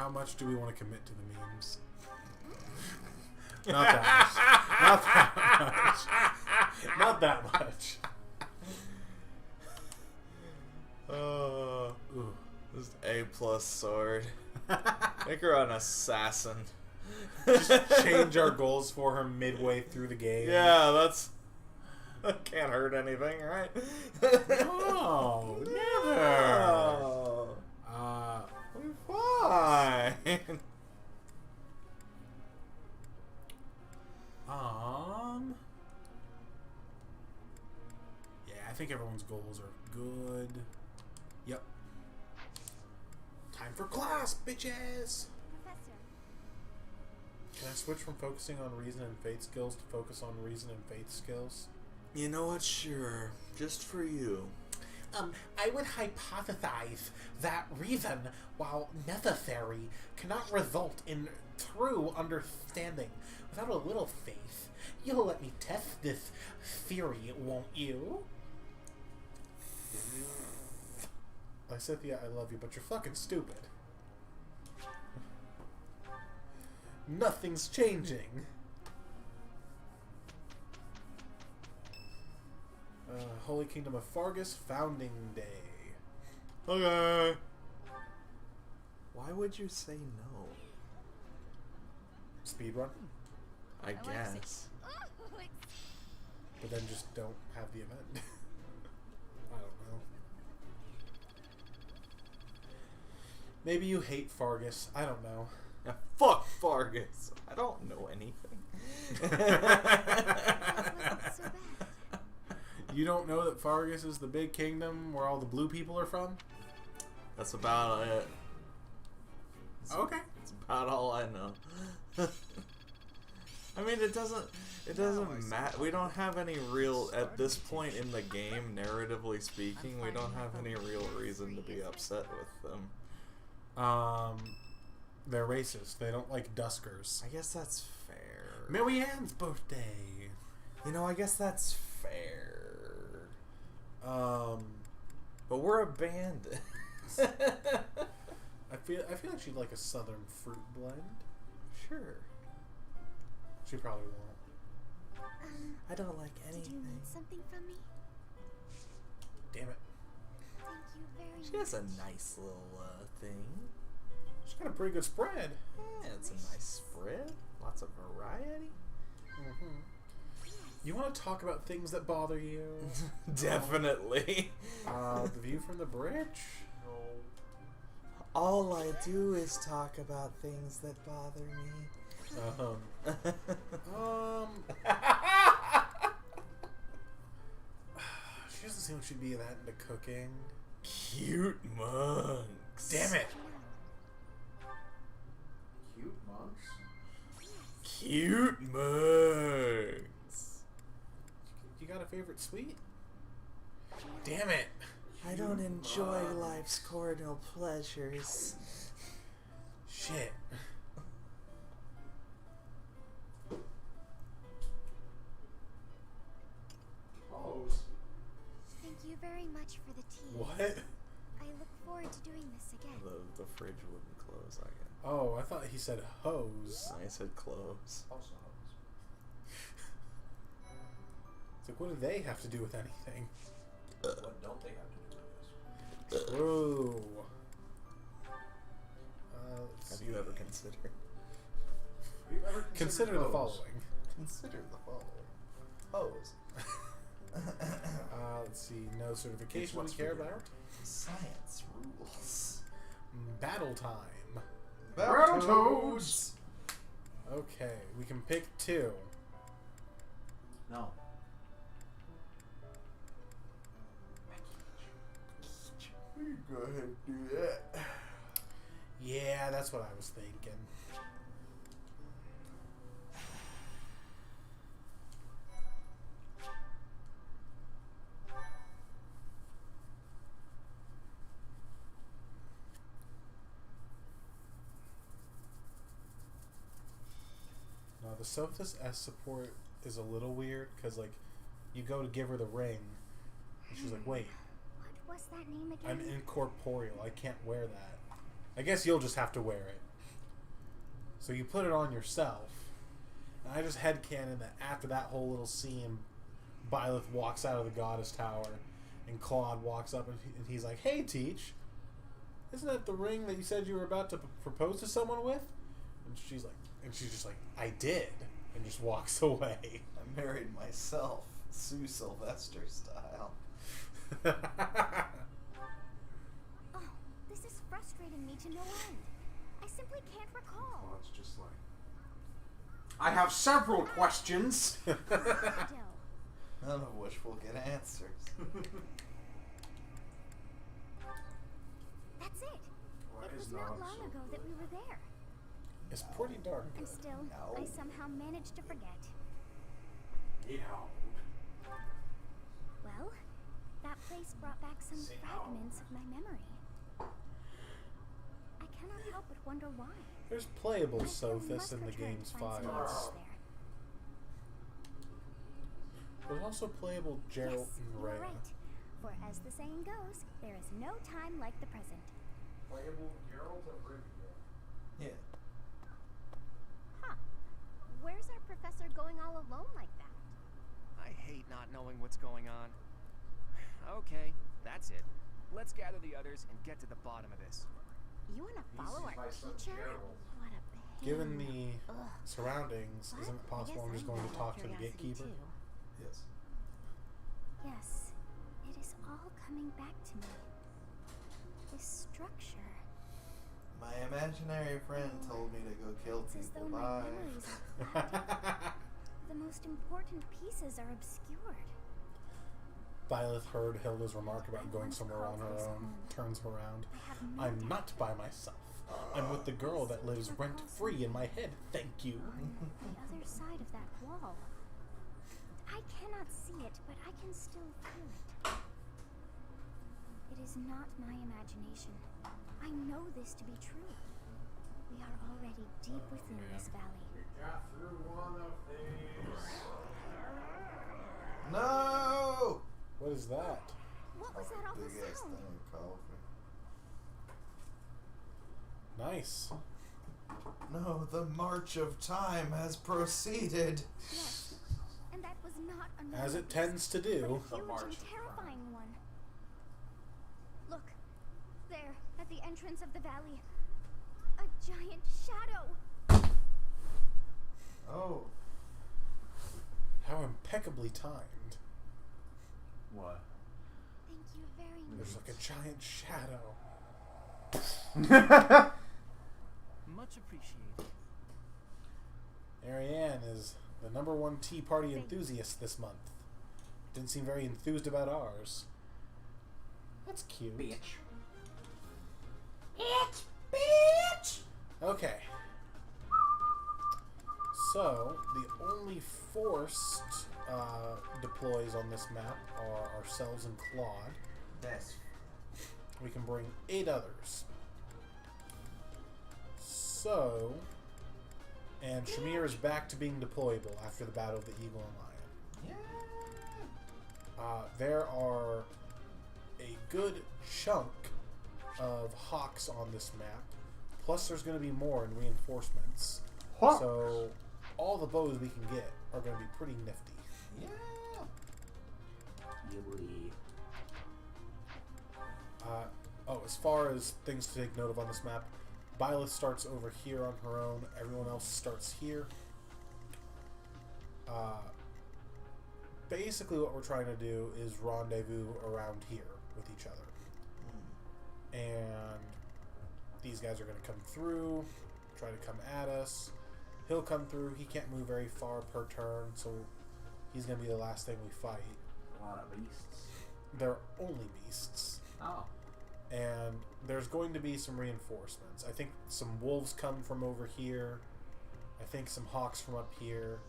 much do we want to commit to the memes? Not that much. Not that much. Ooh, just A+ sword. Make her an assassin. Just change our goals for her midway through the game. Yeah, that can't hurt anything, right? No, never. We're fine. Yeah, I think everyone's goals are good. Yep. Time for class, bitches! Professor. Can I switch from focusing on reason and faith skills to focus on reason and faith skills? You know what? Sure. Just for you. I would hypothesize that reason, while necessary, cannot result in true understanding. Without a little faith, you'll let me test this theory, won't you? Lysithia, I love you, but you're fucking stupid. Nothing's changing. Holy Kingdom of Fargus, Founding Day. Okay. Why would you say no? Speedrun? I guess. But then just don't have the event. I don't know. Maybe you hate Fargus. I don't know. Yeah, fuck Fargus. I don't know anything. You don't know that Fargus is the big kingdom where all the blue people are from? That's about it. Okay. That's about all I know. I mean, it It doesn't matter. We don't have any real, at this point in the game, narratively speaking, we don't have any real reason to be upset with them. They're racist. They don't like Duskers. I guess that's fair. Mary Ann's birthday. You know, I guess that's fair. But we're a bandit. I feel like she'd like a southern fruit blend. Sure. She probably won't. I don't like anything. Did you need something from me? Damn it. Thank you very much. She has a nice little thing. She's got a pretty good spread. Yeah, it's a nice spread. Lots of variety. Mm-hmm. You want to talk about things that bother you? Definitely. The view from the bridge? All I do is talk about things that bother me. She doesn't seem like she'd be that into cooking. Cute monks. Damn it. Cute monks? Cute monks. You got a favorite sweet? Damn it. I don't enjoy life's cordial pleasures. Shit. Thank you very much for the tea. What? I look forward to doing this again. The fridge wouldn't close, I guess. Oh, I thought he said hose. I said close. Also hose. It's like, what do they have to do with anything? What don't they have to do with this? True. Have you ever considered? Consider the following. Consider the following. Hose. Let's see. No certification we care about. Science rules. Battle time. Battletoads! Okay, we can pick two. No. Go ahead and do that. Yeah, that's what I was thinking. Now, the Sophis S support is a little weird because, like, you go to give her the ring, and she's like, wait, What's that name again? I'm incorporeal. I can't wear that. I guess you'll just have to wear it. So you put it on yourself. And I just headcanon that after that whole little scene, Byleth walks out of the Goddess Tower, and Claude walks up and he's like, "Hey, Teach, isn't that the ring that you said you were about to propose to someone with?" And she's just like, "I did," and just walks away. I married myself, Sue Sylvester style. Oh, this is frustrating me to no end. I simply can't recall. Well, it's just like... I have several questions! None of which will get answers. That's it. What It is was not not long so ago that we were there. It's pretty dark. And still, I somehow managed to forget. Yeah. Well, that place brought back some fragments of my memory. I cannot help but wonder why. There's playable I feel we Sophis must in the return game's to find some files. answers there. There's also playable Gerald Yes, and you're Rhea. right. For as the saying goes, there is no time like the present. Playable Geralt and Rivia. Yeah. Huh. Where's our professor going all alone like that? I hate not knowing what's going on. Okay, that's it. Let's gather the others and get to the bottom of this. You want to follow our my son teacher? Gerald. What a pain. Given the Ugh. surroundings, What? isn't it I possible I'm guess just I'm going to bound talk by to the curiosity, gatekeeper? too. Yes. Yes, it is all coming back to me. This structure. My imaginary friend told me to go kill It's as though people. my Bye. memories are clouded. The most important pieces are obscured. Byleth heard Hilda's remark about going somewhere on her own, turns around. I'm not by myself. I'm with the girl that lives rent-free in my head, thank you. On the other side of that wall. I cannot see it, but I can still feel it. It is not my imagination. I know this to be true. We are already deep within this valley. We got through one of these. No! What is that? What was that awful Big ass sound? thing of coffee. Nice. No, the march of time has proceeded. Yes, and that was not a As it noise, tends to do. but a huge and terrifying one. Look, there, at the entrance of the valley, a giant shadow. Oh. How impeccably timed. What? Thank you very much. There's like a giant shadow. Much appreciated. Marianne is the #1 Tea Party enthusiast this month. Didn't seem very enthused about ours. That's cute. Bitch. Bitch! Okay. So, the only forced deploys on this map are ourselves and Claude. That's... We can bring 8 others. So, and Shamir is back to being deployable after the Battle of the Eagle and Lion. Yeah. There are a good chunk of hawks on this map. Plus, there's going to be more in reinforcements. Hawks. So, all the bows we can get are going to be pretty nifty. Yeah. As far as things to take note of on this map, Byleth starts over here on her own. Everyone else starts here. Basically, what we're trying to do is rendezvous around here with each other. And these guys are going to come through, try to come at us. He'll come through. He can't move very far per turn, so he's going to be the last thing we fight. A lot of beasts. They're only beasts. Oh. And there's going to be some reinforcements. I think some wolves come from over here. I think some hawks from up here.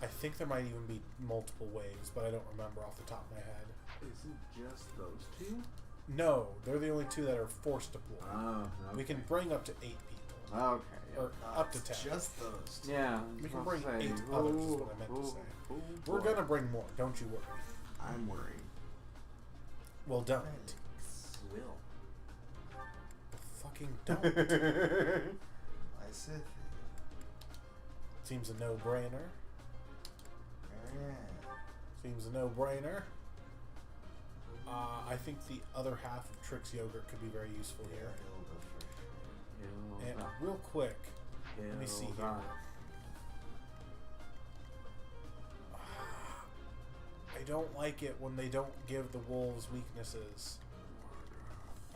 I think there might even be multiple waves, but I don't remember off the top of my head. Is it just those two? No, they're the only 2 that are forced deployed. Oh, okay. We can bring up to 8 people. Okay. Yeah. Or up to 10. Just those 2. Yeah. We can bring 8 others, is what I meant to say. We're going to bring more, don't you worry. I'm worried. Well, don't. Will. Fucking don't. I said Seems a no-brainer. yeah. Seems a no-brainer. I think the other half of Trix Yogurt could be very useful here. And real quick, let me see here. I don't like it when they don't give the wolves weaknesses.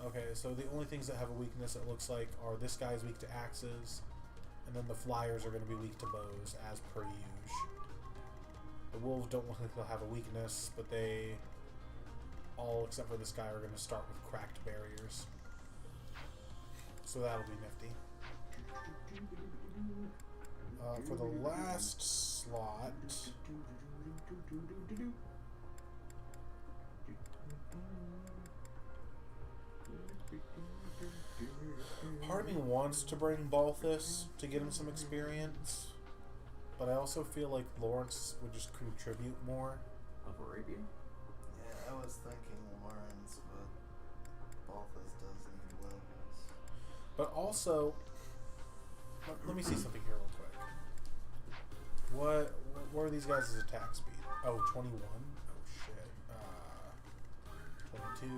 Okay, so the only things that have a weakness, it looks like, are this guy's weak to axes, and then the flyers are going to be weak to bows, as per usual. The wolves don't look like they'll have a weakness, but they, all except for this guy, are going to start with cracked barriers. So that'll be nifty. For the last slot... Part of me wants to bring Balthus to get him some experience, but I also feel like Lawrence would just contribute more. Of Arabia? Yeah, I was thinking Lawrence, but Balthus does need levels. But also, let me see something here real quick. What are these guys' attack speed? Oh, 21? Oh shit. 22...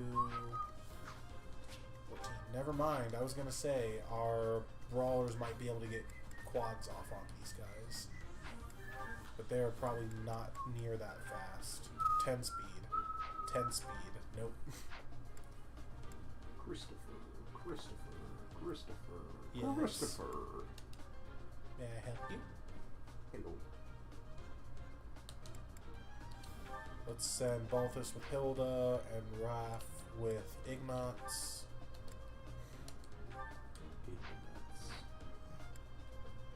14. Never mind, I was gonna say our brawlers might be able to get quads off on these guys. But they're probably not near that fast. 10 speed. 10 speed. Nope. Christopher. Yes. Christopher. May I help you? Hello. Let's send Balthus with Hilda and Raph with Ignatz.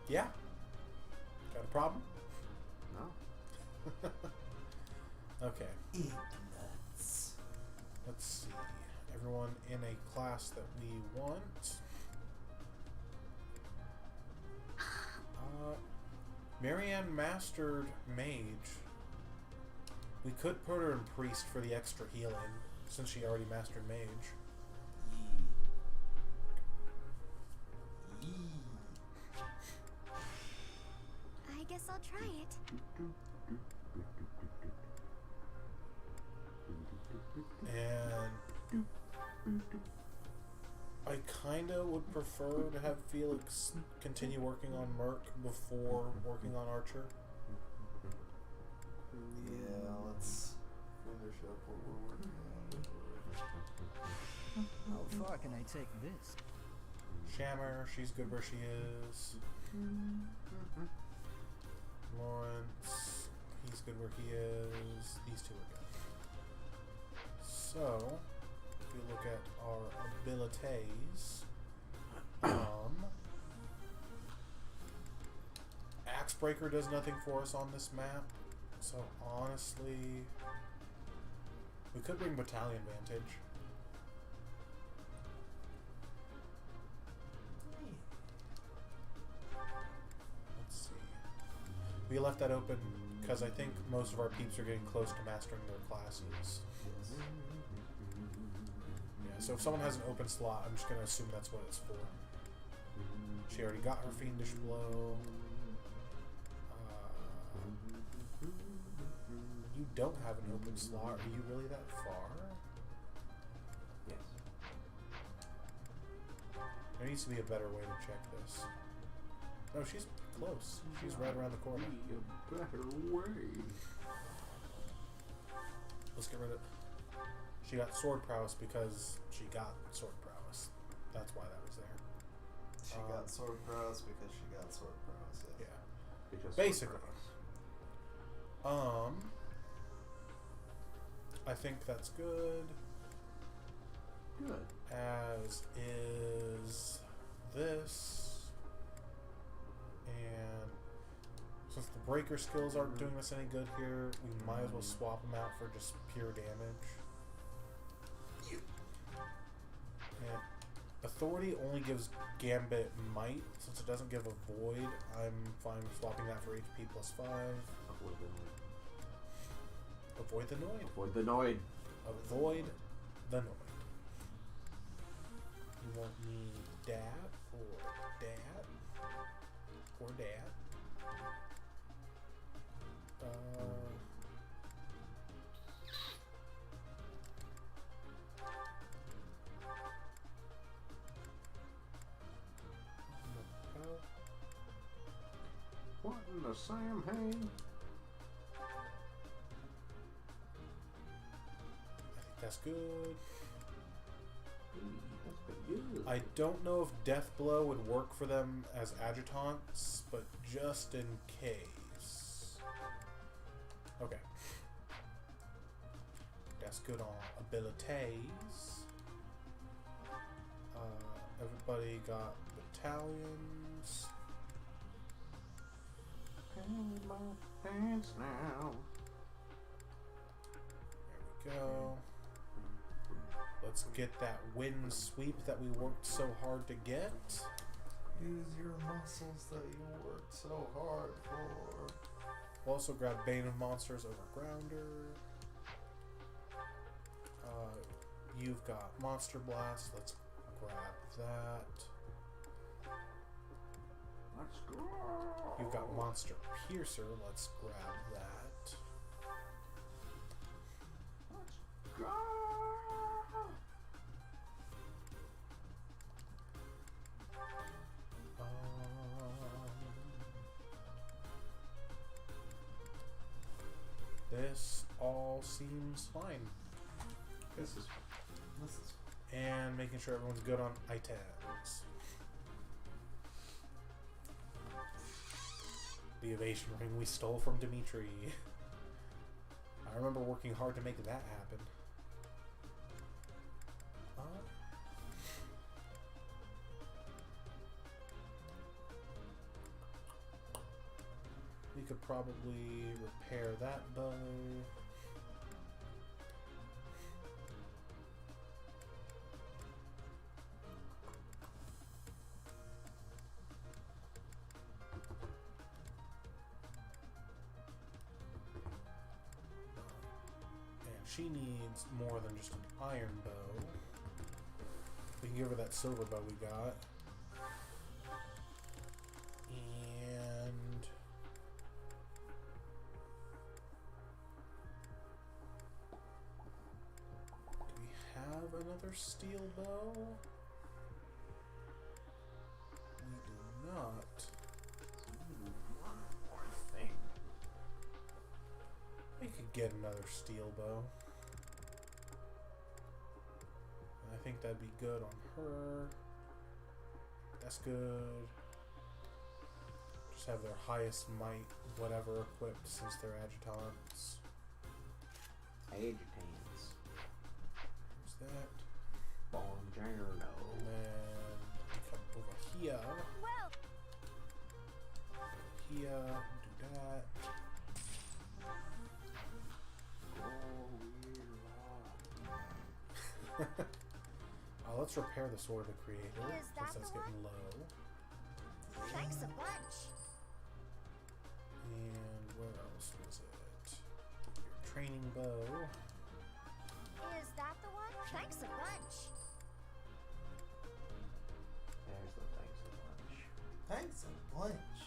Yeah. Got a problem? No. Okay. Ignuts. Let's see. Everyone in a class that we want. Marianne mastered mage. We could put her in priest for the extra healing, since she already mastered mage. I guess I'll try it. And I kinda would prefer to have Felix continue working on Merc before working on Archer. Yeah, let's finish up what we're working on. How far can I take this? Shammer, she's good where she is. Lawrence, he's good where he is. These two are good. So, if we look at our abilities, Axebreaker does nothing for us on this map. So honestly, we could bring Battalion Vantage. Let's see. We left that open because I think most of our peeps are getting close to mastering their classes. Yeah, so if someone has an open slot, I'm just going to assume that's what it's for. She already got her Fiendish Blow. You don't have an open slot. Are you really that far? Yes. There needs to be a better way to check this. No, she's close. She's right around the corner. A better way. Let's get rid of... She got sword prowess because she got sword prowess. That's why that was there. She got sword prowess because she got sword prowess. Yeah. Because Basically. I think that's good. Good. As is this. And since the breaker skills aren't doing us any good here, we might as well swap them out for just pure damage. And authority only gives Gambit might. Since it doesn't give a void, I'm fine with swapping that for HP plus 5. Avoid the Noid. Avoid the Noid. Avoid the Noid. You want me dad or dad? Or dad? What in the Sam Hay? That's good. That's pretty good. I don't know if Death Blow would work for them as adjutants, but just in case. Okay. That's good on abilities. Everybody got battalions. Paint my pants now. There we go. Let's get that wind sweep that we worked so hard to get. Use your muscles that you worked so hard for. We'll also grab Bane of Monsters over Grounder. You've got Monster Blast. Let's grab that. Let's go. You've got Monster Piercer. Let's grab that. Let's go. This all seems fine. This is. And making sure everyone's good on items. The evasion ring we stole from Dimitri. I remember working hard to make that happen. We could probably repair that bow. She needs more than just an iron bow. We can give her that silver bow we got. And do we have another steel bow? We do not. One more thing. We could get another steel bow. I think that'd be good on her. That's good. Just have their highest might, whatever, equipped since they're agitons. Agitans. Who's that? Bonjour. And then we come over here. Well, Here, do that. Let's repair the Sword of the Creator, Is that since that's the getting one? low. thanks a bunch. And where else was it? Your training bow. Is that the one? Thanks a bunch. There's the thanks a bunch. Thanks a bunch.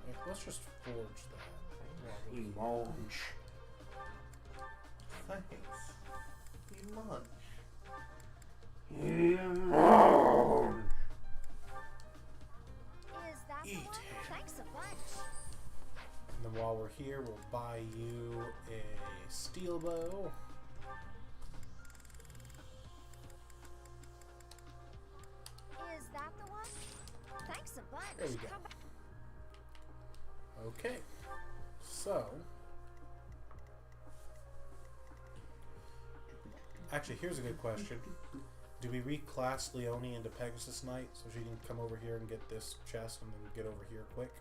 Yeah, let's just forge that. He won't. Thanks. He munch. He won't. Is that Eat the one? it. Thanks a bunch. And then while we're here, we'll buy you a steel bow. Is that the one? Thanks a bunch. There we go. Okay. So. Actually, here's a good question. Do we reclass Leone into Pegasus Knight so she can come over here and get this chest and then get over here quick?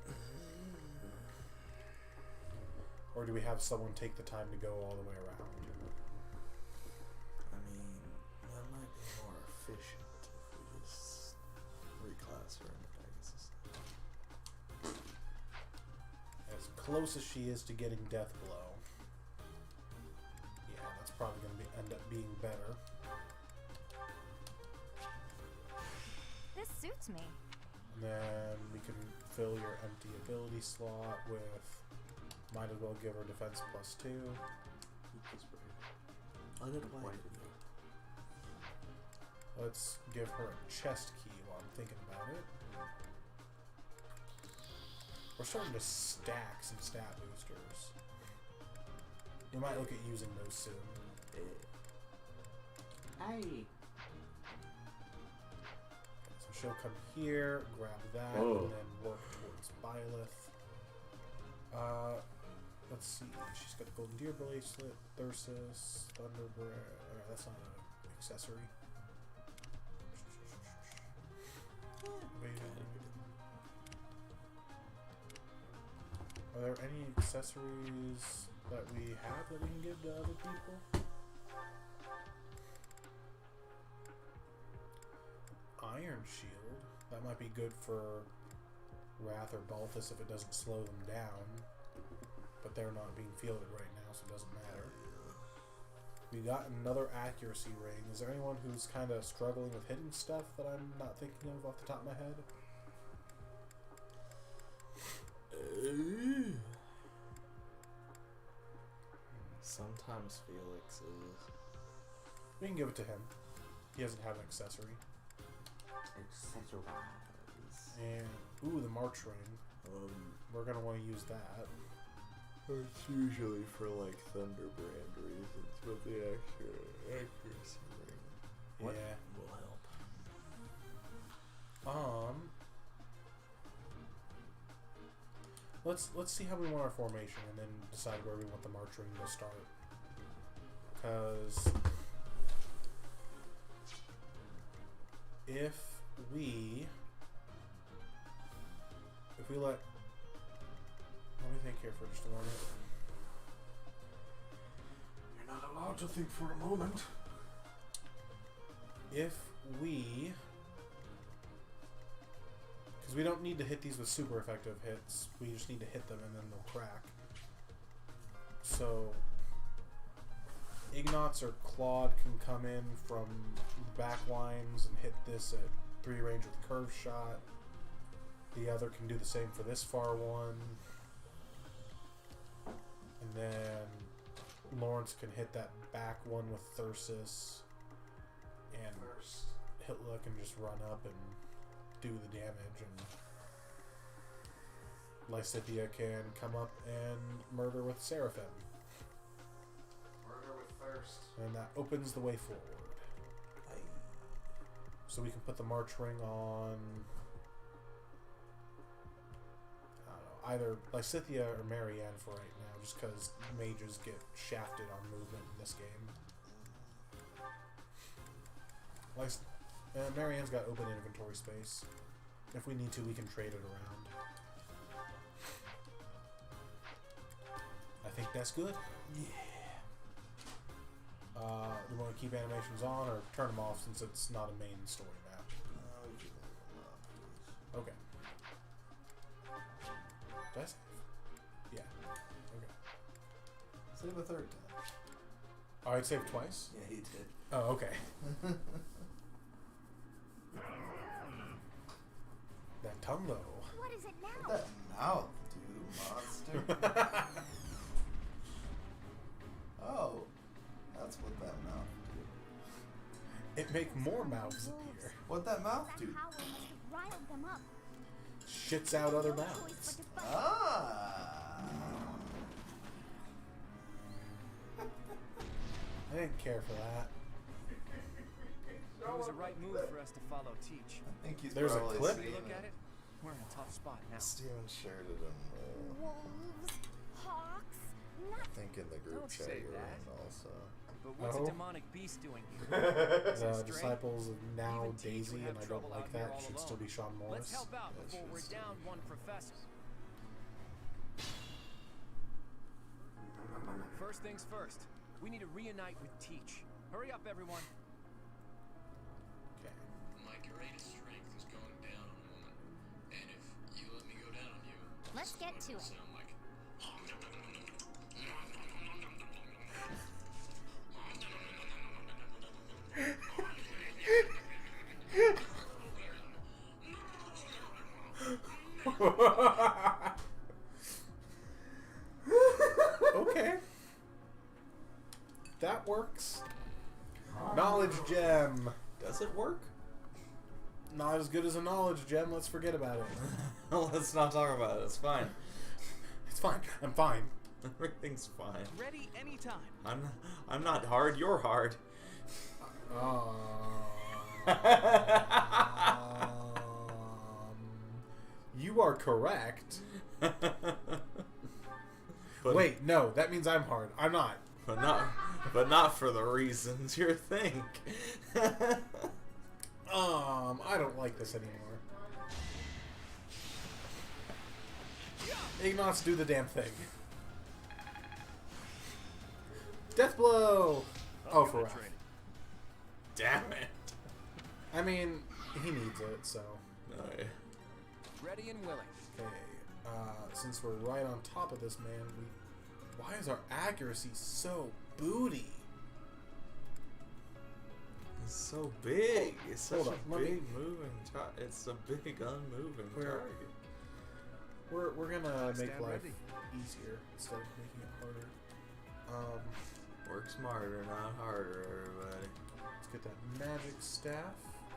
Or do we have someone take the time to go all the way around? I mean, that might be more efficient if we just reclass her into Pegasus. As close as she is to getting Death Blow. Yeah, that's probably going to end up being better. This suits me. And then we can fill your empty ability slot with, might as well give her defense +2. Let's give her a chest key while I'm thinking about it. We're starting to stack some stat boosters. We might look at using those soon. Hey. So she'll come here, grab that, Oh. and then work towards Byleth. Let's see. She's got the Golden Deer Bracelet, Thyrsus, Thunderbrand. That's not an accessory. Are there any accessories that we have that we can give to other people? Iron Shield. That might be good for Wrath or Balthus if it doesn't slow them down. But they're not being fielded right now, so it doesn't matter. We got another accuracy ring. Is there anyone who's kind of struggling with hitting stuff that I'm not thinking of off the top of my head? Sometimes Felix is. We can give it to him. He doesn't have an accessory. Accessorize. And, ooh, the March ring. We're going to want to use that. It's usually for like Thunderbrand reasons, but the accuracy ring What? will help. Let's see how we want our formation and then decide where we want the March ring to start. Because if we let think here for just a moment. You're not allowed to think for a moment. If we... Because we don't need to hit these with super effective hits. We just need to hit them and then they'll crack. So... Ignatz or Claude can come in from back lines and hit this at 3 range with curve shot. The other can do the same for this far one. And then Lawrence can hit that back one with Thyrsus. And Hitler can just run up and do the damage. And Lysithea can come up and murder with Seraphim. And that opens the way forward. So we can put the March Ring on... I don't know, either Lysithea or Marianne for right now, just because mages get shafted on movement in this game. Marianne's got open inventory space. If we need to, we can trade it around. I think that's good. Yeah. We want to keep animations on or turn them off since it's not a main story map? Okay. Did I save? Yeah. Okay. Save a third time. Oh, I'd save twice? Yeah, he did. Oh, okay. That tongue, though. What is it now? That mouth, dude, monster. Oh. That's what that mouth do. It make more mouths appear. What that mouth do? Riled them up. Shits out other mouths. Ah. I didn't care for that. It was a right move for us to follow Teach. I think he's There's a probably clip. seen Look it. at it. We're in a tough spot now. Steven shared it in Wolves, hawks, I think in the group Don't chat say you're that. in also. But what's Oh. a demonic beast doing here? Is it The straight? disciples of now Even Teach Daisy, would and have I don't trouble like out here that. all Should alone. still be Sean Morris. Let's help out That before should we're still down one professor. First things first. We need to reunite with Teach. Hurry up, everyone. Okay. My greatest strength is going down a moment. And if you let me go down on you, Let's this is get what to it'll it. sound like. Okay. That works. Knowledge gem. Does it work? Not as good as a knowledge gem. Let's forget about it. Let's not talk about it. It's fine. It's fine. I'm fine. Everything's fine. Ready anytime. I'm not hard. You're hard. You are correct. But, Wait, no, that means I'm hard. I'm not. But not for the reasons you think. I don't like this anymore. Ignatz, do the damn thing. Death blow. Oh, for Ralph. Damn it. I mean, he needs it, so. No, yeah. Ready and willing. Okay, since we're right on top of this man, why is our accuracy so booty? It's so big. It's such Hold a on, let me- big moving target. It's a big unmoving target. We're gonna make Stand life ready. easier instead of making it harder. Work smarter, not harder, everybody. Let's get that magic staff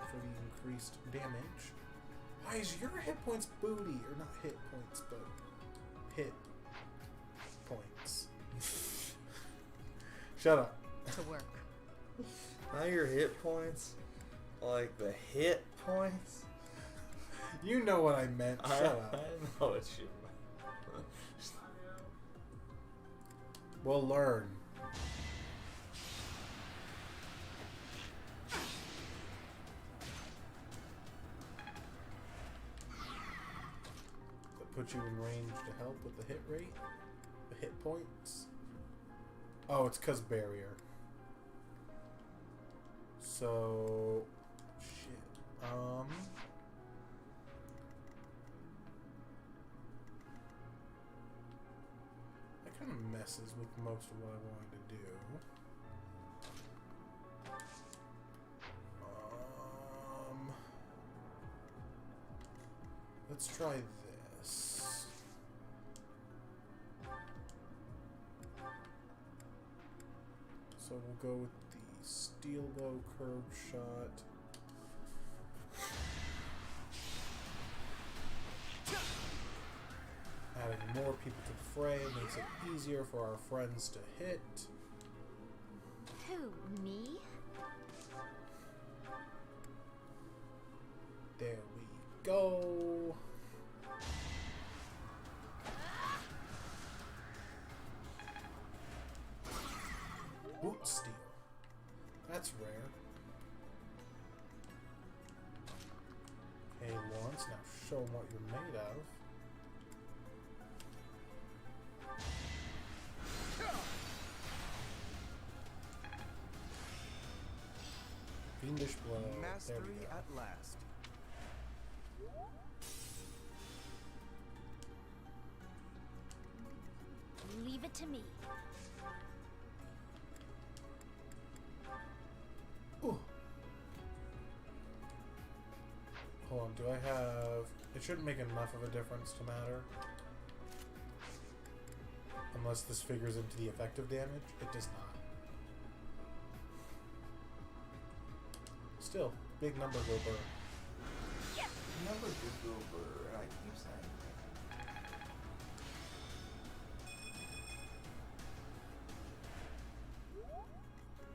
for the increased damage. Why is your hit points booty? Or not hit points, but hit points. Shut up. To work. Not your hit points, like the hit points. You know what I meant. Shut up. I know what you meant. We'll learn. That put you in range to help with the hit rate? The hit points? Oh, it's because barrier. So... Shit. That kind of messes with most of what I wanted to do. Let's try this. So we'll go with the steel bow curve shot. Adding more people to the fray makes it easier for our friends to hit. Who, me? There we go. Boot steel. That's rare. Okay, Lawrence, now show them what you're made of. Fiendish blow. Mastery at last. Leave it to me. Ooh. Hold on, do I have... It shouldn't make enough of a difference to matter. Unless this figures into the effective damage. It does not. Still, big number go burr. Number do go burr, I keep saying.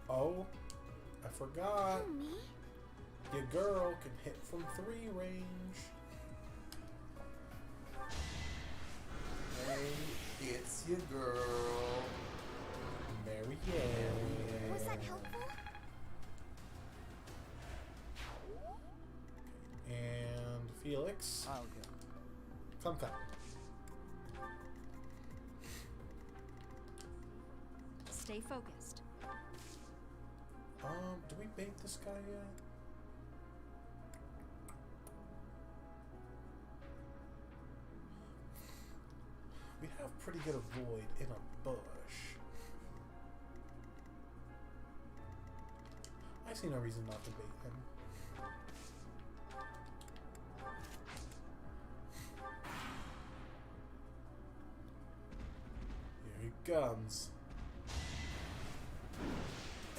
Oh, I forgot. Who, me? Your girl can hit from 3 range. Hey, it's your girl. Mary Was that helpful? And Felix. I'll go. Come. Stay focused. Do we bait this guy yet? We have pretty good avoid in a bush. I see no reason not to bait him. Here he comes.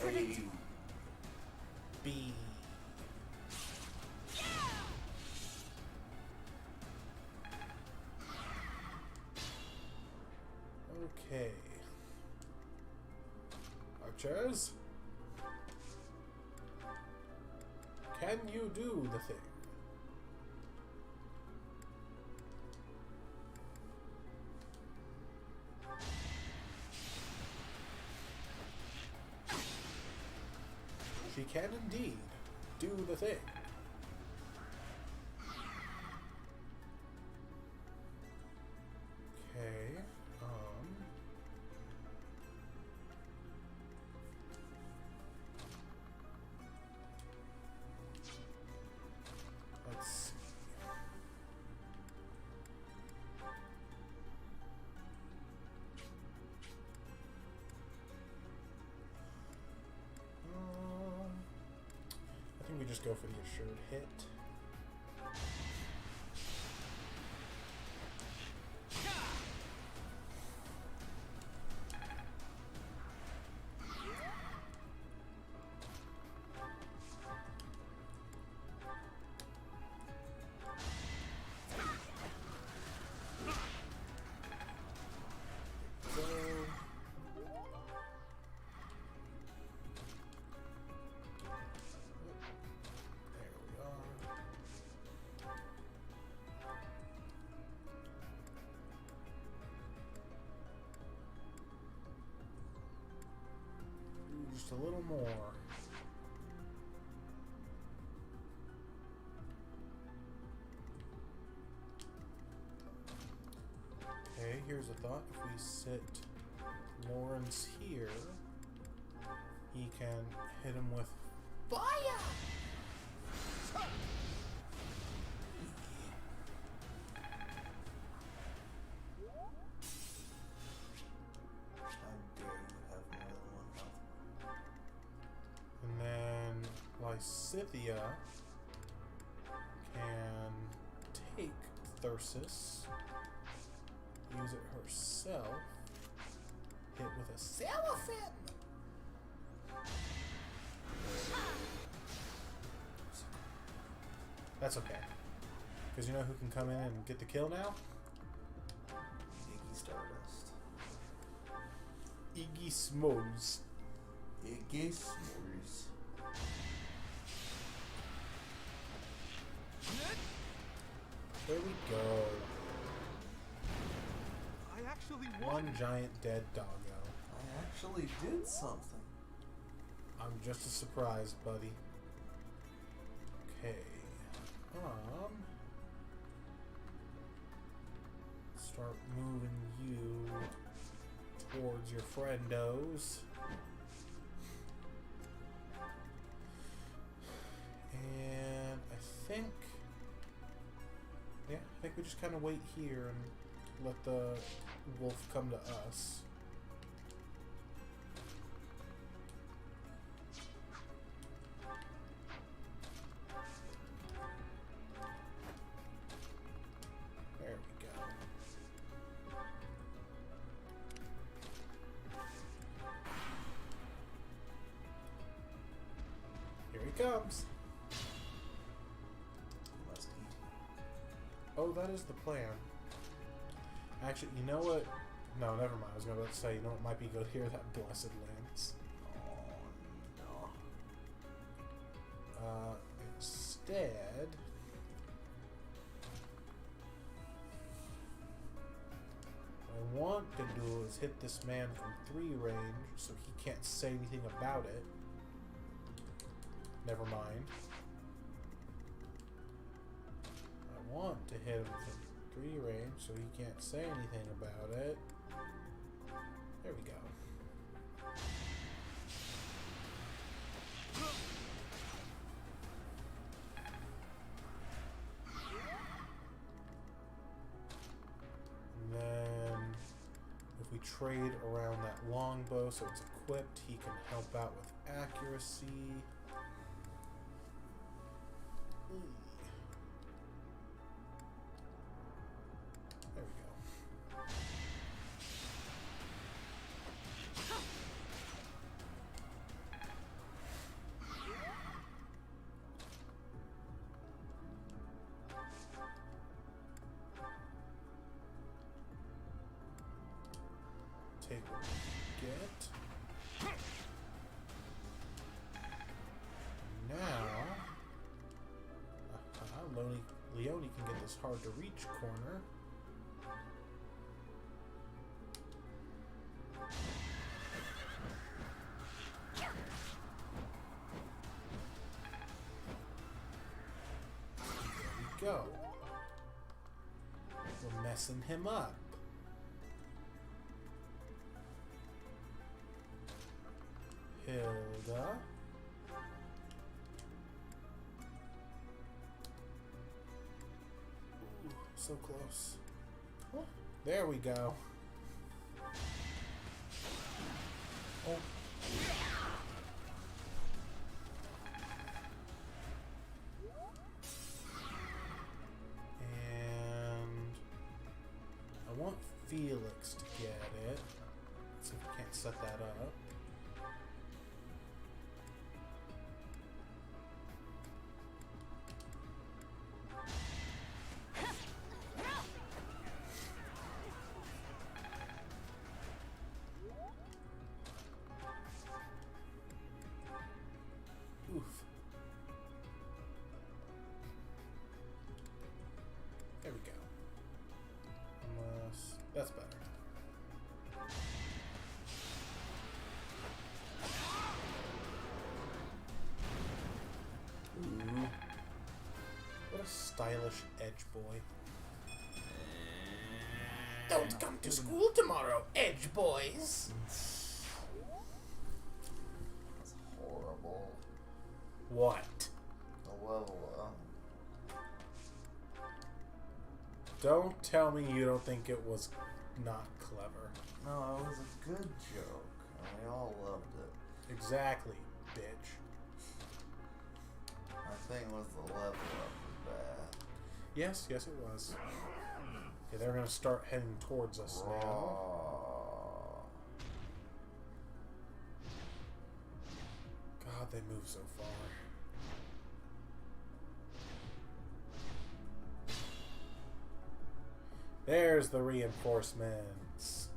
Hey. B. Okay. Archers. Can you do the thing? She can indeed do the thing. Okay, let's see. I think we just go for the assured hit. Just a little more. here's a thought. If we sit Lawrence here, he can hit him with fire! And then Lysithea can take Thyrsus, use it herself, hit with a Cellophane! That's okay. Because you know who can come in and get the kill now? Iggy Stardust. Iggy Smos. Iggy S'mores. There we go. I actually won. One giant dead doggo. I actually did something. I'm just as surprised, buddy. Okay. Start moving you towards your friendos. And I think we just kind of wait here and let the wolf come to us. There we go. Here he comes. Oh, that is the plan. Actually, you know what? No, never mind. I was going to say, you know what might be good here? That blessed lance. Oh, no. Instead... what I want to do is hit this man from 3 range so he can't say anything about it. Never mind. I want to hit him from 3 range so he can't say anything about it. There we go. And then if we trade around that longbow so it's equipped, he can help out with accuracy. There we go. Take what we get. Now, Leone can get this hard to reach corner. There we go. We're messing him up. Hilda. Ooh, so close. Oh, there we go. Oh. And I want Felix to get it. So we can't set that up. Oof. There we go. Unless that's better. Ooh. What a stylish edge boy. Don't come to school tomorrow, Edge boys. That's horrible. What? The level up. Don't tell me you don't think it was not clever. No, it was a good joke. And we all loved it. Exactly, bitch. My thing was the level up was bad. Yes, it was. Okay, they're gonna start heading towards us now. God, they move so far. There's the reinforcements.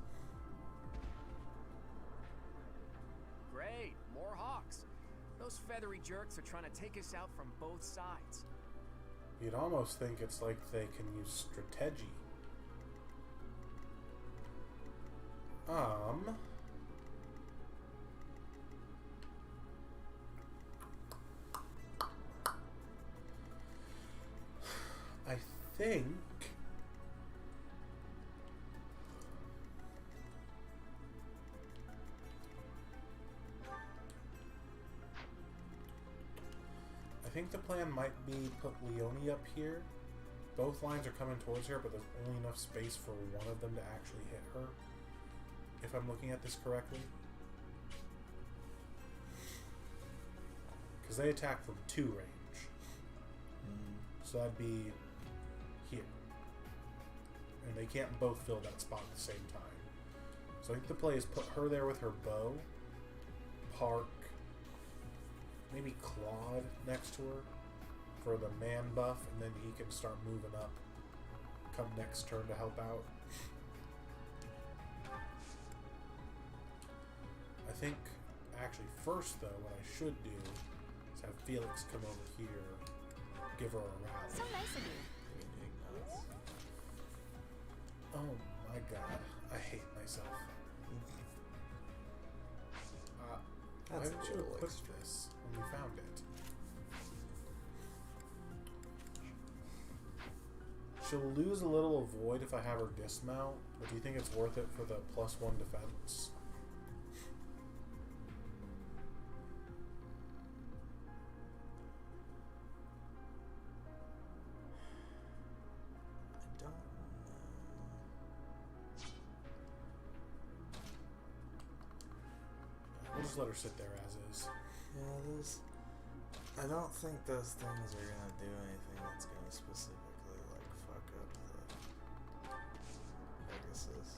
Great, more hawks. Those feathery jerks are trying to take us out from both sides. You'd almost think it's like they can use strategy. I think the plan might be put Leonie up here. Both lines are coming towards her, but there's only enough space for one of them to actually hit her. If I'm looking at this correctly. Because they attack from 2 range. So that'd be here. And they can't both fill that spot at the same time. So I think the play is put her there with her bow. Park. Maybe Claude next to her for the man buff, and then he can start moving up come next turn to help out. I think, actually, first though, what I should do is have Felix come over here, give her a rally. So nice of you. Oh my god, I hate myself. Why didn't you equip this when you found it? She'll lose a little of void if I have her dismount, but do you think it's worth it for the +1 defense? I don't know. We'll just let her sit there as is. Yeah, those. I don't think those things are gonna do anything that's gonna specifically like fuck up the Pegasus.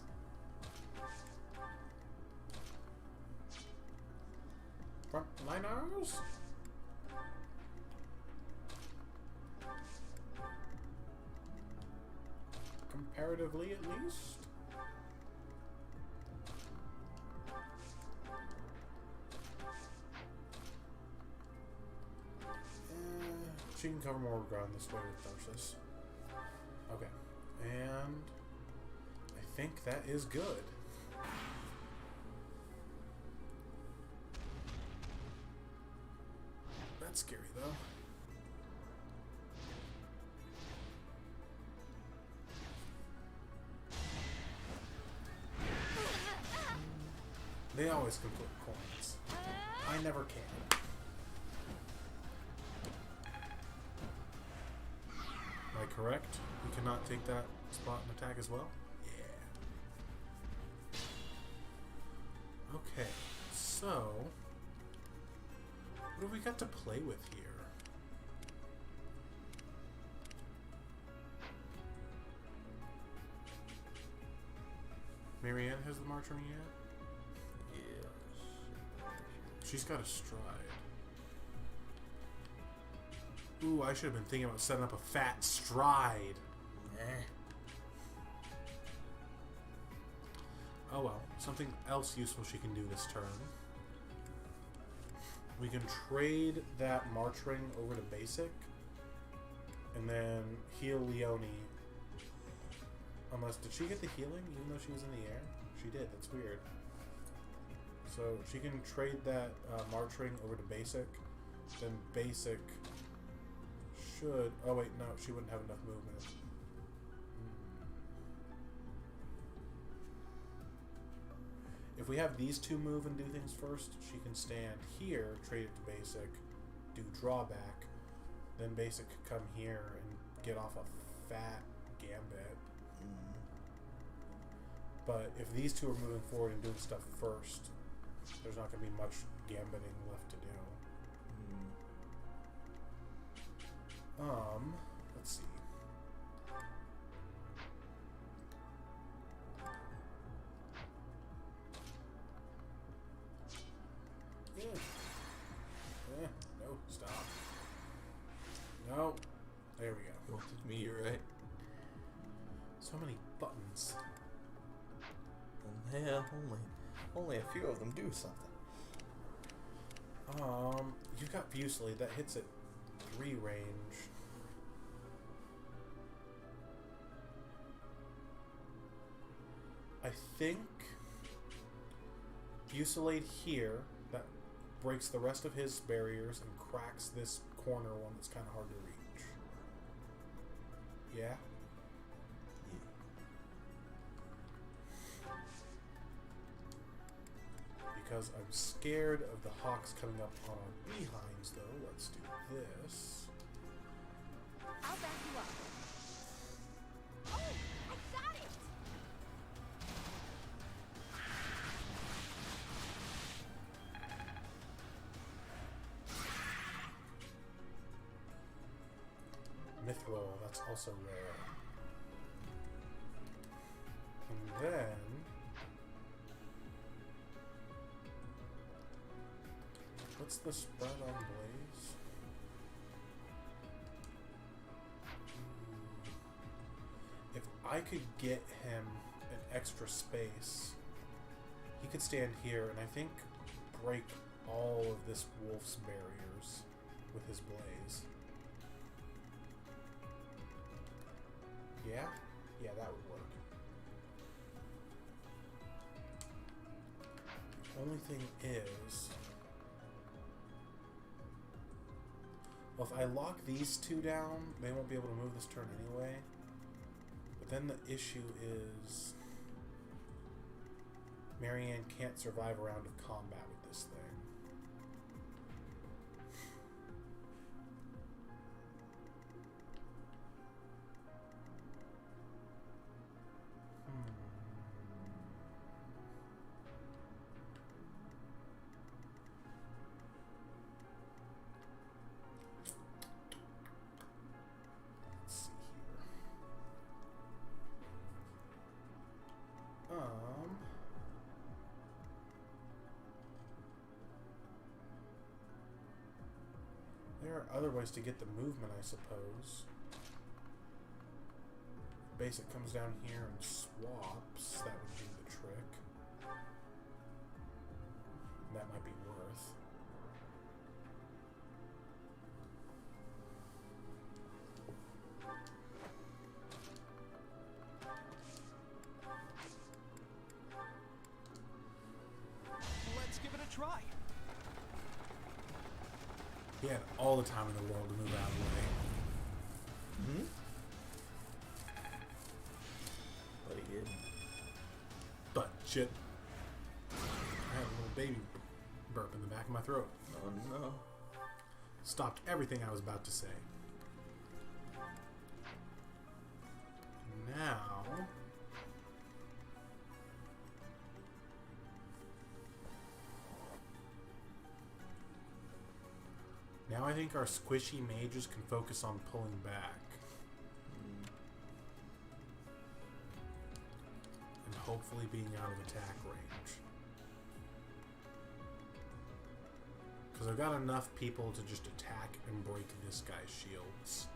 Frontliners? Comparatively, at least. She can cover more ground this way with Tharsis. Okay. And I think that is good. That's scary, though. They always can flip coins. I never can. Am I correct? We cannot take that spot and attack as well? Yeah. Okay, so what have we got to play with here? Marianne has the march ring yet? Yeah. She's got a stride. Ooh, I should have been thinking about setting up a fat stride. Oh well, something else useful she can do this turn. We can trade that march ring over to basic, and then heal Leonie. Unless, did she get the healing even though she was in the air? She did, that's weird. So she can trade that march ring over to basic, then basic should... Oh wait, no, she wouldn't have enough movement. If we have these two move and do things first, she can stand here, trade it to basic, do drawback, then basic could come here and get off a fat gambit. But if these two are moving forward and doing stuff first, there's not going to be much gambiting left to do. Let's see. No, stop. No. There we go. You wanted me, you're right. So many buttons. And yeah, only a few of them do something. You've got Fusilier that hits at 3 range. I think Fusilier here, that breaks the rest of his barriers and cracks this corner one that's kind of hard to reach. Yeah? Because I'm scared of the hawks coming up on our behinds, though. Let's do this. I'll back you up. Oh, I got it! Mithril, that's also rare. And then what's the spread on Blaze? If I could get him an extra space, he could stand here and I think break all of this wolf's barriers with his Blaze. Yeah? Yeah, that would work. Only thing is, well, if I lock these two down, they won't be able to move this turn anyway. But then the issue is Marianne can't survive a round of combat with this thing. There are other ways to get the movement, I suppose. Basic comes down here and swaps. That would do the trick. That might be worth. Let's give it a try. He had all the time in the world to move out of the way. Mm-hmm. But he didn't. But shit. I had a little baby burp in the back of my throat. Oh no. Stopped everything I was about to say. Now I think our squishy mages can focus on pulling back. And hopefully being out of attack range. Because I've got enough people to just attack and break this guy's shields.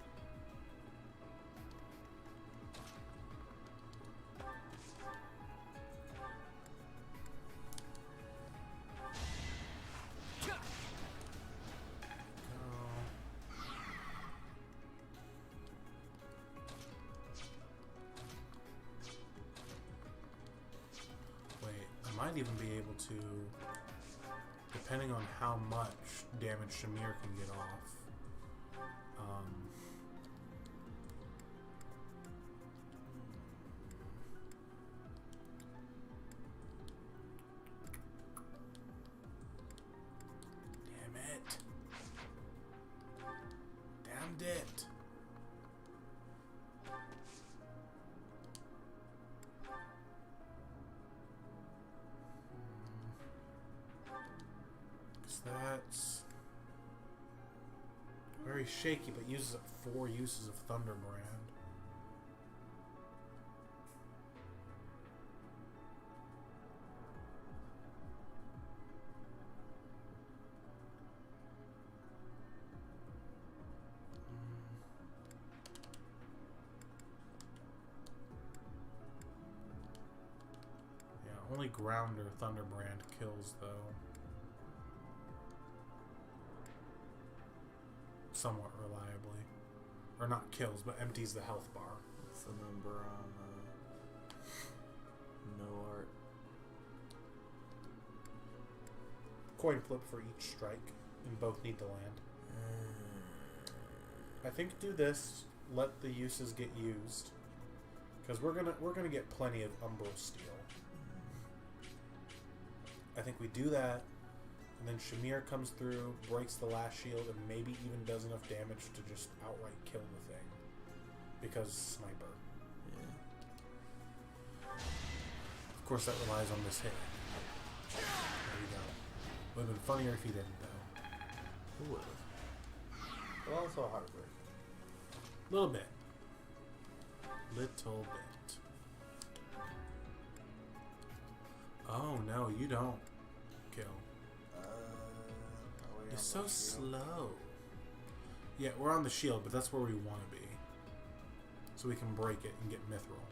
Might even be able to, depending on how much damage Shamir can get off. that's very shaky, but uses up 4 uses of Thunderbrand. Yeah, only Grounder Thunderbrand kills, though. Somewhat reliably. Or not kills, but empties the health bar. What's the number on no art? Coin flip for each strike, and both need to land. I think do this, let the uses get used. Because we're gonna get plenty of Umbral Steel. I think we do that. And then Shamir comes through, breaks the last shield, and maybe even does enough damage to just outright kill the thing. Because sniper. Yeah. Of course, that relies on this hit. There you go. Would have been funnier if he didn't, though. Who would have? But also heartbreaking. Little bit. Little bit. Oh, no, you don't kill. You're so slow. Yeah, we're on the shield, but that's where we want to be. So we can break it and get Mithril.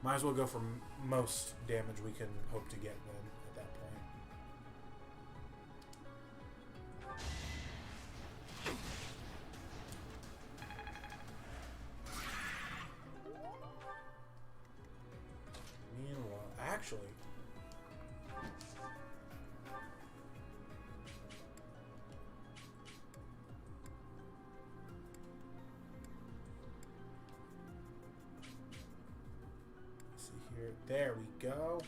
Might as well go for most damage we can hope to get then at that point. Meanwhile, actually... There we go.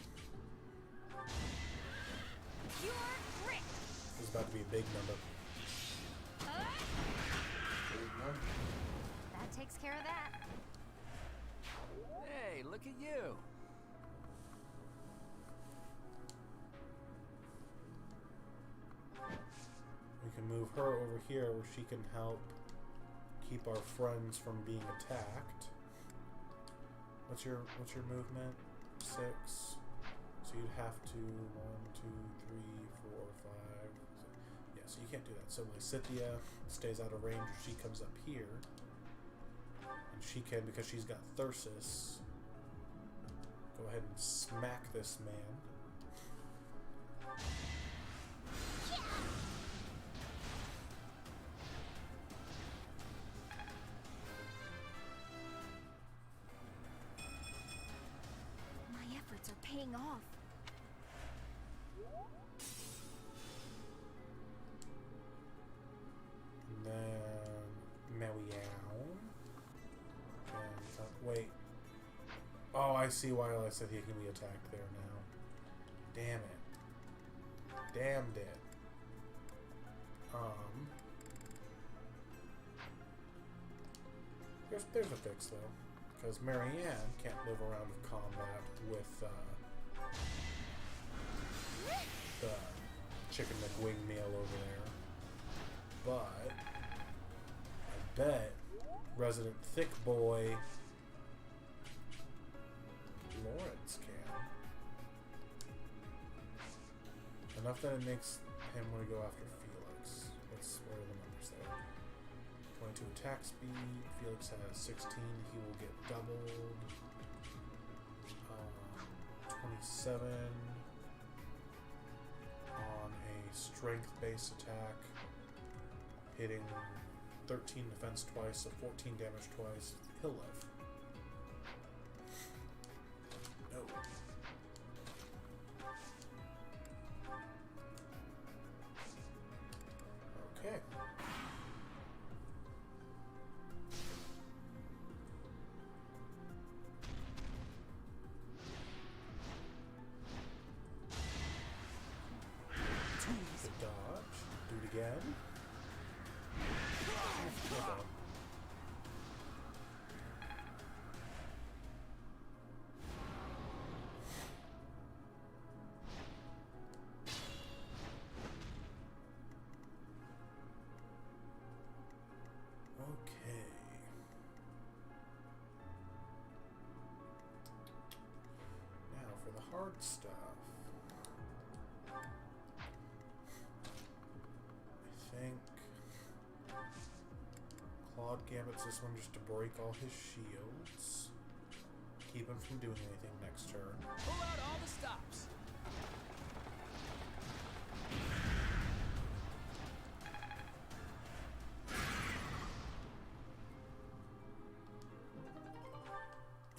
This is about to be a big number. That takes care of that. Hey, look at you. We can move her over here where she can help keep our friends from being attacked. What's your movement? 6. So you'd have to 1, 2, 3, 4, 5. Yeah, so you can't do that. So Lysithea stays out of range. She comes up here, and she can, because she's got Thyrsus, go ahead and smack this man. Are paying off. And then Meow. And wait. Oh, I see why Lysithea can be attacked there now. Damn it. Damned it. There's a fix though. Because Marianne can't live a round of combat with the Chicken McWing meal over there. But I bet Resident Thick Boy Lawrence can. Enough that it makes him want to go after Felix. What are the numbers there? 22 attack speed. Felix has 16. He will get doubled. 27 on a strength-based attack, hitting 13 defense twice, so 14 damage twice. He'll live. No. Okay. Again. stuff. I think Claude Gambit's this one just to break all his shields. Keep him from doing anything next turn. Pull out all the stops.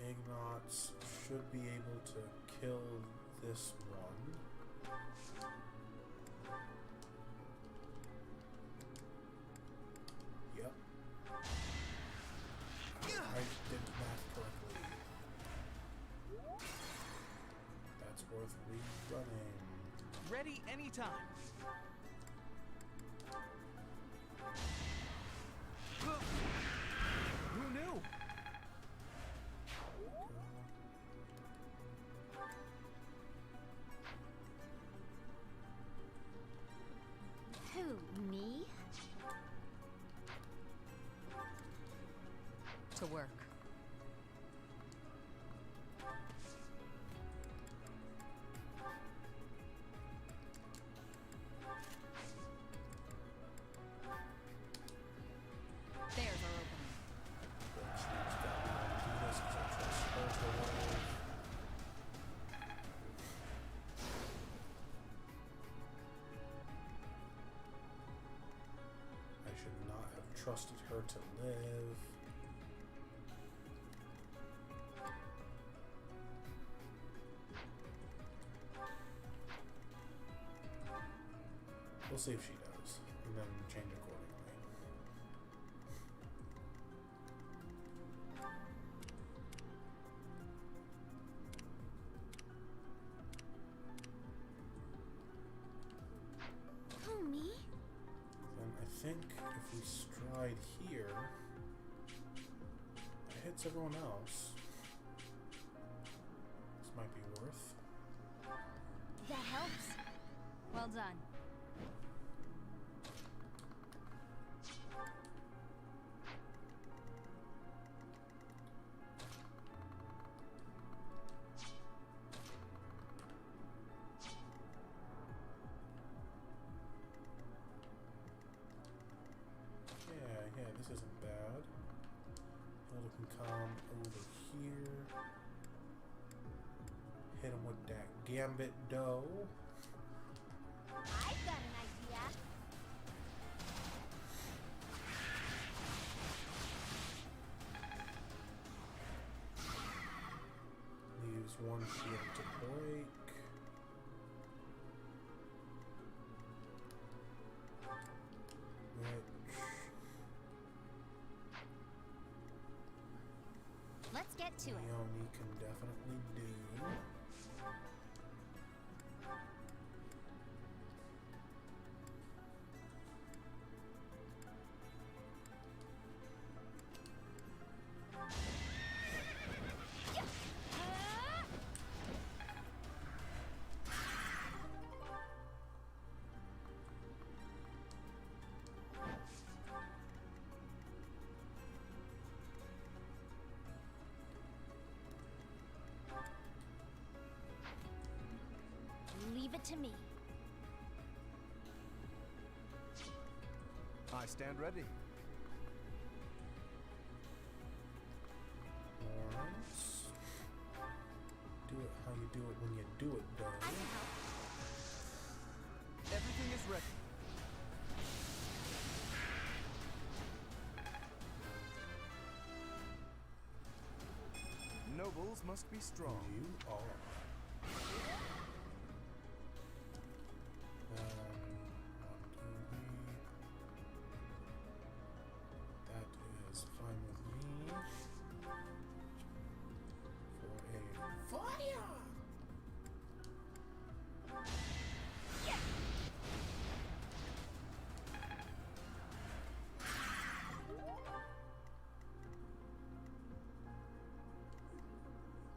Ignots should be able to kill this one. Yep. I did math correctly. That's worth rerunning. Ready anytime. Who knew? Who, me? To work. There's our opening. I should not have trusted her to live. We'll see if she does, and then change accordingly. Who, me? Then I think if we stride here, it hits everyone else. This might be worth. That helps. Well done. Yeah, this isn't bad. Hilda can come over here. Hit him with that gambit dough. I've got an idea. Leaves one shield to break. Which Let's get to it. Leonie can definitely do. Leave it to me. I stand ready. Lawrence. Do it how you do it when you do it, though. I can help. Everything is ready. Nobles must be strong. You are. That is fine with me. For a fire!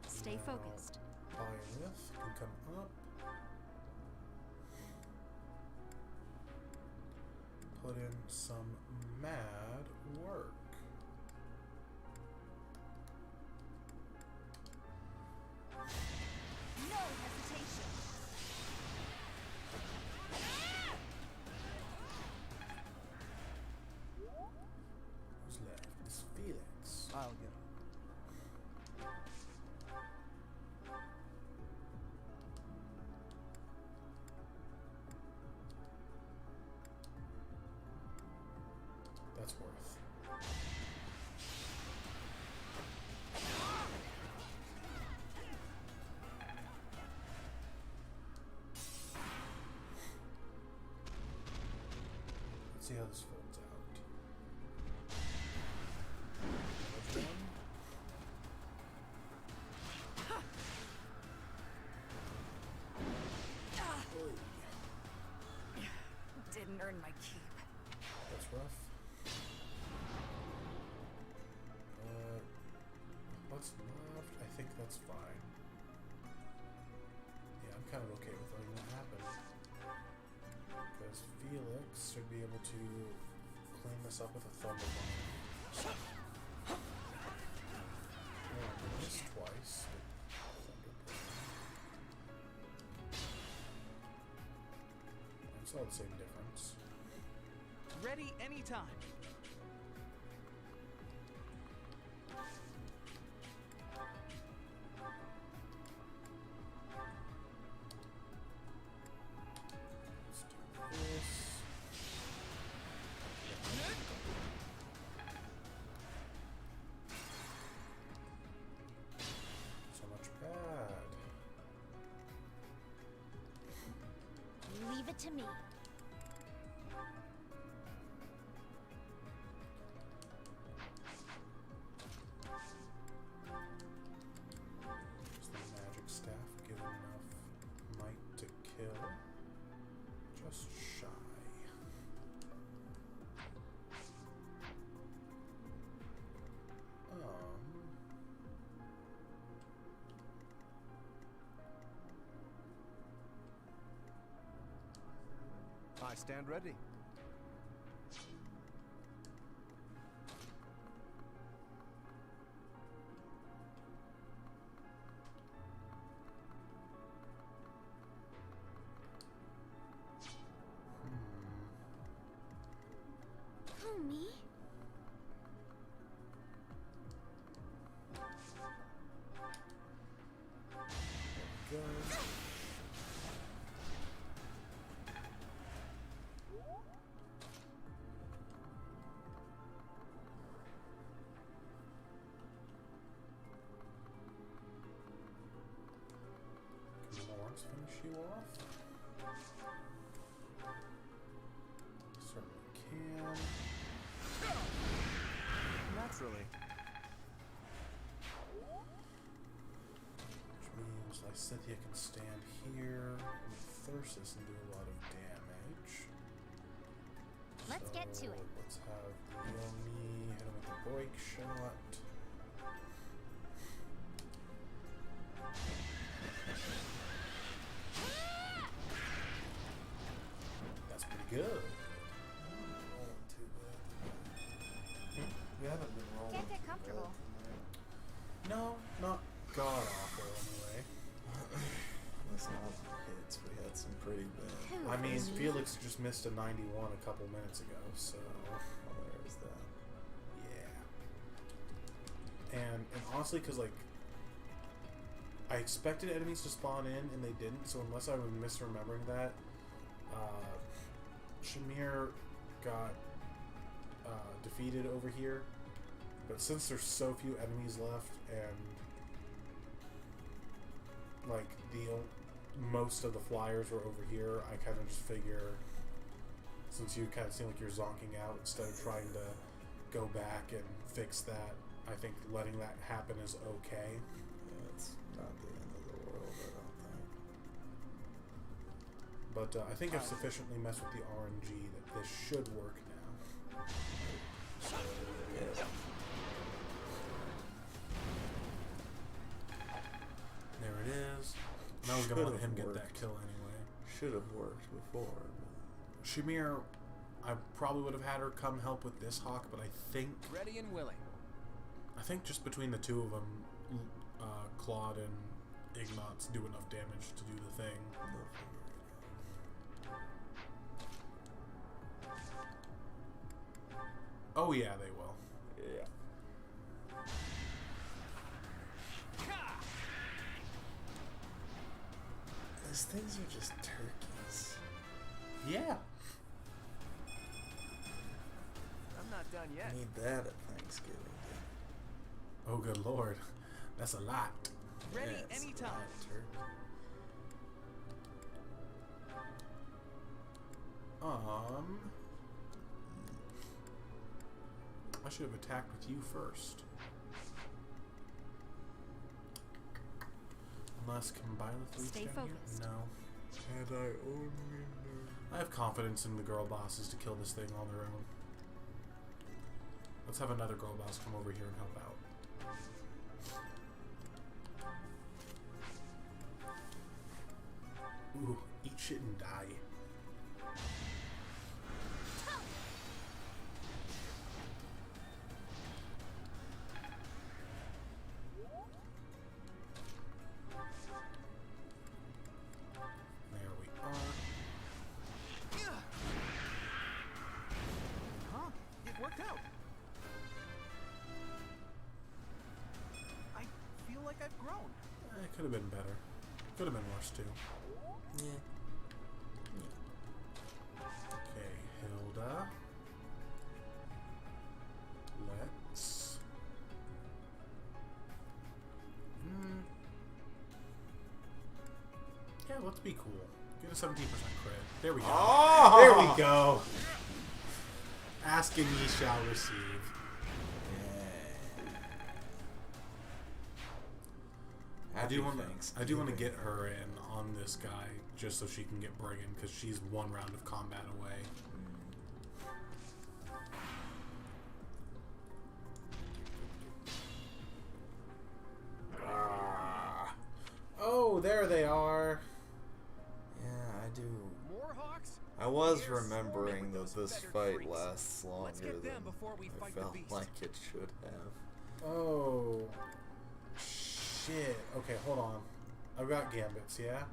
Stay focused. Byleth can come up. Put in some mad work. No hesitation. see how this folds out. Didn't earn my keep. That's rough. What's left? I think that's fine. Yeah, I'm kind of okay with letting that happen. Because Felix should be able to clean this up with a thunder bomb. Oh, missed twice. Thunder bomb. It's all the same difference. Ready anytime. Let's do this. So much bad. Leave it to me. Is the magic staff give enough might to kill? Just shy. I stand ready. Who, me? Go. Can Lawrence finish you off? Certainly can. Naturally. Which means Lysithea can stand here with Thyrsus and do a lot of damage. Let's get to it. Let's have Yomi hit him with a break shot. That's pretty good. Rolling too bad. We haven't been rolling. Can't get too comfortable. bad tonight. No, not god awful anyway. That's not hits. We had some pretty bad. I mean, Felix just missed a 91 a couple minutes ago, so There's that. yeah. And honestly, because like I expected enemies to spawn in and they didn't, so unless I was misremembering that, Shamir got defeated over here. But since there's so few enemies left and like most of the flyers were over here, I kind of just figure, since you kind of seem like you're zonking out, instead of trying to go back and fix that, I think letting that happen is okay. Yeah, it's not the end of the world, I don't think. But I think I've sufficiently messed with the RNG that this should work now. Yeah. There it is. And I was going to let him get that kill anyway. Should have worked before. Shamir, I probably would have had her come help with this hawk, but I think... Ready and willing. I think just between the two of them, Claude and Ignatz do enough damage to do the thing. Oh yeah, they will. Yeah. These things are just turkeys. Yeah. I'm not done yet. Need that at Thanksgiving. Oh good lord. That's a lot. Ready Yeah, it's anytime. a lot of turkey. I should have attacked with you first. Unless Combine Stay focused. No. And I only know. I have confidence in the girl bosses to kill this thing on their own. Let's have another girl boss come over here and help out. Ooh, eat shit and die. There we are. Huh? It worked out. I feel like I've grown. It could have been better. Could have been worse too. Yeah. Okay, Hilda. Let's... Yeah, let's be cool. Get a 17% crit. There we go. Oh! There we go. Ask and ye shall receive. I do want to get her in on this guy just so she can get Brigand because she's one round of combat away. Oh, there they are. Yeah, I do. More hawks? I was remembering that this fight lasts longer than I felt like it should have. Oh. Shit. Okay, hold on. I've got gambits, yeah?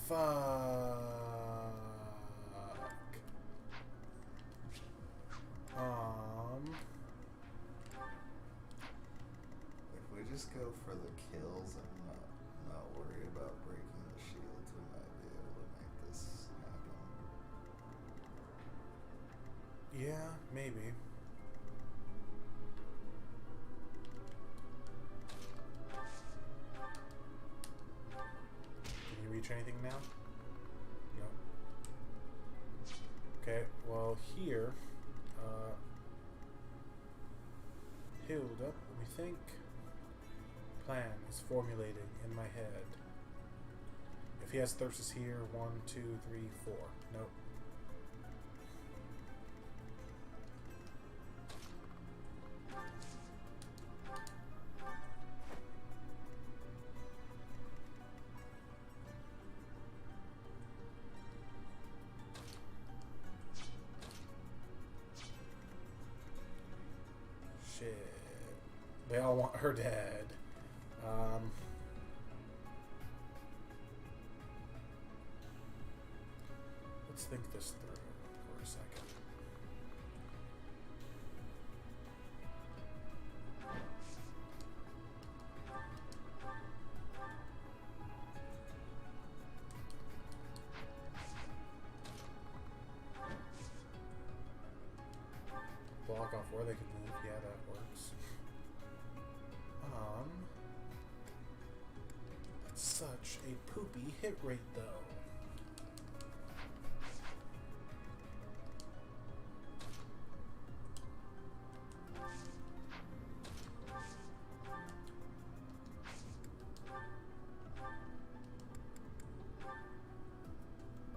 Fuck. If we just go for the kills and not worry about breaking the shields, we might be able to make this happen. Yeah, maybe. Can you reach anything now? No. Okay, well here, Hilda, let me think. Plan is formulating in my head. If he has Thyrsus here, 1, 2, 3, 4. Nope. Shit. They all want her dead. Let's think this through for a second. Block off where they can move. Yeah, that works. That's such a poopy hit rate, though.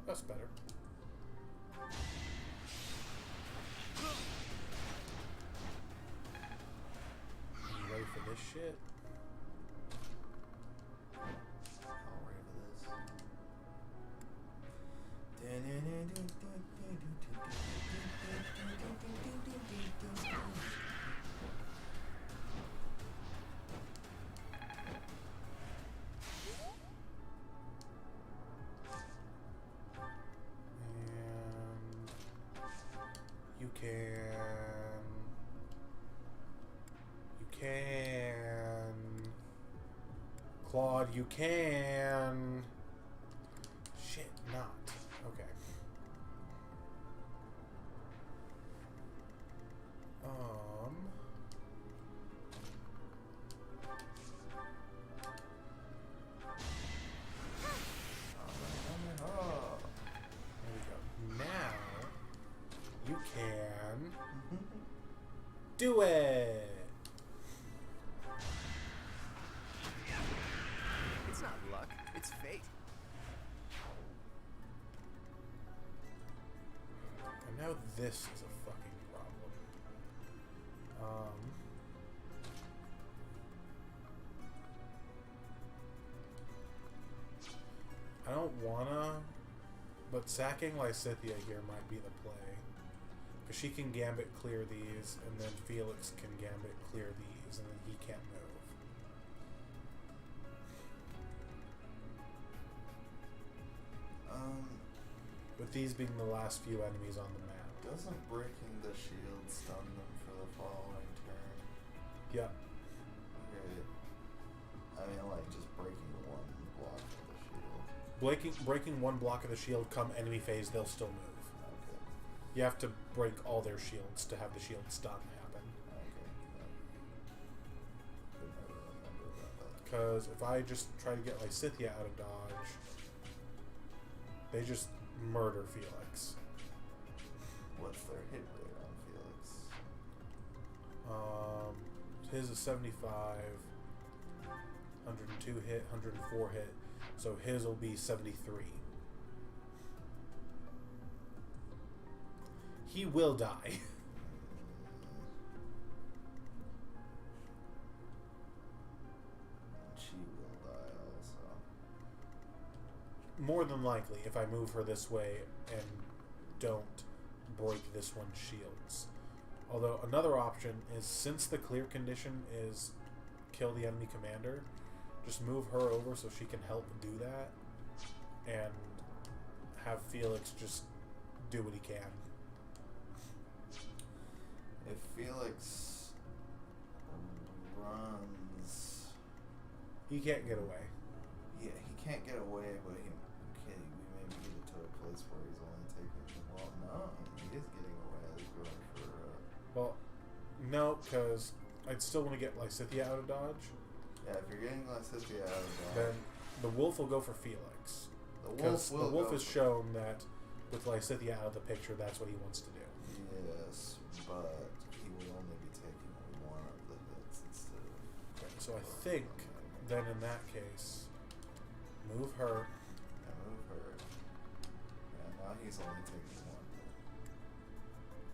That's better. You ready for this shit? I'm ready for this. You can. Claude, you can. Shit, not. Okay. do it! It's not luck, it's fate. And now this is a fucking problem. I don't wanna, but sacking Lysithea here might be the play. Because she can Gambit clear these, and then Felix can Gambit clear these, and then he can't move. With these being the last few enemies on the map. Doesn't breaking the shield stun them for the following turn? Yep. Okay. I mean, like, just breaking one block of the shield. Breaking one block of the shield, come enemy phase, they'll still move. Okay. You have to break all their shields to have the shield stun happen. Okay. Could never remember that. Because if I just try to get Lysithea out of dodge, they just murder Felix. What's their hit rate on Felix? His is 75, 102 hit, 104 hit, so his will be 73. He will die. She will die also. More than likely, if I move her this way and don't break this one's shields. Although another option is, since the clear condition is kill the enemy commander, just move her over so she can help do that, and have Felix just do what he can. If Felix runs... He can't get away. Yeah, he can't get away, but we maybe get it to a place where he's only taking... Well, no, he is getting away. He's going for... Well, no, because I'd still want to get Lysithea out of dodge. Yeah, if you're getting Lysithea out of dodge... Then the wolf will go for Felix. The wolf has shown that with Lysithea out of the picture, that's what he wants to do. Yes, but he will only be taking one of the hits instead of... Okay, so I think, then in that case, move her. Yeah, move her. Yeah, now he's only taking one hit.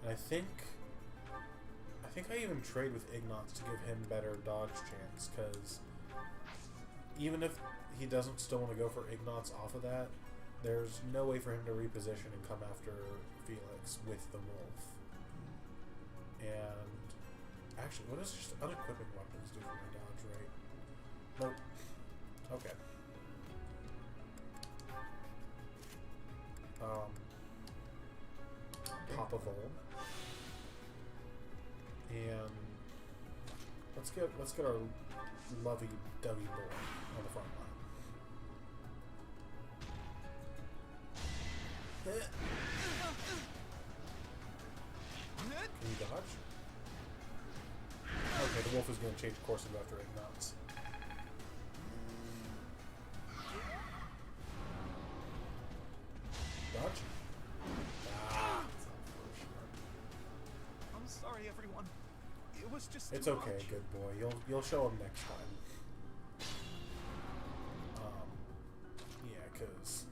And I think I even trade with Ignatz to give him better dodge chance, because even if he doesn't still want to go for Ignatz off of that, there's no way for him to reposition and come after Felix with the wolf. And actually, what does just unequipping weapons do for my dodge rate? Nope. Okay. Pop a Vol. And let's get our lovey-dovey boy on the front line. Can you dodge? Okay, the wolf is going to change course and go after Ignatz. Dodge? Ah. I'm sorry, everyone. It was just It's too okay, much. good boy. You'll show him next time. Yeah, because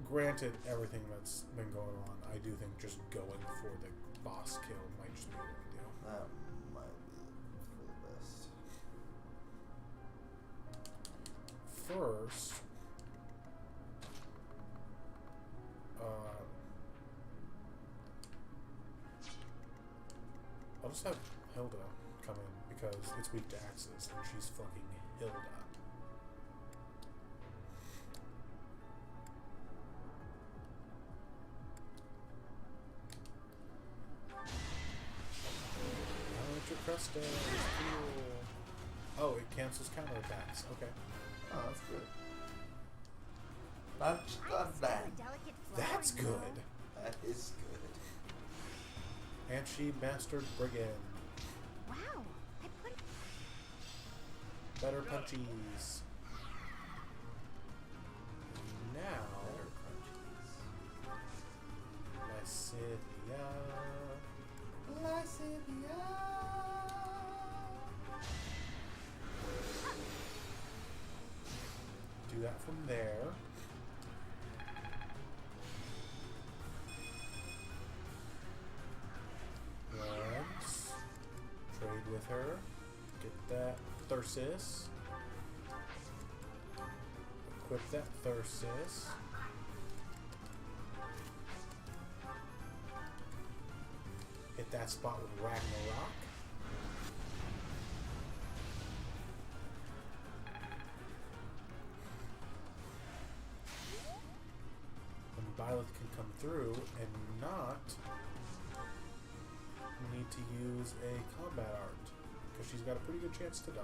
granted everything that's been going on, I do think just going for the boss kill might just be what we do. That might be for the best. First, I'll just have Hilda come in because it's weak to axes and she's fucking Hilda. Cresta is cool. Oh, it cancels counterattacks. Okay. Oh, that's good. Not bad. That's good. That is good. And she mastered Brigand. Wow. I put Better punchies. Now, Lysithea. Do that from there. Once. Trade with her. Get that Thyrsis. Equip that Thyrsis. Hit that spot with Ragnarok. And Byleth can come through and not need to use a combat art because she's got a pretty good chance to dodge.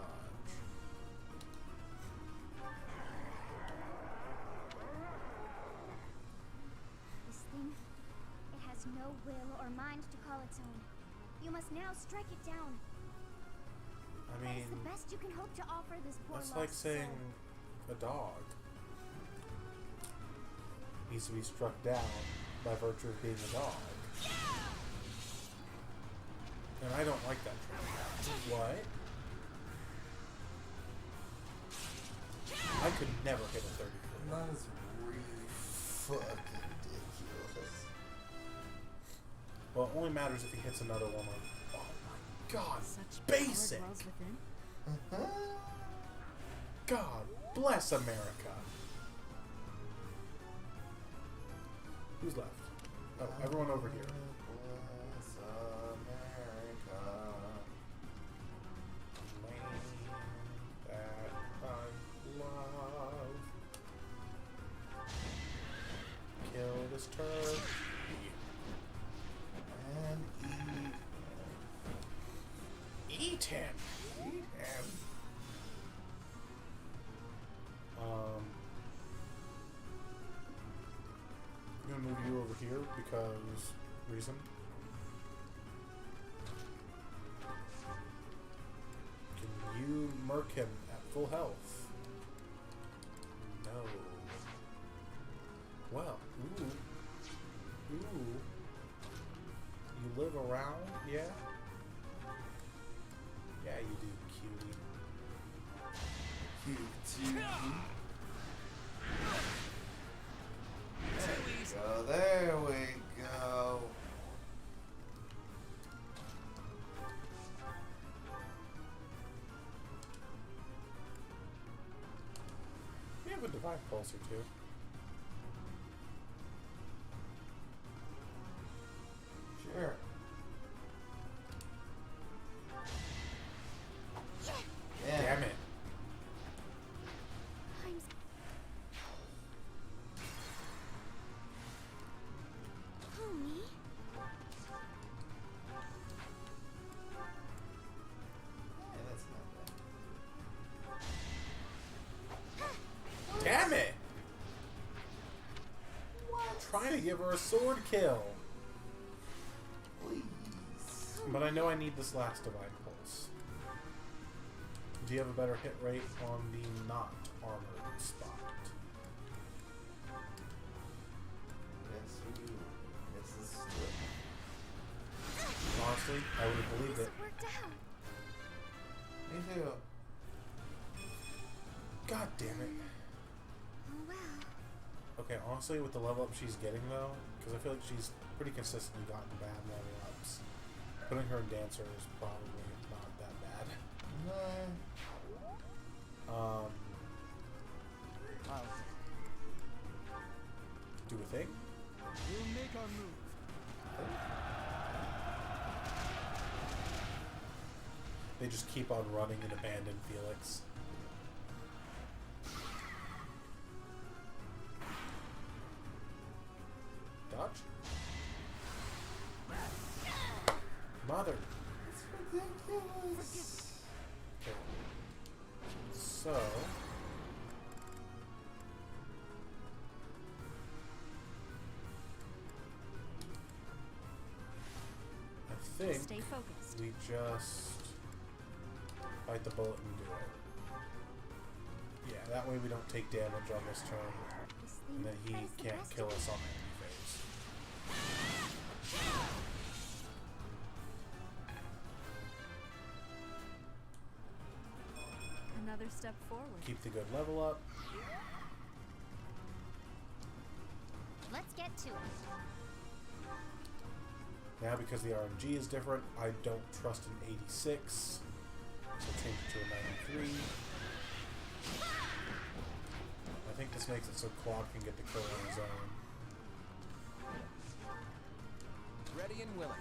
This thing, it has no will or mind to call its own. You must now strike it down. I That is mean, the best you can hope to offer this poor that's lost like saying soul. a dog needs to be struck down by virtue of being a dog. And I don't like that trade. What? I could never hit a 34. That is really fucking ridiculous. Well, it only matters if he hits another one on... Oh my god, Such basic! power dwells within. God bless America. Who's left? Oh, everyone over here. Bless America. Land that I love. Kill this turd. And Eat him. Eat him. I'm gonna move you over here because reason. Can you murk him at full health? No. Well, ooh. Ooh. You live around, yeah? Yeah, you do, cutie. Cutie. There we go. We have a divine pulse or two. Sure. Yeah. Damn it. Homie? Yeah, that's not bad. Damn it! I'm trying to give her a sword kill. Please. But I know I need this last divine pulse. Do you have a better hit rate on the not armored spot? Yes, we do. Yes, this is good. Honestly, I would have believed it. Worked out. Me too. God damn it. Oh well. Okay, honestly, with the level up she's getting though, because I feel like she's pretty consistently gotten bad level ups. Putting her in Dancer is probably not that bad. No. Do a thing? We'll make our move. They just keep on running and abandon Felix. Dodge? Mother. It's ridiculous. Okay. So. I think Stay focused. we just bite the bullet and do it. Yeah, that way we don't take damage on this turn. This And then he that is the can't best kill you us on any phase. another step forward. Keep the good level up. Let's get to it. Now, because the RNG is different, I don't trust an 86. So change it to a 93. I think this makes it so Claude can get the kill on his own. Ready and willing.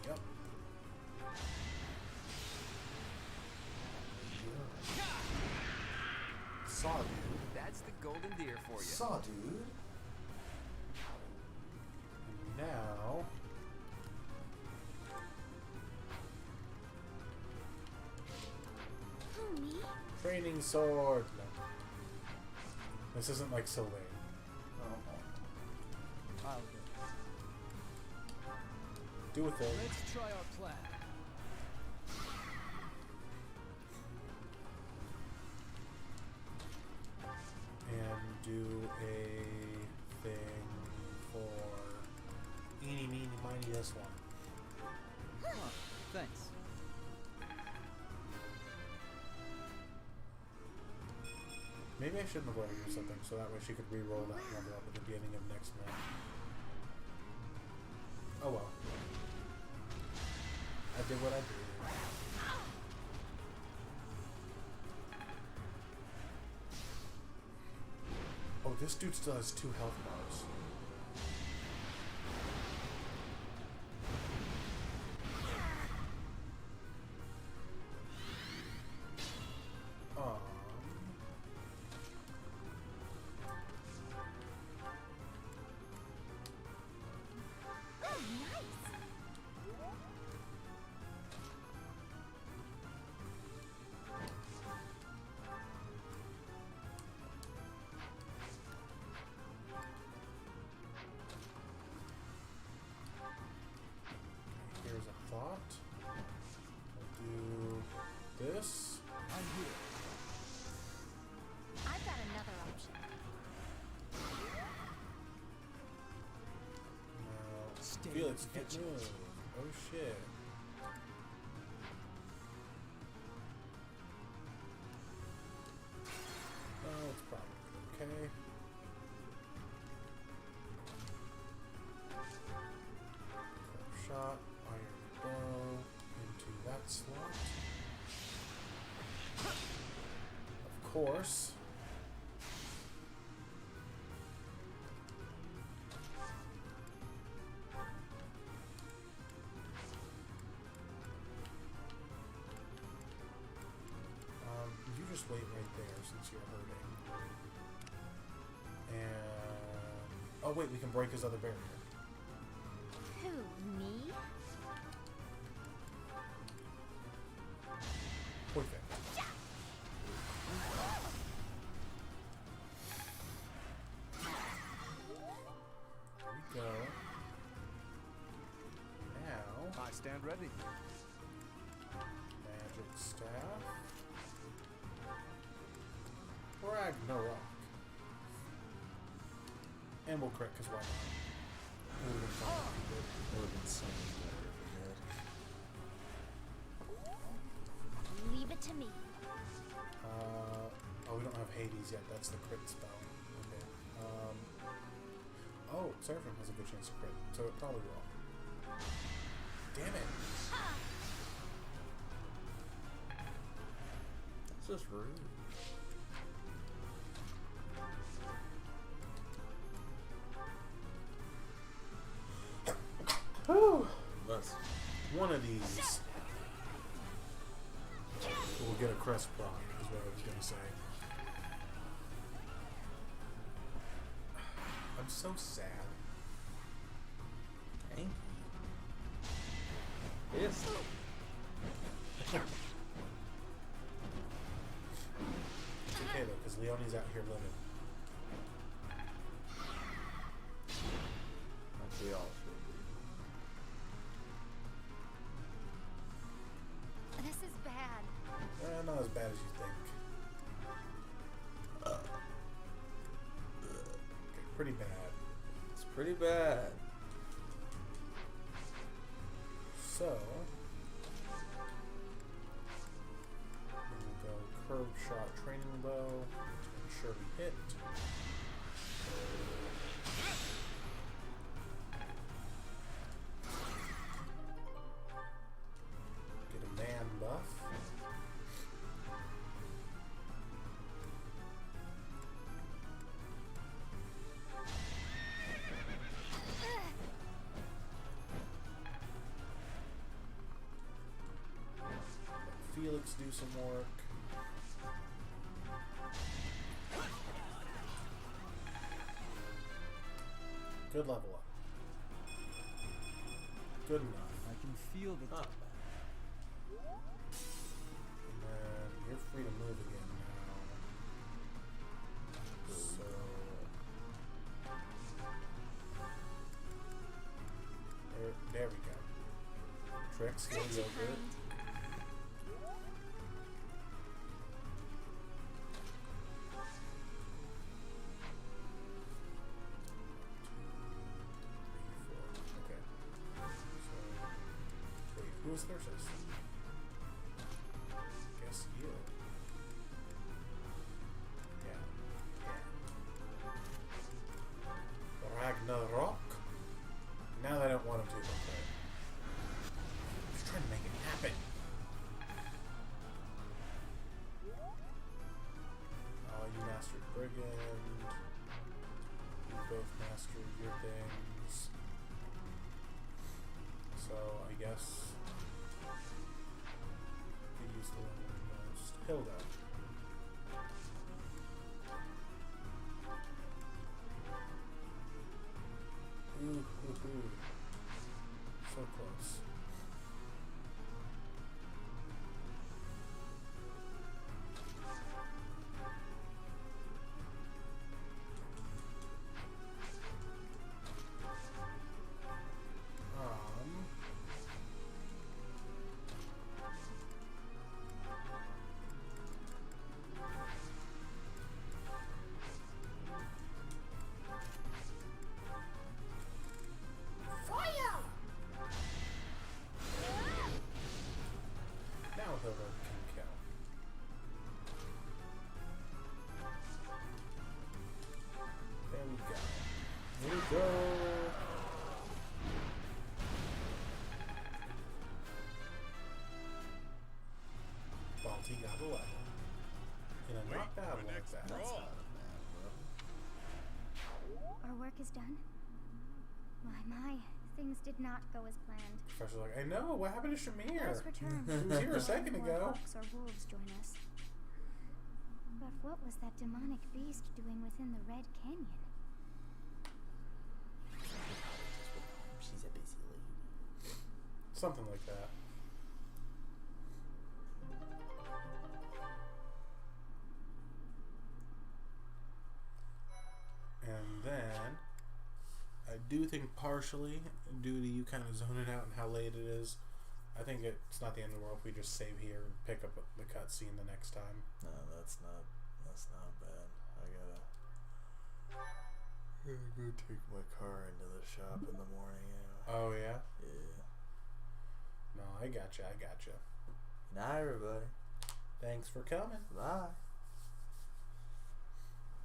Yep. Saw dude. That's the golden deer for you. Saw dude. Now. Who, me? Training sword. No. This isn't like Sylvain. Oh. I'll go. Do a thing. Let's try our plan. And do a thing for eeny, meeny, miny, this one. Huh, thanks. Maybe I shouldn't have let her do something, so that way she could re-roll that level up at the beginning of next match. Oh well. I did what I did. Oh, this dude still has 2 health bars. Here's a thought. I'll do this. I'm here. I've got another option. Now, Stay Felix can't vigilant. move. Oh shit. Oh, it's probably okay. Shot, iron bow into that slot. Of course. You just wait right there since you're hurting. And oh wait, we can break his other barrier. Who, me? Perfect. There we go. Now, I stand ready. magic staff. Ragnarok. And we'll crit, because why not? It would have been fun if we did. Would have been so much better if we did. Leave it to me. Oh, we don't have Hades yet. That's the crit spell. Okay. Oh, Seraphim has a good chance to crit, so it probably will. Damn it! That's just rude. Whew. Unless One of these will get a crest proc, is what I was gonna say. I'm so sad. Thank you. Yes. It's okay though, because Leonie's out here living. Like we all should be. This is bad. Not as bad as you think. Okay, pretty bad. It's pretty bad. So, we go curved shot training bow to ensure we hit. Get a man buff. Felix do some work. Good level up. Good enough. I can feel the. And then you're free to move again now. So there we go. Tricks, here we go. Good. Who's nurses? Guess you. Yeah. Ragnarok. Now they don't want him to. Okay. He's trying to make it happen. You mastered Brigand. You both mastered your things. So I guess you use the one most. Hilda. Ooh. So close. Go. Balti got 11. In a not bad one like that. That's not bad, Our work is done. My, things did not go as planned. Professor's like, I know. What happened to Shamir? Let us return. He was here a second ago. Hawks or wolves join us. But what was that demonic beast doing within the Red Canyon? She's a busy lady. Something like that. And then, I do think partially, due to you kind of zoning out and how late it is, I think it's not the end of the world if we just save here and pick up the cutscene the next time. No, that's not bad. I gotta go take my car into the shop in the morning anyway. Oh, yeah? Yeah. No, I gotcha. Good night, everybody. Thanks for coming. Bye.